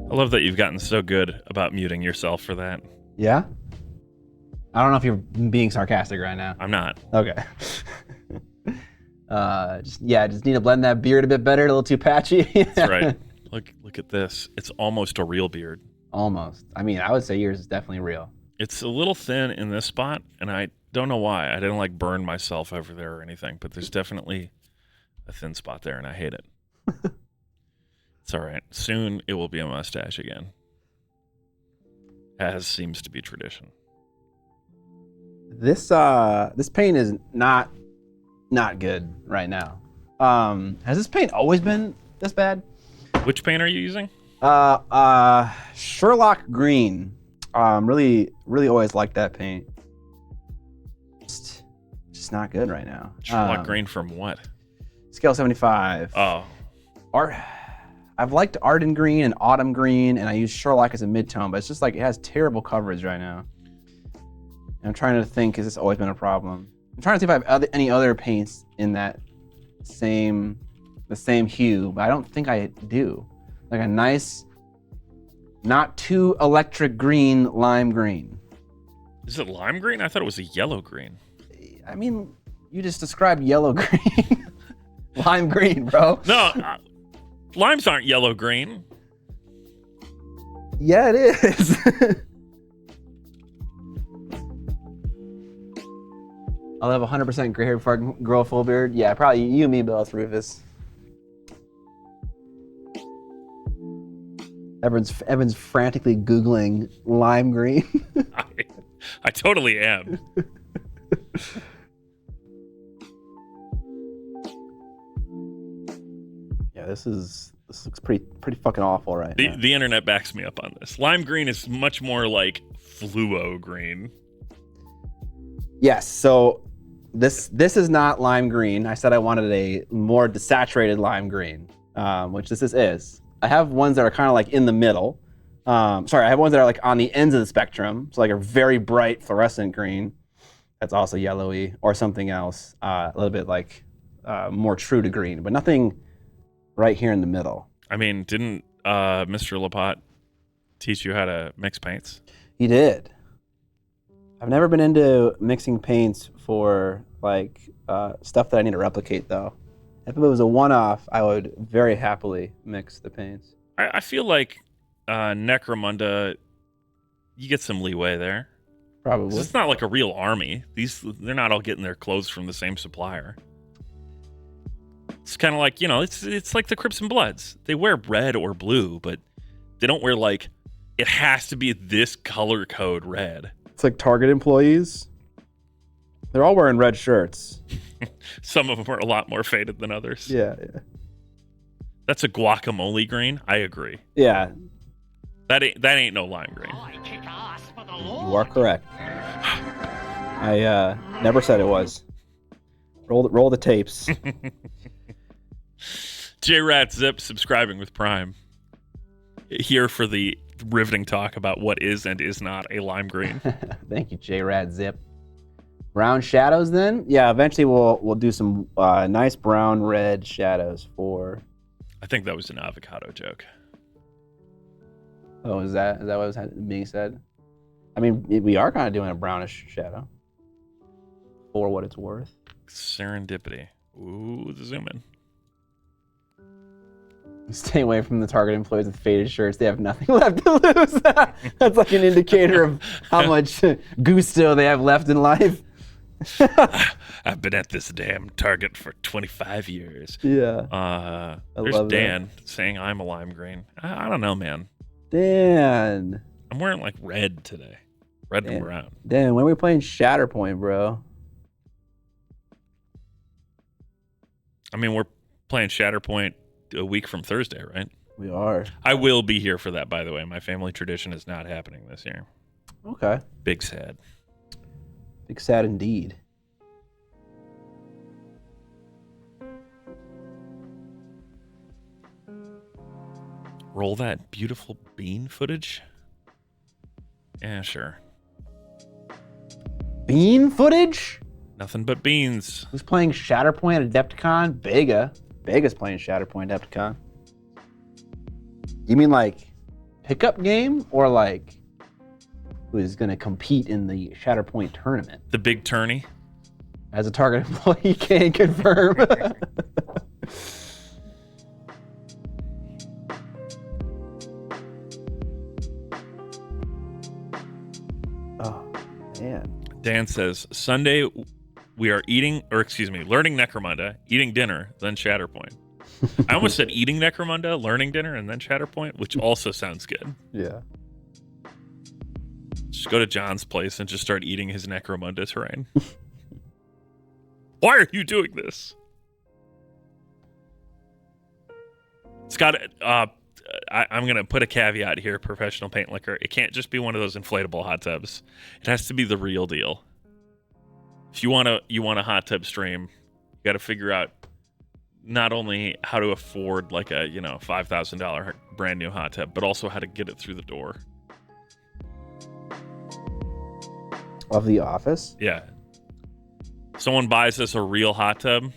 Speaker 2: I love that you've gotten so good about muting yourself for that.
Speaker 1: Yeah? I don't know if you're being sarcastic right now.
Speaker 2: I'm not.
Speaker 1: Okay. Just need to blend that beard a bit better, a little too patchy.
Speaker 2: That's right. Look at this. It's almost a real beard.
Speaker 1: Almost. I mean, I would say yours is definitely real.
Speaker 2: It's a little thin in this spot, and I don't know why. I didn't like burn myself over there or anything, but there's definitely a thin spot there, and I hate it. It's all right. Soon it will be a mustache again, as seems to be tradition.
Speaker 1: This paint is not good right now. Has this paint always been this bad?
Speaker 2: Which paint are you using?
Speaker 1: Sherlock Green. Really always liked that paint. Just not good right now.
Speaker 2: Sherlock Green from what?
Speaker 1: Scale 75.
Speaker 2: Oh.
Speaker 1: I've liked Arden Green and Autumn Green, and I use Sherlock as a mid-tone, but it's just like it has terrible coverage right now. And I'm trying to think, has this always been a problem? I'm trying to see if I have any other paints in the same hue, but I don't think I do. Like a nice, not too electric green, lime green.
Speaker 2: Is it lime green? I thought it was a yellow green.
Speaker 1: I mean, you just described yellow green. Lime green, bro.
Speaker 2: No, limes aren't yellow green.
Speaker 1: Yeah, it is. I'll have 100% gray hair before I can grow a full beard. Yeah, probably you and me both, Rufus. Evan's frantically Googling lime green.
Speaker 2: I totally am.
Speaker 1: Yeah, this looks pretty fucking awful right now.
Speaker 2: The internet backs me up on this. Lime green is much more like fluo green.
Speaker 1: Yes, so this is not lime green. I said I wanted a more desaturated lime green, which this is. I have ones that are kind of like in the middle. I have ones that are like on the ends of the spectrum, so like a very bright fluorescent green that's also yellowy, or something else, a little bit like more true to green, but nothing right here in the middle.
Speaker 2: I mean, didn't Mr. Lapat teach you how to mix paints?
Speaker 1: He did. I've never been into mixing paints for like stuff that I need to replicate, though. If it was a one-off, I would very happily mix the paints.
Speaker 2: I feel like NECROMUUUUUNDA, you get some leeway there.
Speaker 1: Probably.
Speaker 2: It's not like a real army. They're not all getting their clothes from the same supplier. It's kind of like, it's like the Crips and Bloods. They wear red or blue, but they don't wear like, it has to be this color code red.
Speaker 1: It's like Target employees. They're all wearing red shirts.
Speaker 2: Some of them are a lot more faded than others.
Speaker 1: Yeah.
Speaker 2: That's a guacamole green. I agree.
Speaker 1: Yeah.
Speaker 2: That ain't no lime green.
Speaker 5: I kick ass for the Lord.
Speaker 6: You are correct. I never said it was. Roll the tapes.
Speaker 2: J-Rat Zip subscribing with Prime. Here for the riveting talk about what is and is not a lime green.
Speaker 1: Thank you, J-Rad Zip. Brown shadows then?
Speaker 6: Yeah, eventually we'll do some nice brown red shadows for.
Speaker 2: I think that was an avocado joke.
Speaker 1: Oh, is that what was being said? I mean, we are kind of doing a brownish shadow. For what it's worth.
Speaker 2: Serendipity. Ooh, zoom in.
Speaker 1: Stay away from the Target employees with faded shirts. They have nothing left to lose. That's like an indicator of how much gusto they have left in life.
Speaker 2: I've been at this damn Target for 25 years.
Speaker 6: Yeah.
Speaker 2: There's
Speaker 6: love
Speaker 2: Dan saying I'm a lime green. I don't know, man.
Speaker 6: Dan.
Speaker 2: I'm wearing like red today. Red and brown.
Speaker 6: Dan, when are we playing Shatterpoint, bro?
Speaker 2: I mean, we're playing Shatterpoint a week from Thursday, right?
Speaker 6: We are.
Speaker 2: I will be here for that, by the way. My family tradition is not happening this year.
Speaker 6: Okay.
Speaker 2: Big sad.
Speaker 6: Big sad indeed.
Speaker 2: Roll that beautiful bean footage? Yeah, sure.
Speaker 1: Bean footage?
Speaker 2: Nothing but beans.
Speaker 1: Who's playing Shatterpoint at Adepticon? Bega.
Speaker 6: Vega's playing Shatterpoint Adepticon. You mean like
Speaker 1: Pickup game? Or like who's going to compete in the Shatterpoint tournament?
Speaker 2: The big tourney.
Speaker 1: As a Target employee, can confirm.
Speaker 6: oh man.
Speaker 2: Dan says, Sunday we are learning Necromunda, eating dinner, then Shatterpoint. I almost said eating Necromunda, learning dinner, and then Shatterpoint, which also sounds good.
Speaker 6: Yeah.
Speaker 2: Just go to John's place and just start eating his Necromunda terrain. Why are you doing this? Scott, I'm going to put a caveat here, Professional Paint Liquor. It can't just be one of those inflatable hot tubs. It has to be the real deal. If you want a hot tub stream, you got to figure out not only how to afford like a, $5,000 brand new hot tub, but also how to get it through the door.
Speaker 6: Of The Office?
Speaker 2: Yeah. Someone buys us a real hot tub.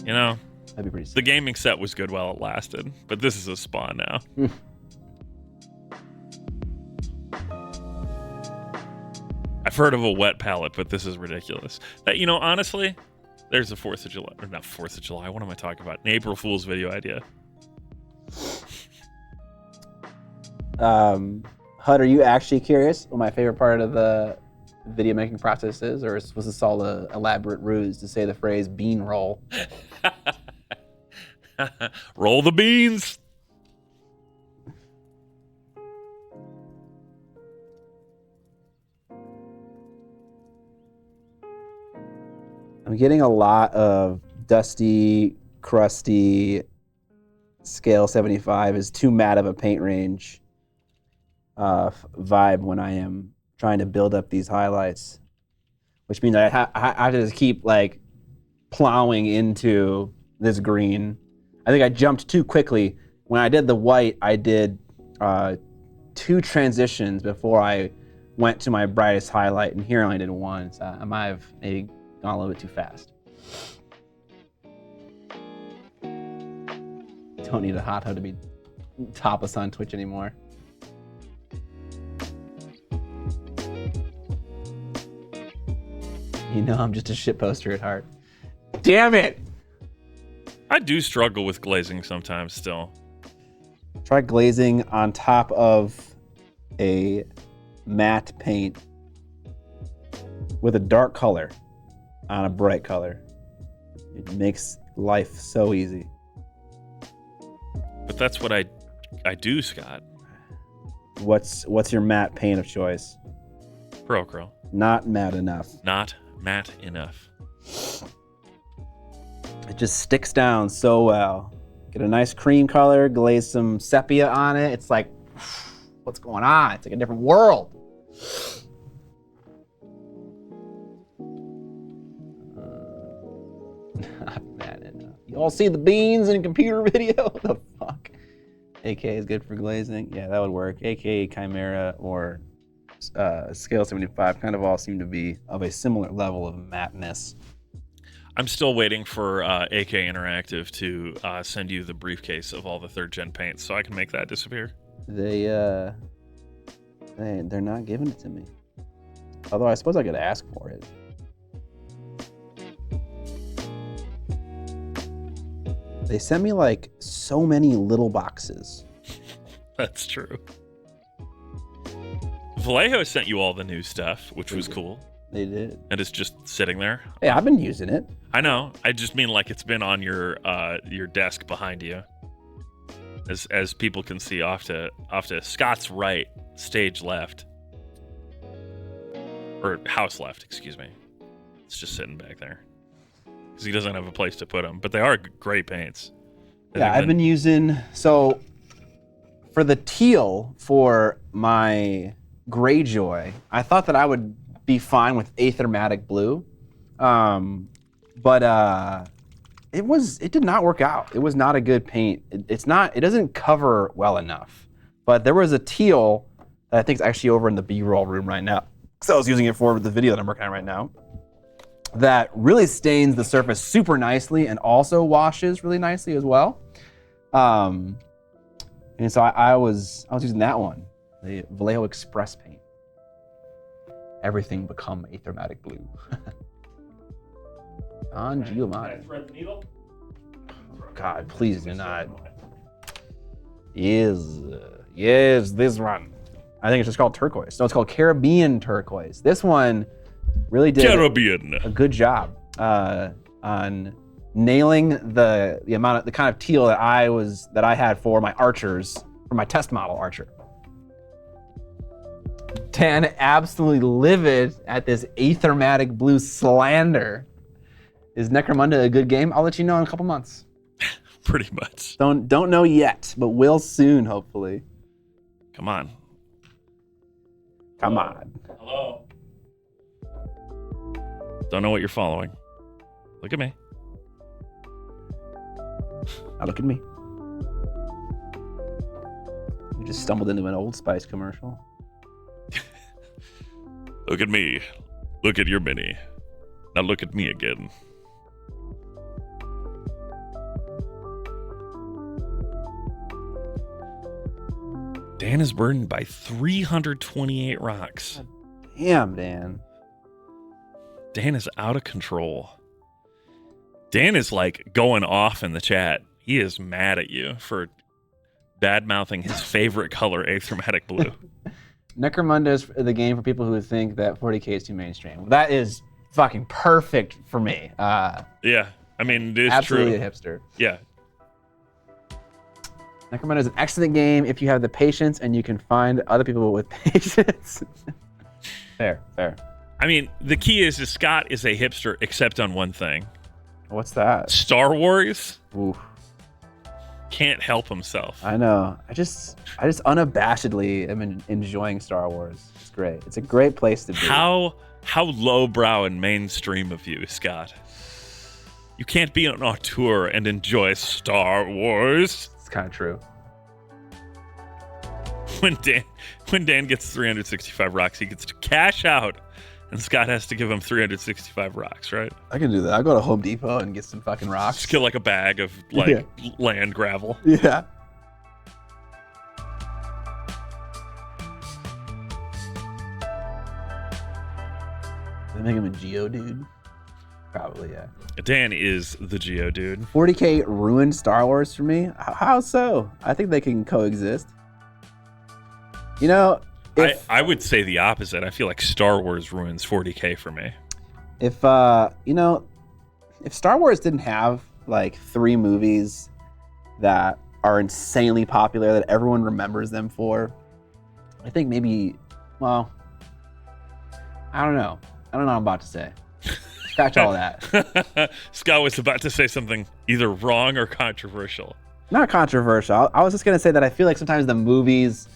Speaker 1: That'd be pretty sick.
Speaker 2: The gaming set was good while it lasted, but this is a spa now. I've heard of a wet palette, but this is ridiculous. That, honestly, there's a 4th of July, or not 4th of July, what am I talking about? An April Fool's video idea.
Speaker 1: Hud, are you actually curious what my favorite part of the video making process is, or was this all an elaborate ruse to say the phrase bean roll?
Speaker 2: Roll the beans.
Speaker 6: I'm getting a lot of dusty, crusty, scale 75 is too mad of a paint range vibe when I am trying to build up these highlights, which means I have to just keep like plowing into this green. I think I jumped too quickly. When I did the white, I did 2 transitions before I went to my brightest highlight, and here I only did 1, so I might have maybe gone a little bit too fast. Don't need a hot tub to be topless on Twitch anymore. I'm just a shit poster at heart. Damn it!
Speaker 2: I do struggle with glazing sometimes still.
Speaker 6: Try glazing on top of a matte paint with a dark color on a bright color. It makes life so easy.
Speaker 2: But that's what I do, Scott.
Speaker 6: What's your matte paint of choice?
Speaker 2: Procro.
Speaker 6: Not matte enough.
Speaker 2: Not matte enough.
Speaker 6: It just sticks down so well. Get a nice cream color, glaze some sepia on it. It's like, what's going on? It's like a different world. Not bad enough. You all see the beans in a computer video? What the fuck? AK is good for glazing. Yeah, that would work. AK, Chimera, or Scale 75 kind of all seem to be of a similar level of matte-ness.
Speaker 2: I'm still waiting for AK Interactive to send you the briefcase of all the 3rd gen paints so I can make that disappear.
Speaker 6: They're not giving it to me. Although I suppose I could ask for it. They sent me like so many little boxes.
Speaker 2: That's true. Vallejo sent you all the new stuff, which was cool.
Speaker 6: They did.
Speaker 2: And it's just sitting there.
Speaker 6: Hey, I've been using it.
Speaker 2: I know. I just mean like it's been on your desk behind you. As people can see off to Scott's right, stage left. Or house left, excuse me. It's just sitting back there. Because he doesn't have a place to put them. But they are great paints.
Speaker 6: Yeah, I've been using... So, for the teal for my Greyjoy, I thought that I would be fine with Aethermatic blue. But it did not work out. It was not a good paint. It doesn't cover well enough. But there was a teal that I think is actually over in the B-roll room right now. Because I was using it for the video that I'm working on right now. That really stains the surface super nicely and also washes really nicely as well. And so I was using that one, the Vallejo Express paint. Everything become Aethermatic blue. Don Giovanni.
Speaker 2: Thread the needle?
Speaker 6: God, please do not. Yes, this one. I think it's just called turquoise. No, it's called Caribbean turquoise. This one really did a good job on nailing the kind of teal that I had for my archers, for my test model archer. Dan absolutely livid at this Aethermatic blue slander. Is Necromunda a good game? I'll let you know in a couple months.
Speaker 2: Pretty much.
Speaker 6: Don't know yet, but will soon, hopefully.
Speaker 2: Come on.
Speaker 6: Come on.
Speaker 2: Hello. Don't know what you're following. Look at me.
Speaker 6: Now look at me. You just stumbled into an Old Spice commercial.
Speaker 2: Look at me. Look at your mini. Now look at me again. Dan is burdened by 328 rocks.
Speaker 6: Damn, Dan.
Speaker 2: Dan is out of control. Dan is like going off in the chat. He is mad at you for bad-mouthing his favorite color, Aethermatic blue.
Speaker 6: Necromunda is the game for people who think that 40k is too mainstream. That is fucking perfect for me.
Speaker 2: Yeah, I mean, it is
Speaker 6: absolutely
Speaker 2: true.
Speaker 6: A hipster.
Speaker 2: Yeah.
Speaker 6: Necromunda is an excellent game if you have the patience and you can find other people with patience. Fair.
Speaker 2: I mean, the key is Scott is a hipster except on one thing.
Speaker 6: What's that?
Speaker 2: Star Wars.
Speaker 6: Oof.
Speaker 2: Can't help himself.
Speaker 6: I know. I just unabashedly am enjoying Star Wars. It's great. It's a great place to be.
Speaker 2: How lowbrow and mainstream of you, Scott. You can't be on our tour and enjoy Star Wars.
Speaker 6: It's kind of true.
Speaker 2: When Dan gets 365 rocks, he gets to cash out, and Scott has to give him 365 rocks, right?
Speaker 6: I can do that. I'll go to Home Depot and get some fucking rocks.
Speaker 2: Just get like a bag of land gravel.
Speaker 6: Yeah. They make him a Geodude? Probably, yeah.
Speaker 2: Dan is the Geodude.
Speaker 6: 40k ruined Star Wars for me? How so? I think they can coexist. You know,
Speaker 2: I would say the opposite. I feel like Star Wars ruins 40k for me.
Speaker 6: If if Star Wars didn't have like 3 movies that are insanely popular that everyone remembers them for, I think maybe, well, I don't know what I'm about to say. Scratch all that.
Speaker 2: Scott was about to say something either wrong or controversial.
Speaker 6: Not controversial. I was just gonna say that I feel like sometimes the movies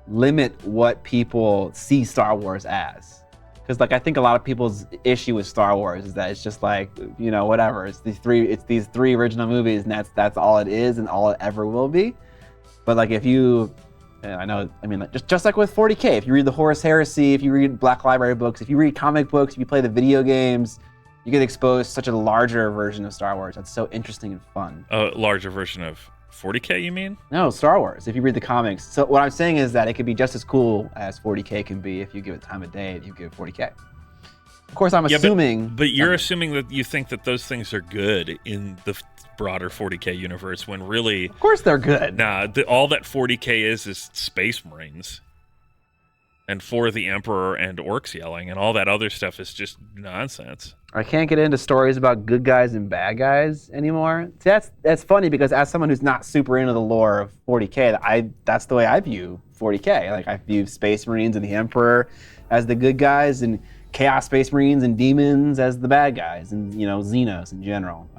Speaker 6: limit what people see Star Wars as. Because like I think a lot of people's issue with Star Wars is that it's just like, you know, whatever. It's these three original movies, and that's all it is and all it ever will be. But like if you, I know, I mean, like, just like with 40K, if you read the Horus Heresy, if you read Black Library books, if you read comic books, if you play the video games, you get exposed to such a larger version of Star Wars that's so interesting and fun.
Speaker 2: A larger version of 40K, you mean?
Speaker 6: No, Star Wars, if you read the comics. So what I'm saying is that it could be just as cool as 40K can be if you give it time of day, if you give it 40K. Of course, I'm assuming...
Speaker 2: But you're assuming that you think that those things are good in the broader 40K universe when really...
Speaker 6: Of course they're good.
Speaker 2: Nah, all that 40K is Space Marines. And For the Emperor and orcs yelling, and all that other stuff is just nonsense.
Speaker 6: I can't get into stories about good guys and bad guys anymore. See, that's funny because as someone who's not super into the lore of 40K, that's the way I view 40K. Like I view Space Marines and the Emperor as the good guys, and Chaos Space Marines and demons as the bad guys, and you know Xenos in general.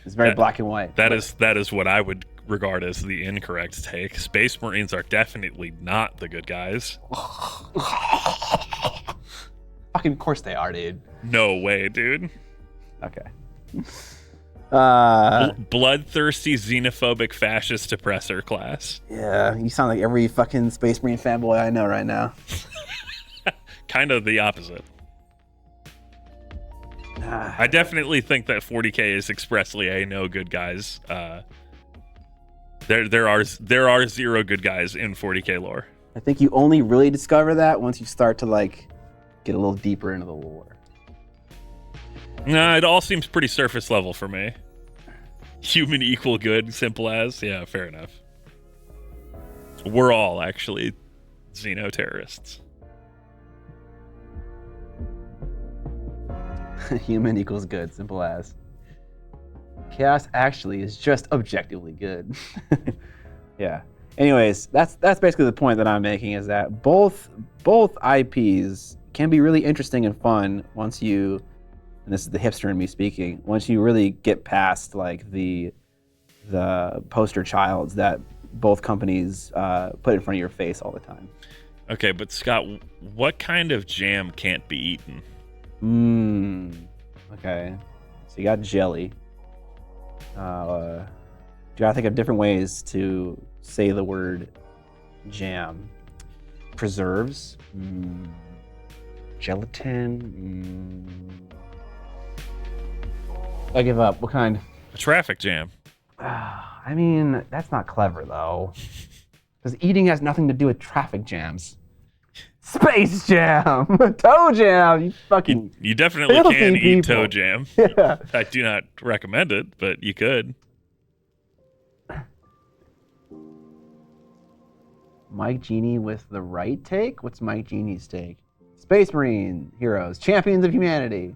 Speaker 6: It's very black and white.
Speaker 2: That is what I would regard as the incorrect take. Space Marines are definitely not the good guys.
Speaker 6: Fucking of course they are, dude.
Speaker 2: No way, dude.
Speaker 6: Okay.
Speaker 2: Bloodthirsty, xenophobic, fascist oppressor class.
Speaker 6: Yeah, you sound like every fucking Space Marine fanboy I know right now.
Speaker 2: Kind of the opposite. I definitely think that 40K is expressly a no good guys. There are zero good guys in 40K lore.
Speaker 6: I think you only really discover that once you start to like get a little deeper into the lore.
Speaker 2: Nah, it all seems pretty surface level for me. Human equal good, simple as. Yeah, fair enough. We're all actually xeno-terrorists.
Speaker 6: Human equals good, simple as. Chaos actually is just objectively good. Yeah. Anyways, that's basically the point that I'm making, is that both IPs can be really interesting and fun once you, and this is the hipster in me speaking, once you really get past like the poster childs that both companies put in front of your face all the time.
Speaker 2: Okay, but Scott, what kind of jam can't be eaten?
Speaker 6: Okay. So you got jelly. Do I think of different ways to say the word jam? Preserves. Gelatin. I give up. What kind?
Speaker 2: A traffic jam.
Speaker 6: I mean, that's not clever though. Because eating has nothing to do with traffic jams. Space jam, toe jam. You fucking.
Speaker 2: You definitely can eat toe jam.
Speaker 6: Yeah.
Speaker 2: I do not recommend it, but you could.
Speaker 6: Mike Genie with the right take? What's Mike Genie's take? Space Marine heroes, champions of humanity.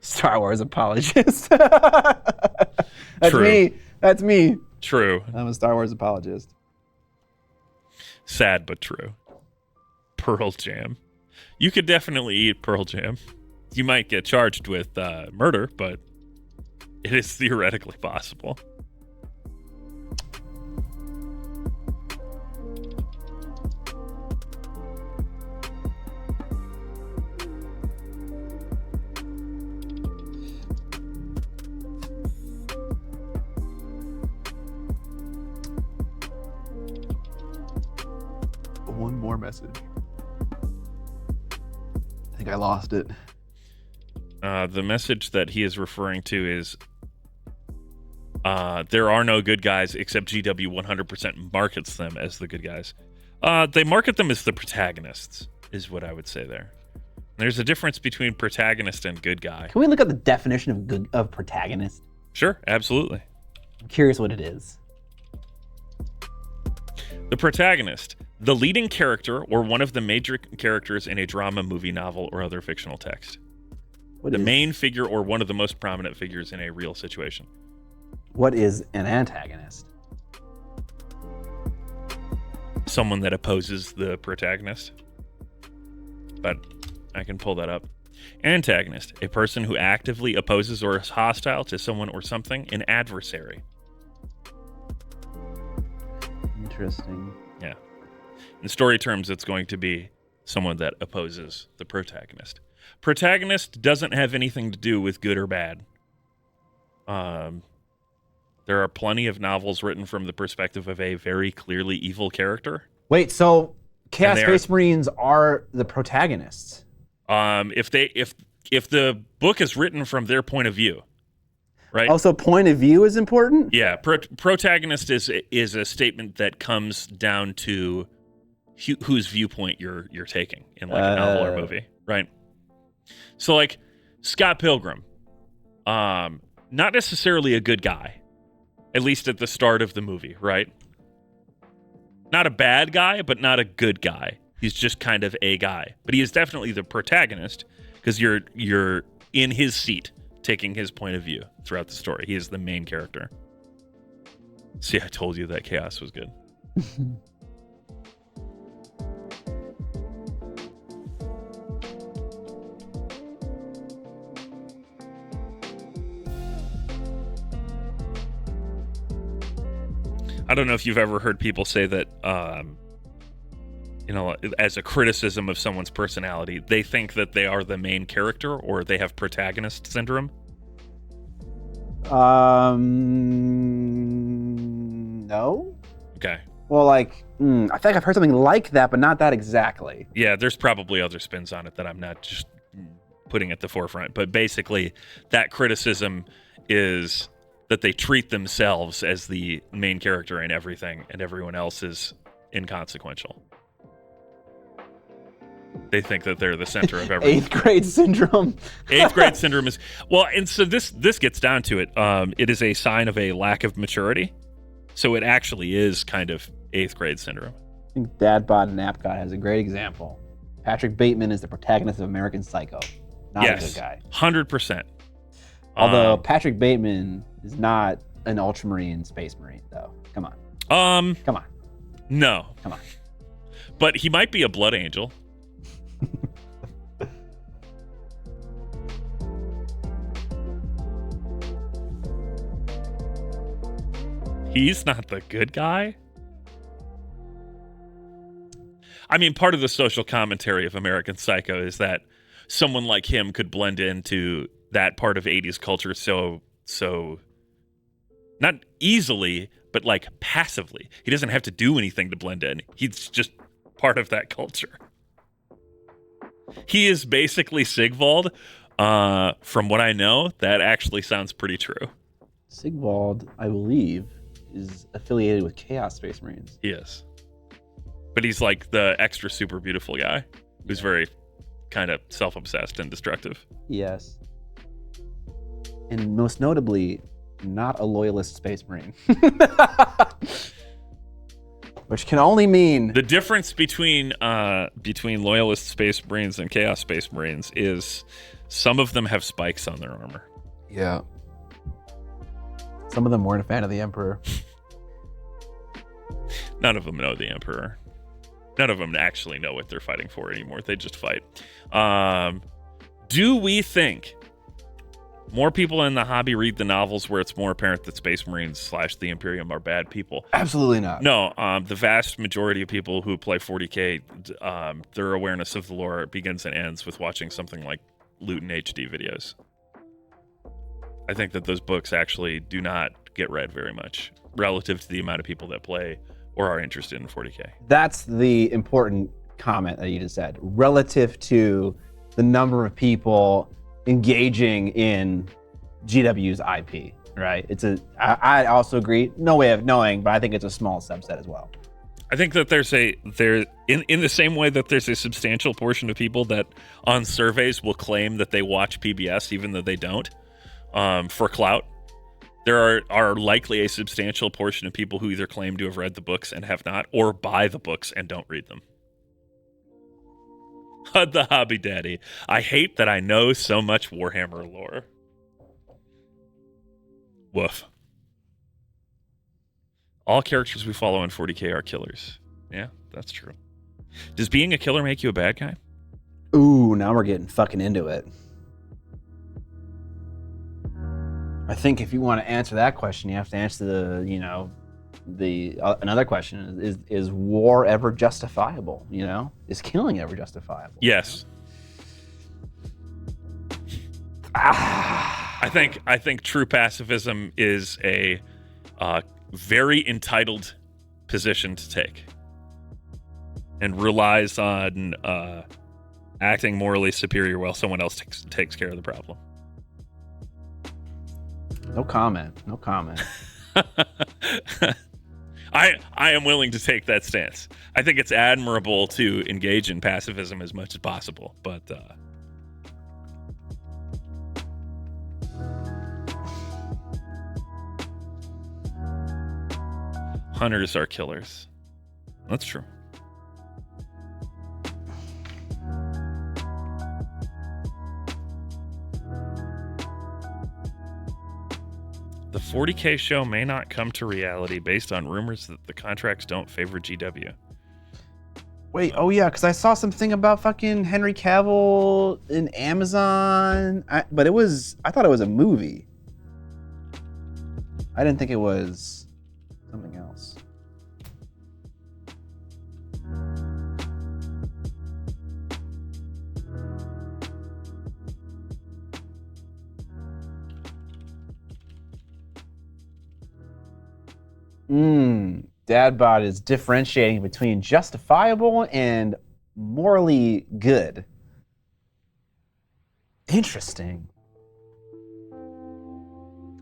Speaker 6: Star Wars apologist. That's
Speaker 2: True.
Speaker 6: me. That's me.
Speaker 2: True.
Speaker 6: I'm a Star Wars apologist.
Speaker 2: Sad but true. Pearl Jam. You could definitely eat Pearl Jam. You might get charged with murder, but it is theoretically possible.
Speaker 1: One more message. I think I lost it.
Speaker 2: The message that he is referring to is there are no good guys except GW 100% markets them as the good guys. They market them as the protagonists, is what I would say there. There's a difference between protagonist and good guy.
Speaker 6: Can we look at the definition of protagonist?
Speaker 2: Sure, absolutely.
Speaker 6: I'm curious what it is.
Speaker 2: The protagonist, the leading character or one of the major characters in a drama, movie, novel, or other fictional text. The main figure or one of the most prominent figures in a real situation.
Speaker 6: What is an antagonist?
Speaker 2: Someone that opposes the protagonist. But I can pull that up. Antagonist, a person who actively opposes or is hostile to someone or something, an adversary.
Speaker 6: Interesting.
Speaker 2: In story terms, it's going to be someone that opposes the protagonist. Protagonist doesn't have anything to do with good or bad. There are plenty of novels written from the perspective of a very clearly evil character.
Speaker 6: Wait, so Chaos
Speaker 2: And they
Speaker 6: Space Marines are the protagonists?
Speaker 2: If the book is written from their point of view, right?
Speaker 6: Also, point of view is important?
Speaker 2: Yeah, protagonist is a statement that comes down to whose viewpoint you're taking in like a novel or movie, right? So like Scott Pilgrim, not necessarily a good guy, at least at the start of the movie, right? Not a bad guy, but not a good guy. He's just kind of a guy, but he is definitely the protagonist because you're in his seat, taking his point of view throughout the story. He is the main character. See, I told you that chaos was good. I don't know if you've ever heard people say that, as a criticism of someone's personality, they think that they are the main character or they have protagonist syndrome.
Speaker 6: No.
Speaker 2: Okay.
Speaker 6: Well, I think I've heard something like that, but not that exactly.
Speaker 2: Yeah, there's probably other spins on it that I'm not just putting at the forefront. But basically, that criticism is that they treat themselves as the main character in everything, and everyone else is inconsequential. They think that they're the center of everything.
Speaker 6: 8th grade syndrome.
Speaker 2: 8th grade syndrome is and so this gets down to it. It is a sign of a lack of maturity. So it actually is kind of 8th grade syndrome.
Speaker 6: I think Dadbot and Napcot has a great example. Patrick Bateman is the protagonist of American Psycho. Not a good guy.
Speaker 2: 100%.
Speaker 6: Although Patrick Bateman is not an Ultramarine Space Marine, though. Come on. Come on.
Speaker 2: No.
Speaker 6: Come on.
Speaker 2: But he might be a Blood Angel. He's not the good guy. I mean, part of the social commentary of American Psycho is that someone like him could blend into that part of 80s culture so not easily, but like passively. He doesn't have to do anything to blend in. He's just part of that culture. He is basically Sigvald. From what I know, that actually sounds pretty true.
Speaker 6: Sigvald, I believe, is affiliated with Chaos Space Marines.
Speaker 2: He is. But he's like the extra super beautiful guy who's very kind of self-obsessed and destructive.
Speaker 6: Yes. And most notably, not a loyalist Space Marine. Which can only mean...
Speaker 2: The difference between loyalist Space Marines and Chaos Space Marines is some of them have spikes on their armor.
Speaker 6: Yeah. Some of them weren't a fan of the Emperor.
Speaker 2: None of them know the Emperor. None of them actually know what they're fighting for anymore. They just fight. Do we think more people in the hobby read the novels where it's more apparent that Space Marines / the Imperium are bad people?
Speaker 6: Absolutely not.
Speaker 2: No, the vast majority of people who play 40K, their awareness of the lore begins and ends with watching something like Loot and HD videos. I think that those books actually do not get read very much relative to the amount of people that play or are interested in 40K.
Speaker 6: That's the important comment that you just said. Relative to the number of people engaging in GW's IP, right? I also agree. No way of knowing, but I think it's a small subset as well.
Speaker 2: I think that in the same way that there's a substantial portion of people that on surveys will claim that they watch PBS even though they don't, for clout. There are likely a substantial portion of people who either claim to have read the books and have not, or buy the books and don't read them. The Hobby Daddy. I hate that I know so much Warhammer lore. Woof. All characters we follow in 40K are killers. Yeah, that's true. Does being a killer make you a bad guy?
Speaker 6: Ooh, now we're getting fucking into it. I think if you want to answer that question, you have to answer the, another question is war ever justifiable? You know, is killing ever justifiable?
Speaker 2: Yes. I think true pacifism is a very entitled position to take, and relies on acting morally superior while someone else takes care of the problem.
Speaker 6: No comment. No comment.
Speaker 2: I am willing to take that stance. I think it's admirable to engage in pacifism as much as possible, but hunters are killers. That's true. The 40K show may not come to reality based on rumors that the contracts don't favor GW.
Speaker 1: Wait, oh yeah, because I saw something about fucking Henry Cavill in Amazon, but I thought it was a movie. I didn't think it was something else. Dadbot is differentiating between justifiable and morally good. Interesting.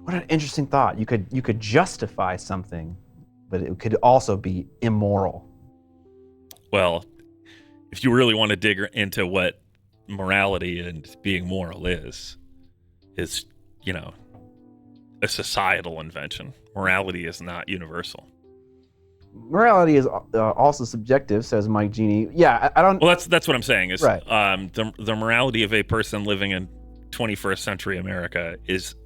Speaker 1: What an interesting thought. You could justify something, but it could also be immoral.
Speaker 2: Well, if you really want to dig into what morality and being moral is, you know, a societal invention. Morality is not universal.
Speaker 1: Morality is also subjective, says Mike Genie. Yeah, I don't.
Speaker 2: Well, that's what I'm saying. Is
Speaker 1: right.
Speaker 2: The morality of a person living in 21st century America is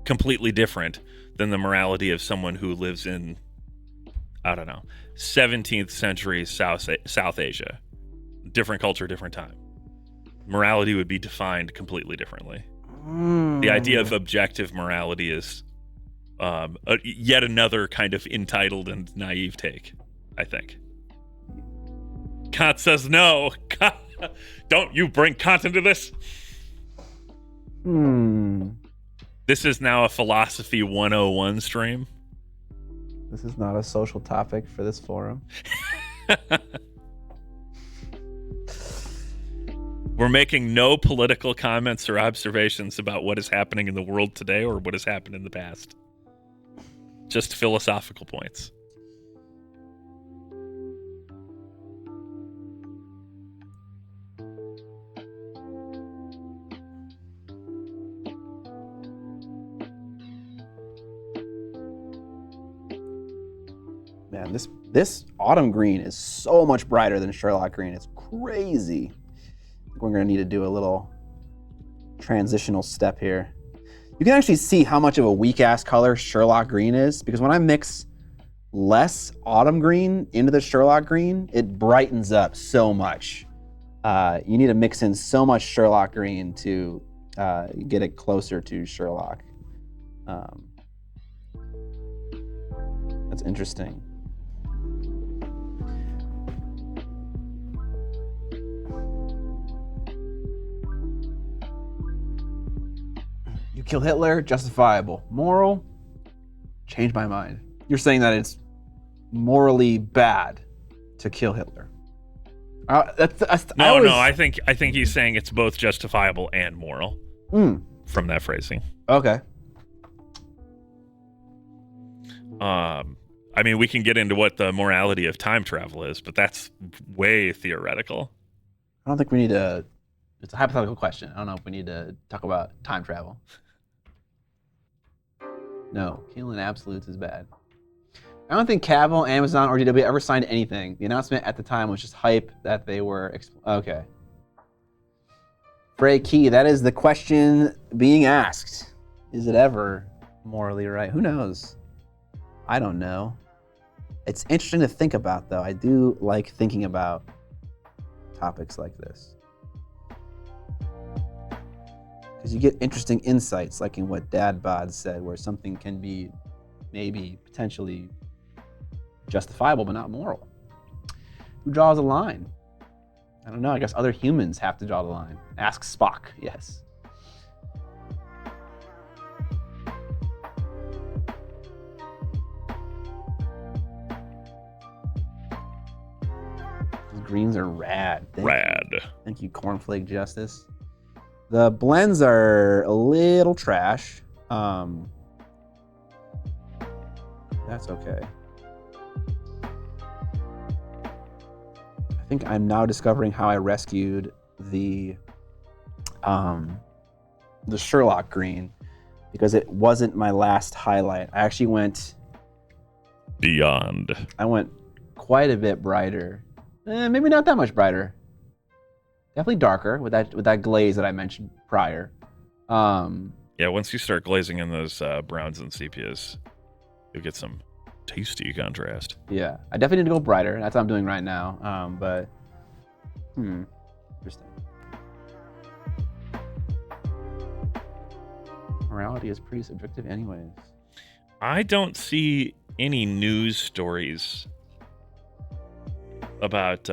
Speaker 2: completely different than the morality of someone who lives in, I don't know, 17th century South Asia. Different culture, different time. Morality would be defined completely differently. The idea of objective morality is yet another kind of entitled and naive take, I think. Kant says no. Don't you bring Kant into this? This is now a Philosophy 101 stream.
Speaker 1: This is not a social topic for this forum.
Speaker 2: We're making no political comments or observations about what is happening in the world today or what has happened in the past. Just philosophical points.
Speaker 1: Man, this autumn green is so much brighter than Sherlock green. It's crazy. We're gonna need to do a little transitional step here. You can actually see how much of a weak ass color Sherlock green is, because when I mix less autumn green into the Sherlock green, it brightens up so much. You need to mix in so much Sherlock green to get it closer to Sherlock. That's interesting. You kill Hitler, justifiable. Moral, change my mind. You're saying that it's morally bad to kill Hitler.
Speaker 2: I think he's saying it's both justifiable and moral from that phrasing.
Speaker 1: Okay.
Speaker 2: I mean, we can get into what the morality of time travel is, but that's way theoretical.
Speaker 1: I don't think we need to. It's a hypothetical question. I don't know if we need to talk about time travel. No, killing absolutes is bad. I don't think Cavill, Amazon, or GW ever signed anything. The announcement at the time was just hype that they were... Okay. Frey Key, that is the question being asked. Is it ever morally right? Who knows? I don't know. It's interesting to think about, though. I do like thinking about topics like this. Because you get interesting insights, like in what Dad Bod said, where something can be maybe potentially justifiable but not moral. Who draws a line? I don't know. I guess other humans have to draw the line. Ask Spock. Yes. These greens are rad. Thank you, Cornflake Justice. The blends are a little trash. That's okay. I think I'm now discovering how I rescued the Sherlock green because it wasn't my last highlight. I actually went
Speaker 2: beyond.
Speaker 1: I went quite a bit brighter. Maybe not that much brighter. Definitely darker with that glaze that I mentioned prior.
Speaker 2: Yeah, once you start glazing in those browns and sepias, you'll get some tasty contrast.
Speaker 1: Yeah, I definitely need to go brighter. That's what I'm doing right now. But, interesting. Morality is pretty subjective anyways.
Speaker 2: I don't see any news stories about...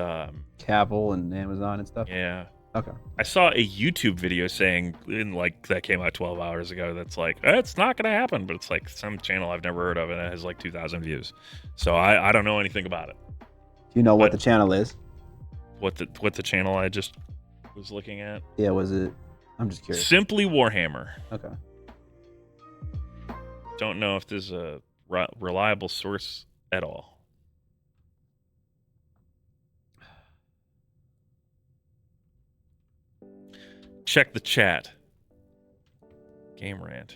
Speaker 1: Cavill and Amazon and stuff?
Speaker 2: Yeah.
Speaker 1: Okay.
Speaker 2: I saw a YouTube video saying, that came out 12 hours ago, that's like, it's not going to happen, but it's like some channel I've never heard of, and it has like 2,000 views. So I don't know anything about it.
Speaker 1: Do you know what the channel is?
Speaker 2: What the channel I just was looking at?
Speaker 1: Yeah, was it? I'm just curious.
Speaker 2: Simply Warhammer.
Speaker 1: Okay.
Speaker 2: Don't know if there's a reliable source at all. Check the chat. Game rant.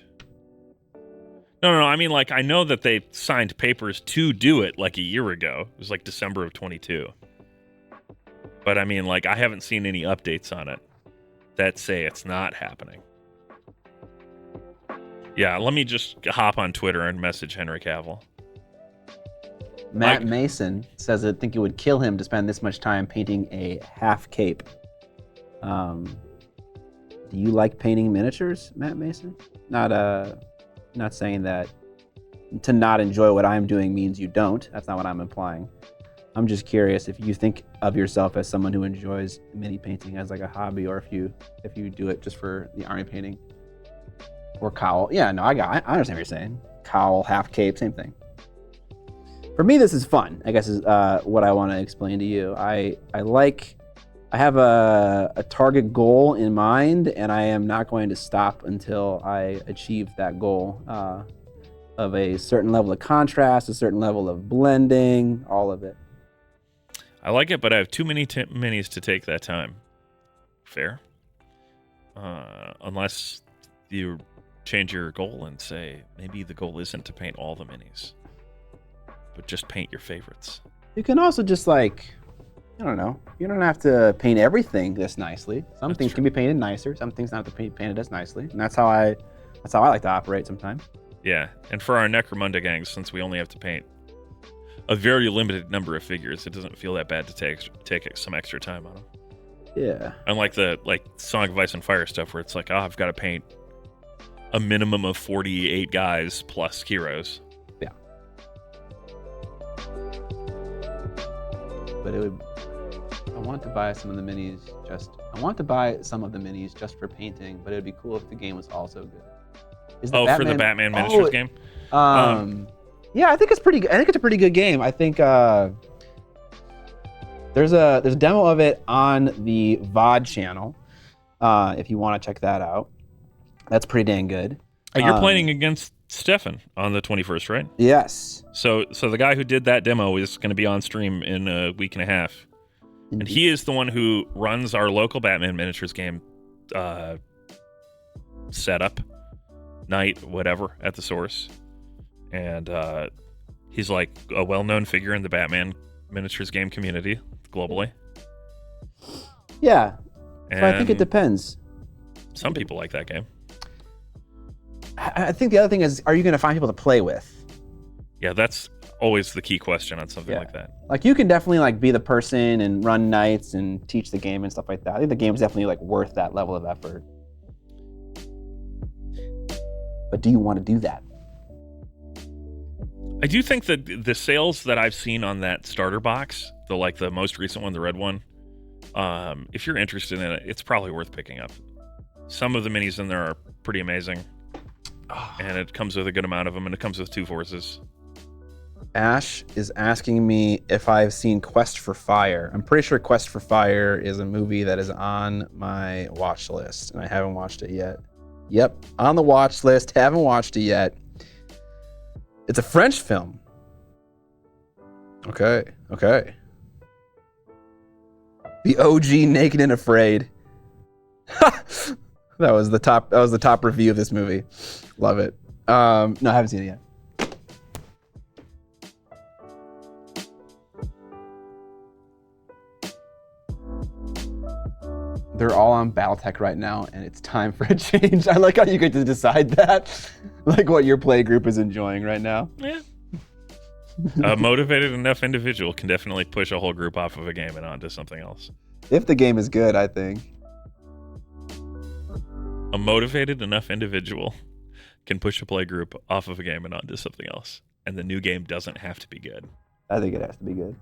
Speaker 2: No. I mean, like, I know that they signed papers to do it like a year ago. It was like December of 22. But I mean, like, I haven't seen any updates on it that say it's not happening. Yeah, let me just hop on Twitter and message Henry Cavill.
Speaker 1: Matt Mason says I think it would kill him to spend this much time painting a half cape. Do you like painting miniatures, Matt Mason? Not saying that to not enjoy what I'm doing means you don't. That's not what I'm implying. I'm just curious if you think of yourself as someone who enjoys mini painting as like a hobby, or if you do it just for the army painting. Or cowl. Yeah, no, I understand what you're saying. Cowl, half cape, same thing. For me, this is fun, I guess is what I want to explain to you. I have a target goal in mind, and I am not going to stop until I achieve that goal of a certain level of contrast, a certain level of blending, all of it.
Speaker 2: I like it, but I have too many minis to take that time. Fair. Unless you change your goal and say, maybe the goal isn't to paint all the minis, but just paint your favorites. You can also just like... I don't know. You don't have to paint everything this nicely. Some things can be painted nicer. Some things not have to be painted as nicely. And that's how I like to operate sometimes. Yeah, and for our Necromunda gangs, since we only have to paint a very limited number of figures, it doesn't feel that bad to take some extra time on them. Yeah. Unlike the Sonic of Ice and Fire stuff, where it's like, oh, I've got to paint a minimum of 48 guys plus heroes. Yeah. But it would. I want to buy some of the minis just for painting, but it would be cool if the game was also good. For the Batman miniatures game? Yeah, I think it's pretty good. I think it's a pretty good game. I think there's a demo of it on the VOD channel. If you want to check that out. That's pretty dang good. You're playing against Stefan on the 21st, right? Yes. So the guy who did that demo is going to be on stream in a week and a half. And he is the one who runs our local Batman miniatures game setup, night, whatever, at the source. And he's like a well-known figure in the Batman miniatures game community globally. Yeah. So I think it depends. Some people like that game. I think the other thing is, are you going to find people to play with? Yeah, that's always the key question on something like that. Like, you can definitely like be the person and run nights and teach the game and stuff like that. I think the game is definitely like worth that level of effort. But do you want to do that? I do think that the sales that I've seen on that starter box, the most recent one, the red one, if you're interested in it, it's probably worth picking up. Some of the minis in there are pretty amazing, and it comes with a good amount of them, and it comes with 2 forces.
Speaker 6: Ash is asking me if I've seen Quest for Fire. I'm pretty sure Quest for Fire is a movie that is on my watch list, and I haven't watched it yet. Yep, on the watch list, haven't watched it yet. It's a French film. Okay. The OG Naked and Afraid. That was the top review of this movie. Love it. No, I haven't seen it yet. They're all on Battletech right now, and it's time for a change. I like how you get to decide that, like what your play group is enjoying right now.
Speaker 2: Yeah. A motivated enough individual can definitely push a whole group off of a game and onto something else.
Speaker 6: If the game is good, I think.
Speaker 2: A motivated enough individual can push a play group off of a game and onto something else. And the new game doesn't have to be good.
Speaker 6: I think it has to be good.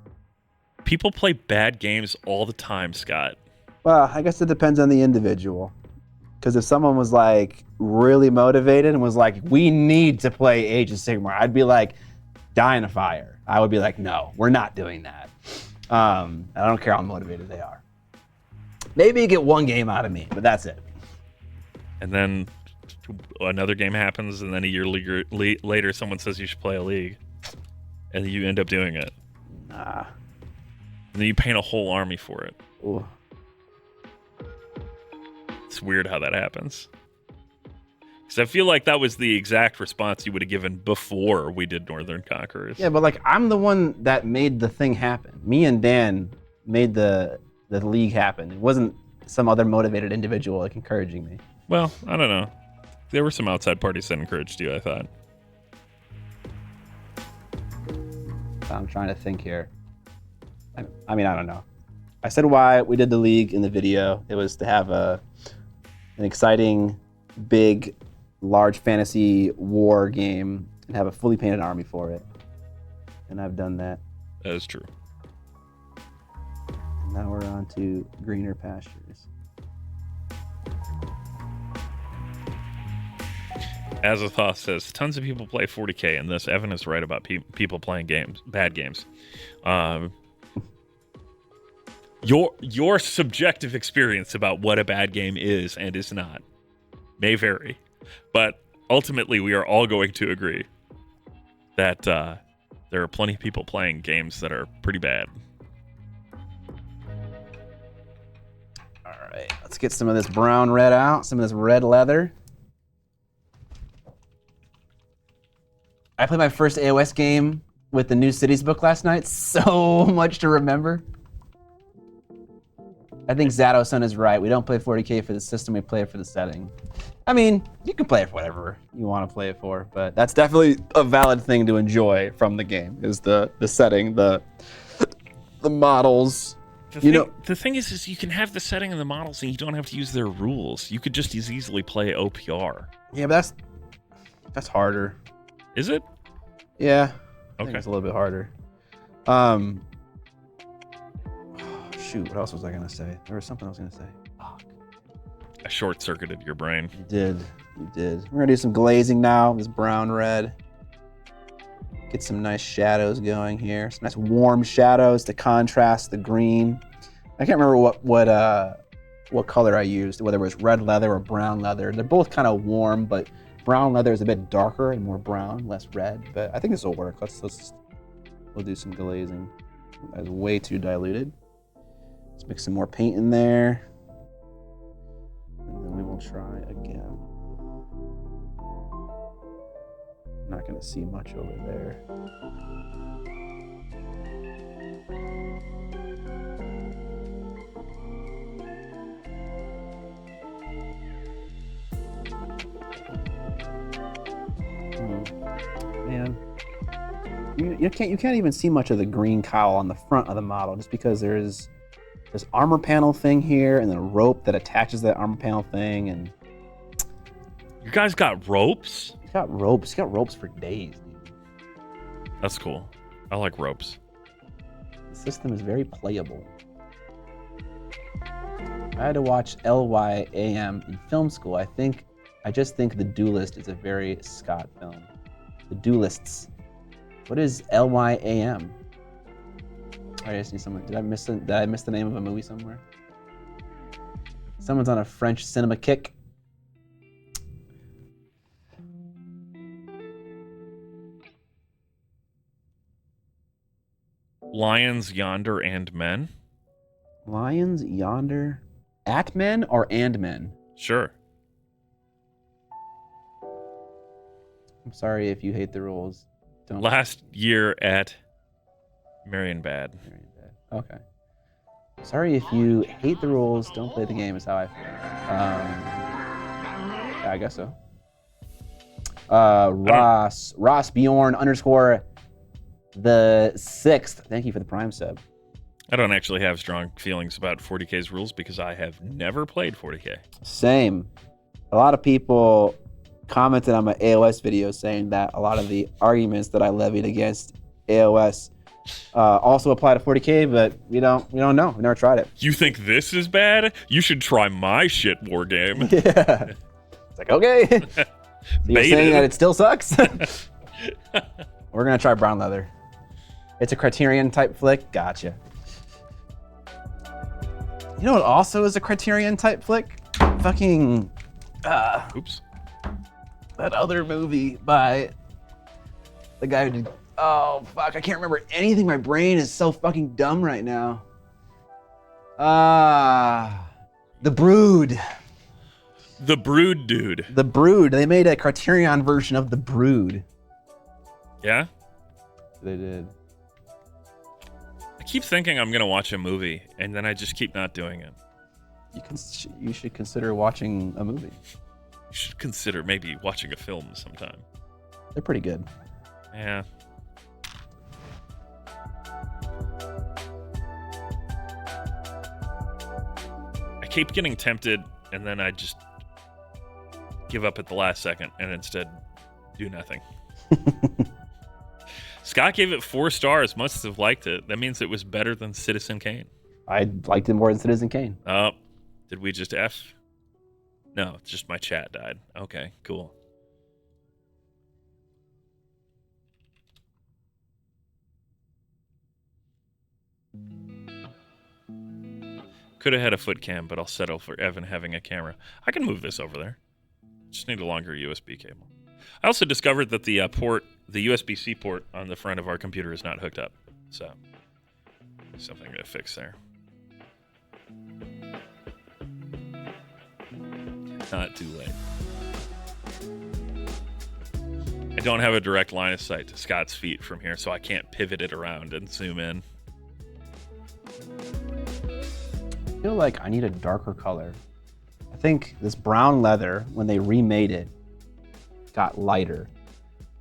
Speaker 2: People play bad games all the time, Scott.
Speaker 6: Well, I guess it depends on the individual. Because if someone was like really motivated and was like, we need to play Age of Sigmar, I'd be like, die in a fire. I would be like, no, we're not doing that. I don't care how motivated they are. Maybe you get one game out of me, but that's it.
Speaker 2: And then another game happens, and then a year later, someone says you should play a league. And you end up doing it.
Speaker 6: Nah.
Speaker 2: And then you paint a whole army for it.
Speaker 6: Ooh.
Speaker 2: It's weird how that happens. Because I feel like that was the exact response you would have given before we did Northern Conquerors.
Speaker 6: Yeah, but like I'm the one that made the thing happen. Me and Dan made the league happen. It wasn't some other motivated individual like encouraging me.
Speaker 2: Well, I don't know. There were some outside parties that encouraged you, I thought.
Speaker 6: I'm trying to think here. I mean, I don't know. I said why we did the league in the video. It was to have an exciting, big, large fantasy war game and have a fully painted army for it. And I've done that.
Speaker 2: That is true.
Speaker 6: And now we're on to greener pastures.
Speaker 2: Azathoth says, tons of people play 40K, and this Evan is right about people playing bad games. Your subjective experience about what a bad game is and is not may vary, but ultimately we are all going to agree that there are plenty of people playing games that are pretty bad.
Speaker 6: All right, let's get some of this brown red out, some of this red leather. I played my first AOS game with the New Cities book last night. So much to remember. I think Zato-san is right. We don't play 40K for the system, we play it for the setting. I mean, you can play it for whatever you want to play it for, but that's definitely a valid thing to enjoy from the game, is the setting, the models.
Speaker 2: The thing is you can have the setting and the models and you don't have to use their rules. You could just as easily play OPR.
Speaker 6: Yeah, but that's harder.
Speaker 2: Is it?
Speaker 6: Yeah. I
Speaker 2: Okay.
Speaker 6: think it's a little bit harder. Shoot, what else was I gonna say? There was something I was gonna say. Fuck.
Speaker 2: I short-circuited your brain.
Speaker 6: You did. We're gonna do some glazing now, this brown red. Get some nice shadows going here. Some nice warm shadows to contrast the green. I can't remember what color I used, whether it was red leather or brown leather. They're both kind of warm, but brown leather is a bit darker and more brown, less red. But I think this will work. We'll do some glazing. That's way too diluted. Let's mix some more paint in there. And then we will try again. Not gonna see much over there. Man, you can't even see much of the green cowl on the front of the model, just because there's this armor panel thing here and then a rope that attaches that armor panel thing, and
Speaker 2: You guys got ropes?
Speaker 6: he's got ropes. He's got ropes for days, dude.
Speaker 2: That's cool. I like ropes.
Speaker 6: The system is very playable. I had to watch LYAM in film school. I just think The Duelist is a very Scott film. The Duelists. What is LYAM? I just need someone. Did I miss the name of a movie somewhere? Someone's on a French cinema kick.
Speaker 2: Lions yonder and men.
Speaker 6: Lions yonder. At men or and men?
Speaker 2: Sure.
Speaker 6: I'm sorry if you hate the rules. Don't.
Speaker 2: Last year at Marienbad.
Speaker 6: Okay. Sorry if you hate the rules. Don't play the game. Is how I feel. Yeah, I guess so. Ross Bjorn _ the 6th. Thank you for the Prime sub.
Speaker 2: I don't actually have strong feelings about 40K's rules because I have never played 40K.
Speaker 6: Same. A lot of people commented on my AOS video saying that a lot of the arguments that I levied against AOS also apply to 40K, but we don't know. We never tried it.
Speaker 2: You think this is bad? You should try my shit war game.
Speaker 6: Yeah. It's like, okay. So you're saying that it still sucks? We're gonna try Brown Leather. It's a Criterion type flick. Gotcha. You know what also is a Criterion type flick? Fucking
Speaker 2: Oops.
Speaker 6: that other movie by the guy who did, oh fuck, I can't remember anything. My brain is so fucking dumb right now. The Brood.
Speaker 2: The Brood dude.
Speaker 6: The Brood. They made a Criterion version of The Brood.
Speaker 2: Yeah?
Speaker 6: They did.
Speaker 2: I keep thinking I'm gonna watch a movie, and then I just keep not doing it.
Speaker 6: You should consider watching a movie.
Speaker 2: You should consider maybe watching a film sometime.
Speaker 6: They're pretty good.
Speaker 2: Yeah. I keep getting tempted, and then I just give up at the last second, and instead do nothing. Scott gave it 4 stars. Must have liked it. That means it was better than Citizen Kane.
Speaker 6: I liked it more than Citizen Kane.
Speaker 2: Oh, did we just F? No, it's just my chat died. Okay, cool. Could have had a foot cam, but I'll settle for Evan having a camera. I can move this over there. Just need a longer USB cable. I also discovered that the USB-C port on the front of our computer is not hooked up. So, something to fix there. Not too late. I don't have a direct line of sight to Scott's feet from here, so I can't pivot it around and zoom in.
Speaker 6: I feel like I need a darker color. I think this brown leather, when they remade it, got lighter.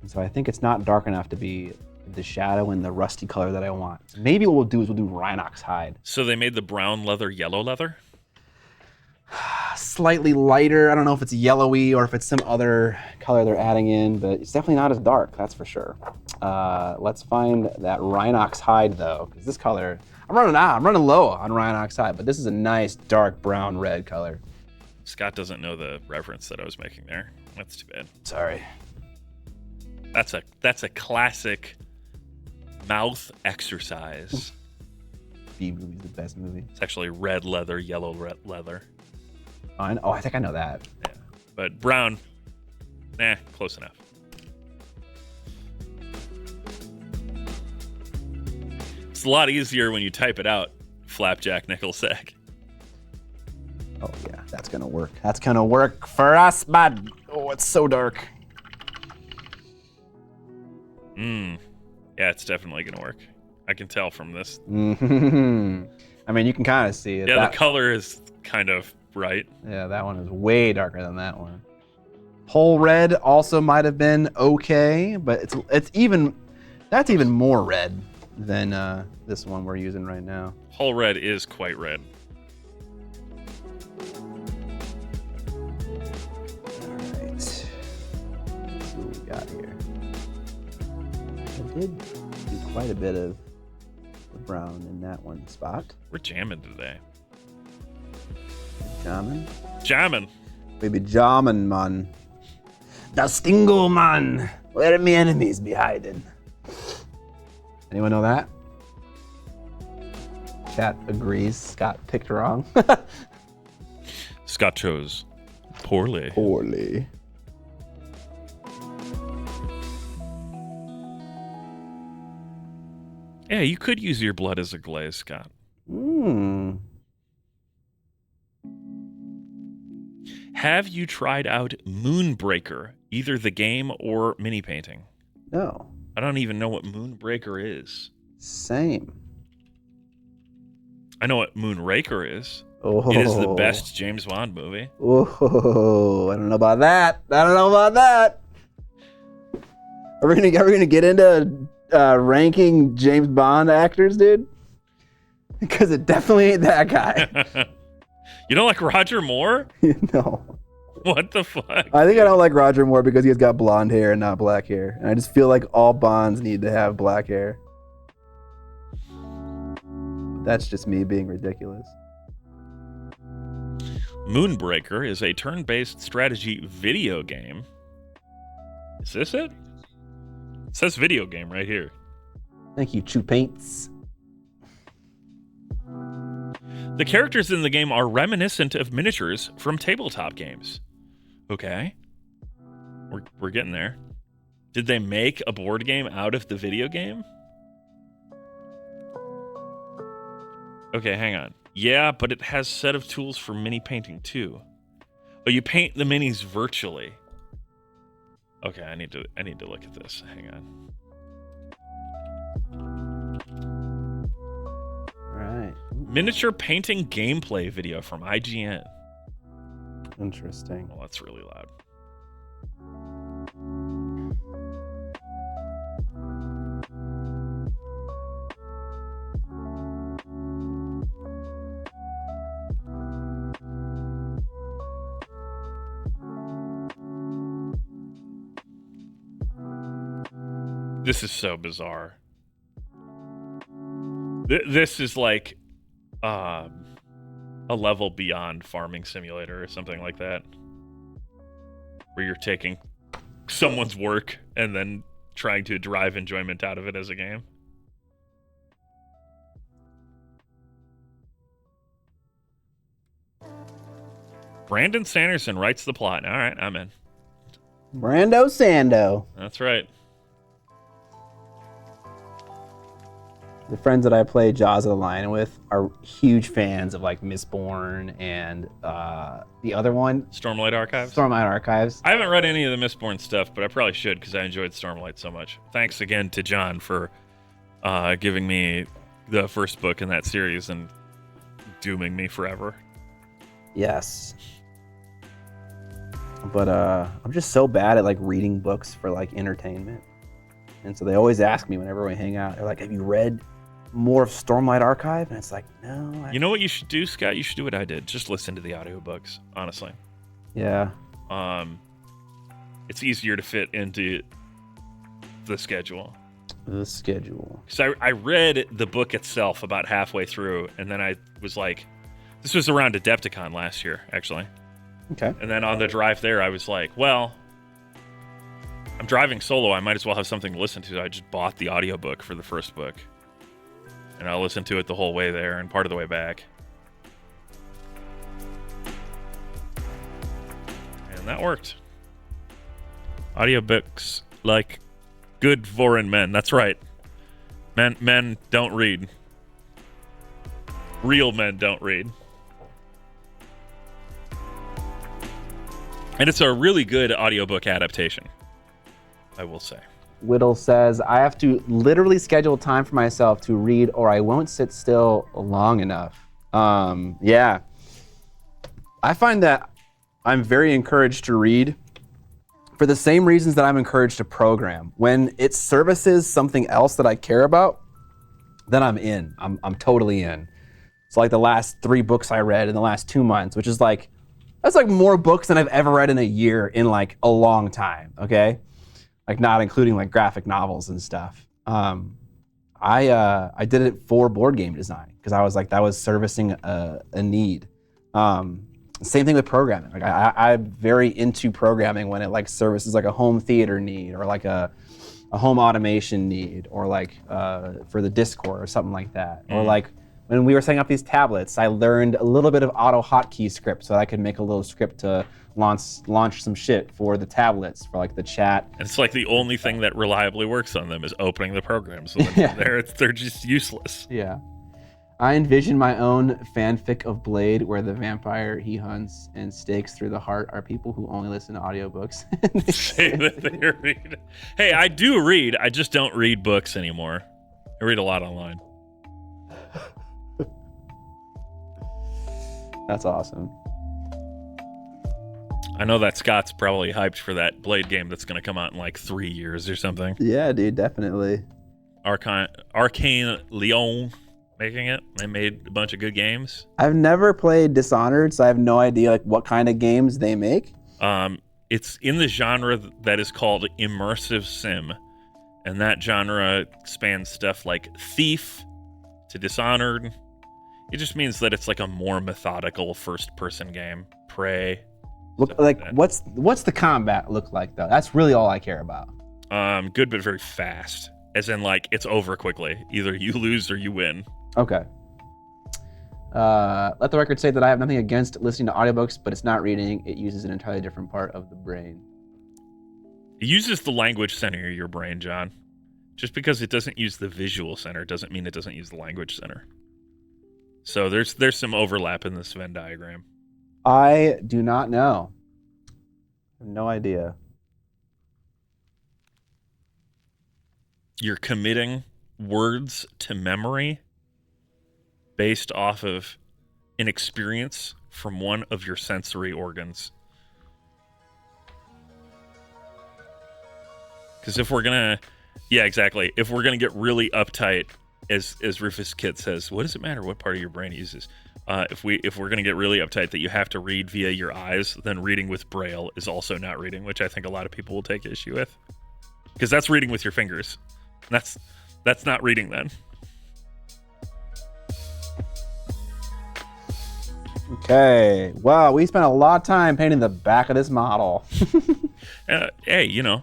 Speaker 6: And so I think it's not dark enough to be the shadow and the rusty color that I want. Maybe what we'll do is we'll do Rhinox hide.
Speaker 2: So they made the brown leather yellow leather?
Speaker 6: Slightly lighter. I don't know if it's yellowy or if it's some other color they're adding in, but it's definitely not as dark, that's for sure. Let's find that Rhinox hide though, because this color, I'm running low on Rhinox hide, but this is a nice dark brown red color.
Speaker 2: Scott doesn't know the reference that I was making there. That's too bad.
Speaker 6: Sorry.
Speaker 2: That's a classic mouth exercise.
Speaker 6: B movie's the best movie.
Speaker 2: It's actually red leather, yellow leather.
Speaker 6: Oh, I think I know that.
Speaker 2: Yeah. But brown, close enough. It's a lot easier when you type it out, Flapjack Nickelsack.
Speaker 6: Oh yeah, that's gonna work. That's gonna work for us, bud. Oh, it's so dark.
Speaker 2: Yeah, it's definitely gonna work. I can tell from this.
Speaker 6: Mm-hmm. I mean, you can kind of see it.
Speaker 2: Yeah, the color is kind of bright.
Speaker 6: Yeah, that one is way darker than that one. Whole red also might have been okay, but that's even more red than this one we're using right now.
Speaker 2: Whole red is quite red.
Speaker 6: All right. Let's see what we got here. I did quite a bit of the brown in that one spot.
Speaker 2: We're jamming today.
Speaker 6: Jamming?
Speaker 2: Jamming.
Speaker 6: We be jamming, man. The Stingle, man. Where my enemies be hiding? Anyone know that? Chat agrees. Scott picked wrong.
Speaker 2: Scott chose poorly.
Speaker 6: Poorly.
Speaker 2: Yeah, you could use your blood as a glaze, Scott. Have you tried out Moonbreaker, either the game or mini painting?
Speaker 6: No.
Speaker 2: I don't even know what Moonbreaker is.
Speaker 6: Same.
Speaker 2: I know what Moonraker is.
Speaker 6: Oh.
Speaker 2: It is the best James Bond movie.
Speaker 6: Oh, I don't know about that. Are we gonna get into ranking James Bond actors, dude? Because it definitely ain't that guy.
Speaker 2: You don't like Roger Moore?
Speaker 6: No.
Speaker 2: What the fuck?
Speaker 6: I think I don't like Roger Moore because he's got blonde hair and not black hair. And I just feel like all Bonds need to have black hair. That's just me being ridiculous.
Speaker 2: Moonbreaker is a turn-based strategy video game. Is this it? It says video game right here.
Speaker 6: Thank you, Chew Paints.
Speaker 2: The characters in the game are reminiscent of miniatures from tabletop games. Okay. We're getting there. Did they make a board game out of the video game? Okay, hang on. Yeah, but it has set of tools for mini painting too. Oh, you paint the minis virtually. Okay, I need to look at this. Hang on.
Speaker 6: All right.
Speaker 2: Miniature painting gameplay video from IGN.
Speaker 6: Interesting.
Speaker 2: Well, that's really loud. This is so bizarre. This is like a level beyond Farming Simulator or something like that, where you're taking someone's work and then trying to derive enjoyment out of it as a game. Brandon Sanderson writes the plot. All right, I'm in.
Speaker 6: Brando Sando.
Speaker 2: That's right.
Speaker 6: The friends that I play Jaws of the Lion with are huge fans of like Mistborn and the other one,
Speaker 2: Stormlight Archives.
Speaker 6: Stormlight Archives.
Speaker 2: I haven't read any of the Mistborn stuff, but I probably should because I enjoyed Stormlight so much. Thanks again to John for giving me the first book in that series and dooming me forever.
Speaker 6: Yes. But I'm just so bad at like reading books for like entertainment. And so they always ask me whenever we hang out, they're like, have you read more of Stormlight Archive? And it's like, no.
Speaker 2: You know what you should do, Scott? You should do what I did. Just listen to the audiobooks, honestly.
Speaker 6: Yeah.
Speaker 2: It's easier to fit into the schedule.
Speaker 6: The schedule.
Speaker 2: Because I read the book itself about halfway through, and then I was like, this was around Adepticon last year, actually.
Speaker 6: Okay.
Speaker 2: And then on the drive there, I was like, well, I'm driving solo. I might as well have something to listen to. I just bought the audiobook for the first book. And I'll listen to it the whole way there and part of the way back. And that worked. Audiobooks like good foreign men. That's right. Men don't read. Real men don't read. And it's a really good audiobook adaptation, I will say.
Speaker 6: Whittle says, I have to literally schedule time for myself to read or I won't sit still long enough. Yeah. I find that I'm very encouraged to read for the same reasons that I'm encouraged to program. When it services something else that I care about, then I'm in. I'm totally in. So like the last 3 books I read in the last 2 months, which is like, that's like more books than I've ever read in a year in like a long time, okay? Like not including like graphic novels and stuff. I did it for board game design because I was like that was servicing a need. Same thing with programming. Like I'm very into programming when it like services like a home theater need or like a home automation need or like for the Discord or something like that. Or like when we were setting up these tablets, I learned a little bit of auto hotkey script so that I could make a little script to launch some shit for the tablets for like the chat.
Speaker 2: And it's like the only thing that reliably works on them is opening the program. So then they're just useless.
Speaker 6: Yeah. I envision my own fanfic of Blade where the vampire he hunts and stakes through the heart are people who only listen to audiobooks.
Speaker 2: Say that they read. Hey, I do read. I just don't read books anymore. I read a lot online.
Speaker 6: That's awesome.
Speaker 2: I know that Scott's probably hyped for that Blade game that's going to come out in like 3 years or something.
Speaker 6: Yeah, dude, definitely.
Speaker 2: Arcane Leon making it. They made a bunch of good games.
Speaker 6: I've never played Dishonored, so I have no idea like what kind of games they make.
Speaker 2: It's in the genre that is called immersive sim, and that genre spans stuff like Thief to Dishonored. It just means that it's like a more methodical first-person game. Prey.
Speaker 6: Look like what's the combat look like though? That's really all I care about.
Speaker 2: Good but very fast. As in like it's over quickly. Either you lose or you win.
Speaker 6: Okay. Let the record say that I have nothing against listening to audiobooks, but it's not reading. It uses an entirely different part of the brain.
Speaker 2: It uses the language center of your brain, John. Just because it doesn't use the visual center doesn't mean it doesn't use the language center. So there's some overlap in this Venn diagram.
Speaker 6: I do not know. I have no idea.
Speaker 2: You're committing words to memory based off of an experience from one of your sensory organs. Because if we're gonna, yeah, exactly. If we're gonna get really uptight, as Rufus Kid says, what does it matter what part of your brain it uses? If we're gonna get really uptight that you have to read via your eyes, then reading with Braille is also not reading, which I think a lot of people will take issue with, because that's reading with your fingers. That's not reading then.
Speaker 6: Okay. Wow, we spent a lot of time painting the back of this model.
Speaker 2: Hey, you know,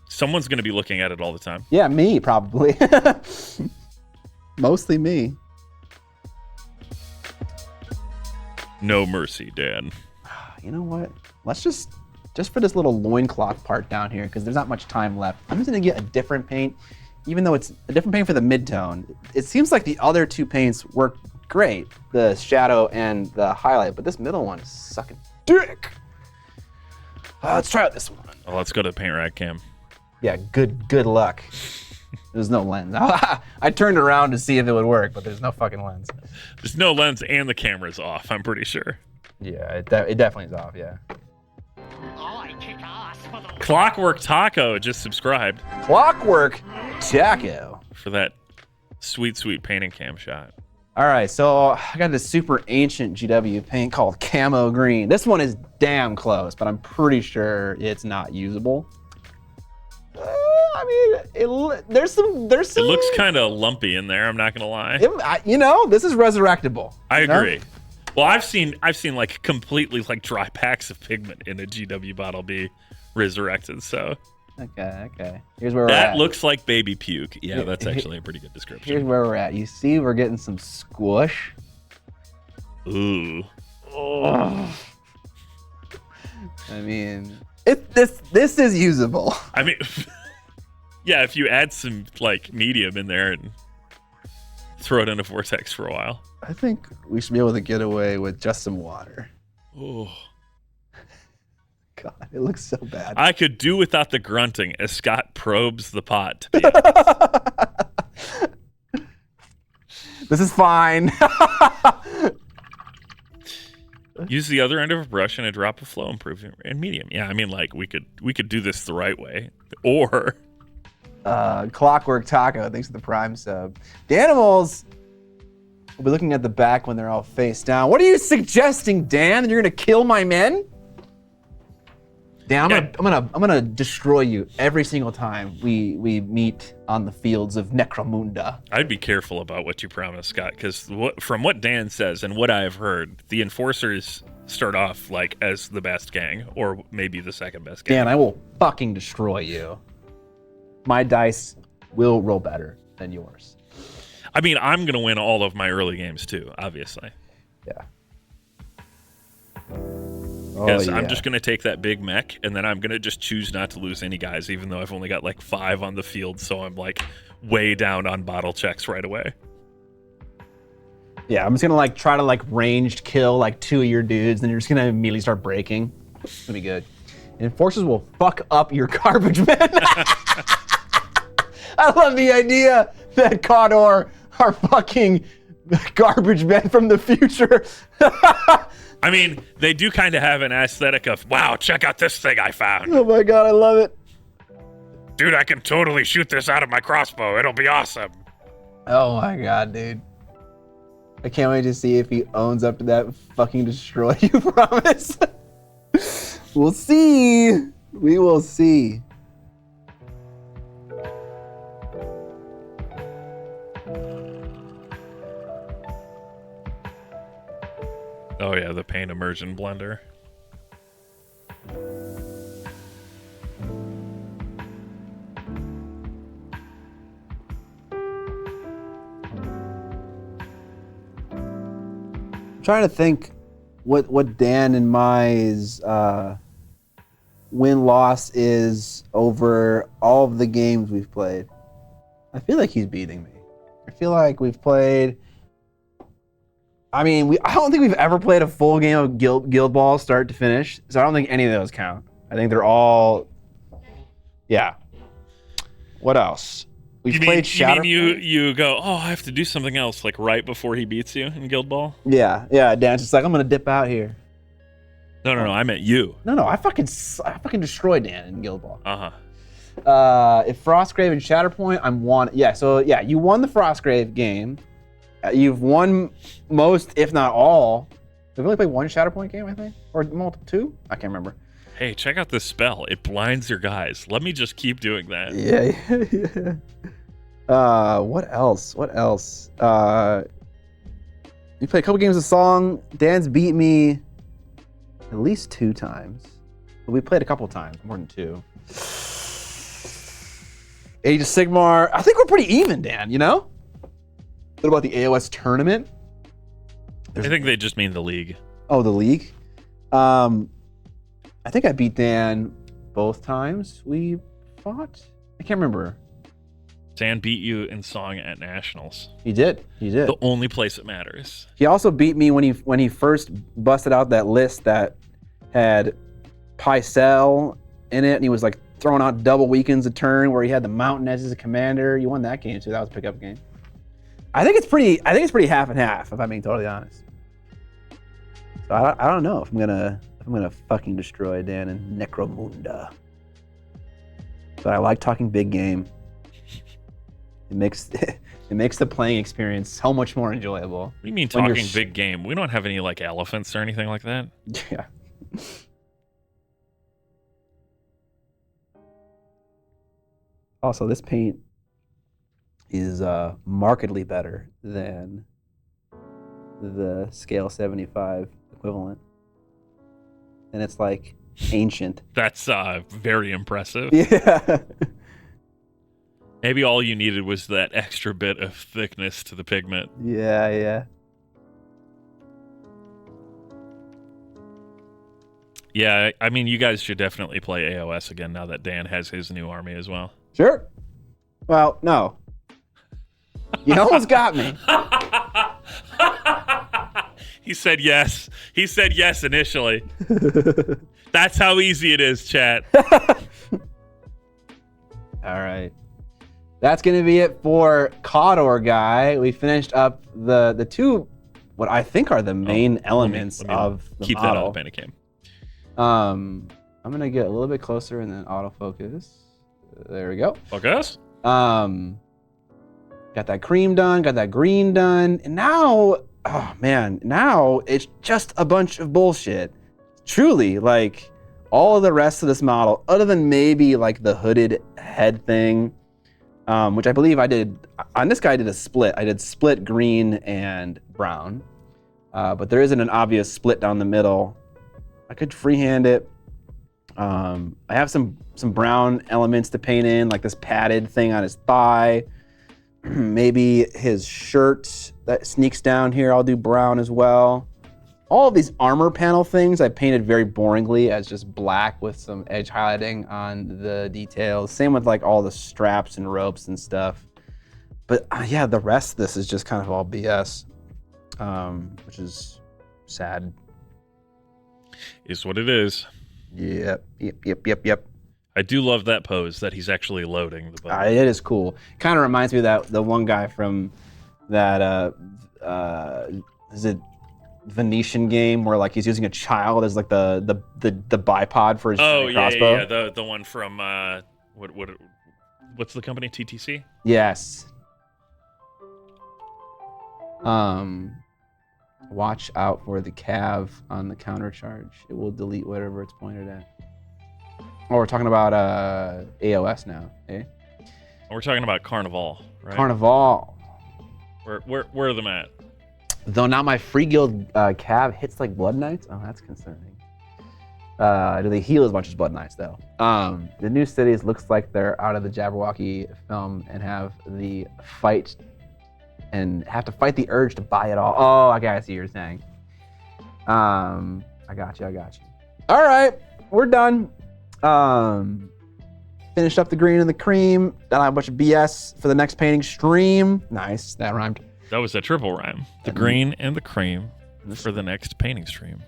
Speaker 2: someone's gonna be looking at it all the time.
Speaker 6: Yeah, me probably. Mostly me.
Speaker 2: No mercy, Dan.
Speaker 6: You know what? Let's just for this little loincloth part down here, because there's not much time left, I'm just gonna get a different paint, even though it's a different paint for the mid-tone. It seems like the other two paints work great, the shadow and the highlight, but this middle one is sucking dick. Let's try out this one.
Speaker 2: Oh, let's go to the paint rack cam.
Speaker 6: Yeah, good luck. There's no lens. I turned around to see if it would work, but there's no fucking lens.
Speaker 2: There's no lens and the camera's off, I'm pretty sure.
Speaker 6: Yeah, it definitely is off, yeah.
Speaker 5: I kick ass for the
Speaker 2: Clockwork Taco just subscribed
Speaker 6: Clockwork Taco.
Speaker 2: for that sweet painting cam shot.
Speaker 6: All right, so I got this super ancient GW paint called Camo Green. This one is damn close, but I'm pretty sure it's not usable. I mean, there's some.
Speaker 2: It looks kind of lumpy in there, I'm not gonna lie.
Speaker 6: This is resurrectable.
Speaker 2: I agree. Well, I've seen like completely like dry packs of pigment in a GW bottle be resurrected, so.
Speaker 6: Okay. Here's where we're at.
Speaker 2: That looks like baby puke. Yeah, that's actually a pretty good description.
Speaker 6: Here's where we're at. You see, we're getting some squish.
Speaker 2: Ooh.
Speaker 6: Oh. I mean, this is usable.
Speaker 2: I mean, yeah, if you add some like medium in there and throw it in a vortex for a while.
Speaker 6: I think we should be able to get away with just some water.
Speaker 2: Oh.
Speaker 6: God, it looks so bad.
Speaker 2: I could do without the grunting as Scott probes the pot.
Speaker 6: This is fine.
Speaker 2: Use the other end of a brush and a drop of flow improvement and medium. Yeah, I mean, like we could do this the right way, or
Speaker 6: Clockwork Taco. Thanks for the Prime sub. The animals will be looking at the back when they're all face down. What are you suggesting, Dan? That you're gonna kill my men?
Speaker 1: Dan, I'm gonna destroy you every single time we meet on the fields of NECROMUUUUUNDA.
Speaker 2: I'd be careful about what you promise, Scott, because from what Dan says and what I've heard, the Enforcers start off like as the best gang, or maybe the second best gang.
Speaker 1: Dan, I will fucking destroy you. My dice will roll better than yours.
Speaker 2: I mean, I'm gonna win all of my early games too, obviously.
Speaker 1: Yeah.
Speaker 2: Because I'm just going to take that big mech, and then I'm going to just choose not to lose any guys, even though I've only got like 5 on the field, so I'm like way down on bottle checks right away.
Speaker 1: Yeah, I'm just going to like try to like ranged kill like 2 of your dudes, and you're just going to immediately start breaking. It's going to be good. Enforcers will fuck up your garbage men. I love the idea that Cawdor are fucking garbage men from the future.
Speaker 2: I mean, they do kind of have an aesthetic of, wow, check out this thing I found.
Speaker 1: Oh my god, I love it.
Speaker 2: Dude, I can totally shoot this out of my crossbow. It'll be awesome.
Speaker 1: Oh my god, dude. I can't wait to see if he owns up to that fucking destroy you promise. We'll see. We will see.
Speaker 2: Oh yeah, the paint immersion blender.
Speaker 1: I'm trying to think what Dan and my's win-loss is over all of the games we've played. I feel like he's beating me. I feel like we've played... I mean, I don't think we've ever played a full game of Guild Ball start to finish, so I don't think any of those count. I think they're all... Yeah. What else? We've played Shatterpoint.
Speaker 2: You mean you go, oh, I have to do something else, like right before he beats you in Guild Ball?
Speaker 1: Yeah, Dan's just like, I'm gonna dip out here.
Speaker 2: No, I meant you.
Speaker 1: No, I fucking destroyed Dan in Guild Ball.
Speaker 2: Uh-huh.
Speaker 1: If Frostgrave and Shatterpoint, I'm one. Yeah, so yeah, you won the Frostgrave game. You've won most, if not all. We've only played one Shatterpoint game, I think, or multiple, 2. I can't remember.
Speaker 2: Hey, check out this spell. It blinds your guys. Let me just keep doing that.
Speaker 1: Yeah. What else? We played a couple games of Song. Dan's beat me at least 2 times. But we played a couple times, more than 2. Age of Sigmar. I think we're pretty even, Dan, you know? What about the AOS tournament?
Speaker 2: I think they just mean the league.
Speaker 1: Oh, the league? I think I beat Dan both times we fought. I can't remember.
Speaker 2: Dan beat you in Song at Nationals.
Speaker 1: He did.
Speaker 2: The only place it matters.
Speaker 1: He also beat me when he first busted out that list that had Pycelle in it, and he was like throwing out double weekends a turn where he had the Mountain as his commander. You won that game too. That was a pickup game. I think it's pretty half and half, if I'm being totally honest. So I don't know if I'm gonna fucking destroy Dan and NECROMUUUUUNDA. But I like talking big game. It makes the playing experience so much more enjoyable.
Speaker 2: What do you mean talking big game? We don't have any like elephants or anything like that.
Speaker 1: Yeah. Also, this paint is markedly better than the scale 75 equivalent. And it's like ancient.
Speaker 2: That's very impressive.
Speaker 1: Yeah.
Speaker 2: Maybe all you needed was that extra bit of thickness to the pigment.
Speaker 1: Yeah.
Speaker 2: Yeah, I mean, you guys should definitely play AOS again now that Dan has his new army as well.
Speaker 1: Sure. Well, no. You almost got me.
Speaker 2: He said yes. He said yes initially. That's how easy it is, chat.
Speaker 1: All right. That's going to be it for Cawdor Guy. We finished up the 2, what I think are the main elements of the
Speaker 2: keep
Speaker 1: model.
Speaker 2: that on Panicam.
Speaker 1: I'm going to get a little bit closer and then autofocus. There we go.
Speaker 2: Focus.
Speaker 1: Got that cream done, got that green done. And now, oh man, now it's just a bunch of bullshit. Truly, like,
Speaker 6: All of the rest of this model, other than maybe like the hooded head thing, which I believe I did, on this guy I did a split. I did split green and brown, but there isn't an obvious split down the middle. I could freehand it. I have some brown elements to paint in, like this padded thing on his thigh. Maybe his shirt that sneaks down here, I'll do brown as well. All of these armor panel things I painted very boringly as just black with some edge highlighting on the details. Same with like all the straps and ropes and stuff. But yeah, the rest of this is just kind of all BS, which is sad.
Speaker 2: Is what it is.
Speaker 6: Yep.
Speaker 2: I do love that pose that he's actually loading the bow.
Speaker 6: It is cool. Kind of reminds me of that the one guy from that is it Venetian game where like he's using a child as like the bipod for his crossbow.
Speaker 2: Yeah, the one from what's the company? TTC?
Speaker 6: Yes. Watch out for the cav on the counter charge. It will delete whatever it's pointed at. Oh, we're talking about AOS now, eh?
Speaker 2: We're talking about Carnival, right?
Speaker 6: Carnival.
Speaker 2: Where are them at?
Speaker 6: Though now my free guild cav hits like Blood Knights. Oh, that's concerning. Do they heal as much as Blood Knights though? The new cities looks like they're out of the Jabberwocky film and have the fight and have to fight the urge to buy it all. Oh, I see what you're saying. I got you. All right, we're done. Finished up the green and the cream. Then I have a bunch of BS for the next painting stream. Nice, that rhymed.
Speaker 2: That was a triple rhyme. The green and the cream for the next painting stream.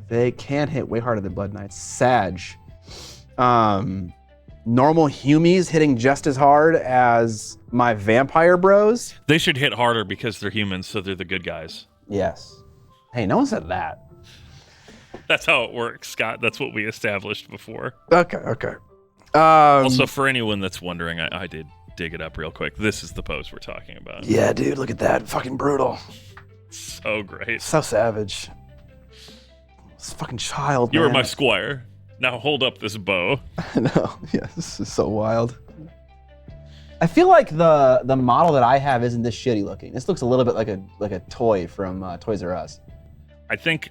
Speaker 1: They can hit way harder than Blood Knights. Sag. Normal humies hitting just as hard as my vampire bros.
Speaker 2: They should hit harder because they're humans, so they're the good guys.
Speaker 1: Yes. Hey, no one said that.
Speaker 2: That's how it works, Scott. That's what we established before.
Speaker 1: Okay.
Speaker 2: Also, for anyone that's wondering, I did dig it up real quick. This is the pose we're talking about.
Speaker 1: Yeah, dude, look at that. Fucking brutal.
Speaker 2: So great.
Speaker 1: So savage. This fucking child,
Speaker 2: You
Speaker 1: man.
Speaker 2: were my squire. Now hold up this bow.
Speaker 1: I know. Yeah, this is so wild. I feel like the model that I have isn't this shitty looking. This looks a little bit like a toy from Toys R Us.
Speaker 2: I think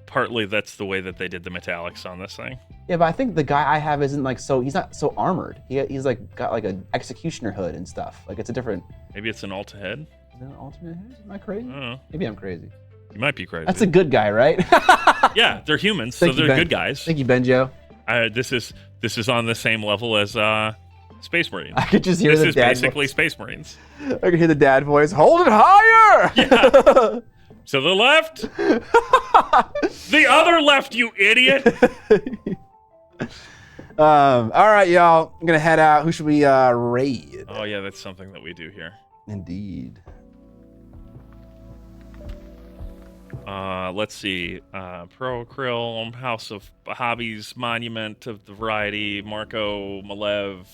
Speaker 2: partly that's the way that they did the metallics on this thing.
Speaker 1: Yeah, but I think the guy I have isn't like so. He's not so armored. He's like got like an executioner hood and stuff. Like it's a different.
Speaker 2: Maybe it's an Alta head.
Speaker 1: Is that an alternate head? Am I crazy?
Speaker 2: I don't know.
Speaker 1: Maybe I'm crazy.
Speaker 2: You might be crazy.
Speaker 1: That's a good guy, right?
Speaker 2: Yeah, they're humans,
Speaker 1: Thank
Speaker 2: so
Speaker 1: you,
Speaker 2: they're
Speaker 1: Ben.
Speaker 2: good guys.
Speaker 1: Thank you, Benjo.
Speaker 2: This is on the same level as Space Marines.
Speaker 1: I could just hear
Speaker 2: This
Speaker 1: the
Speaker 2: is
Speaker 1: dad
Speaker 2: basically
Speaker 1: voice.
Speaker 2: Space Marines.
Speaker 1: I could hear the dad voice. Hold it higher.
Speaker 2: Yeah. To the left. The other left, you idiot.
Speaker 1: All right, y'all. I'm gonna head out. Who should we raid?
Speaker 2: Oh yeah, that's something that we do here.
Speaker 1: Indeed.
Speaker 2: Let's see. Pro Krill, House of Hobbies, Monument of the Variety, Marco, Malev.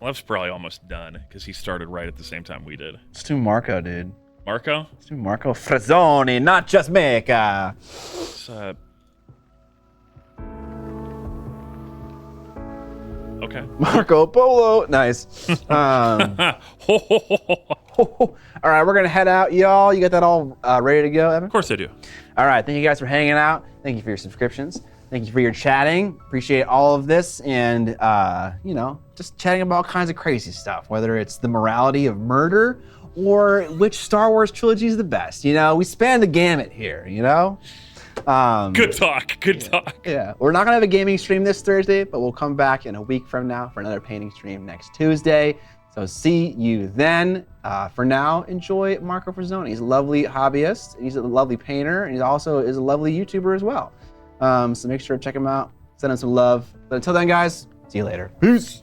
Speaker 2: Malev's probably almost done because he started right at the same time we did.
Speaker 1: Let's do Marco, dude.
Speaker 2: Marco?
Speaker 1: Let's do Marco Frazzoni, not just Mecca.
Speaker 2: It's, okay.
Speaker 1: Marco Polo. Nice. All right, we're gonna head out, y'all. You got that all ready to go, Evan?
Speaker 2: Of course I do.
Speaker 1: All right, thank you guys for hanging out. Thank you for your subscriptions. Thank you for your chatting. Appreciate all of this and, just chatting about all kinds of crazy stuff, whether it's the morality of murder or which Star Wars trilogy is the best. We span the gamut here,
Speaker 2: Good talk. Good talk.
Speaker 1: Yeah, we're not gonna have a gaming stream this Thursday, but we'll come back in a week from now for another painting stream next Tuesday. So see you then. For now, enjoy Marco Frazzoni. He's a lovely hobbyist. He's a lovely painter, and he also is a lovely YouTuber as well. So make sure to check him out. Send him some love. But until then, guys, see you later. Peace.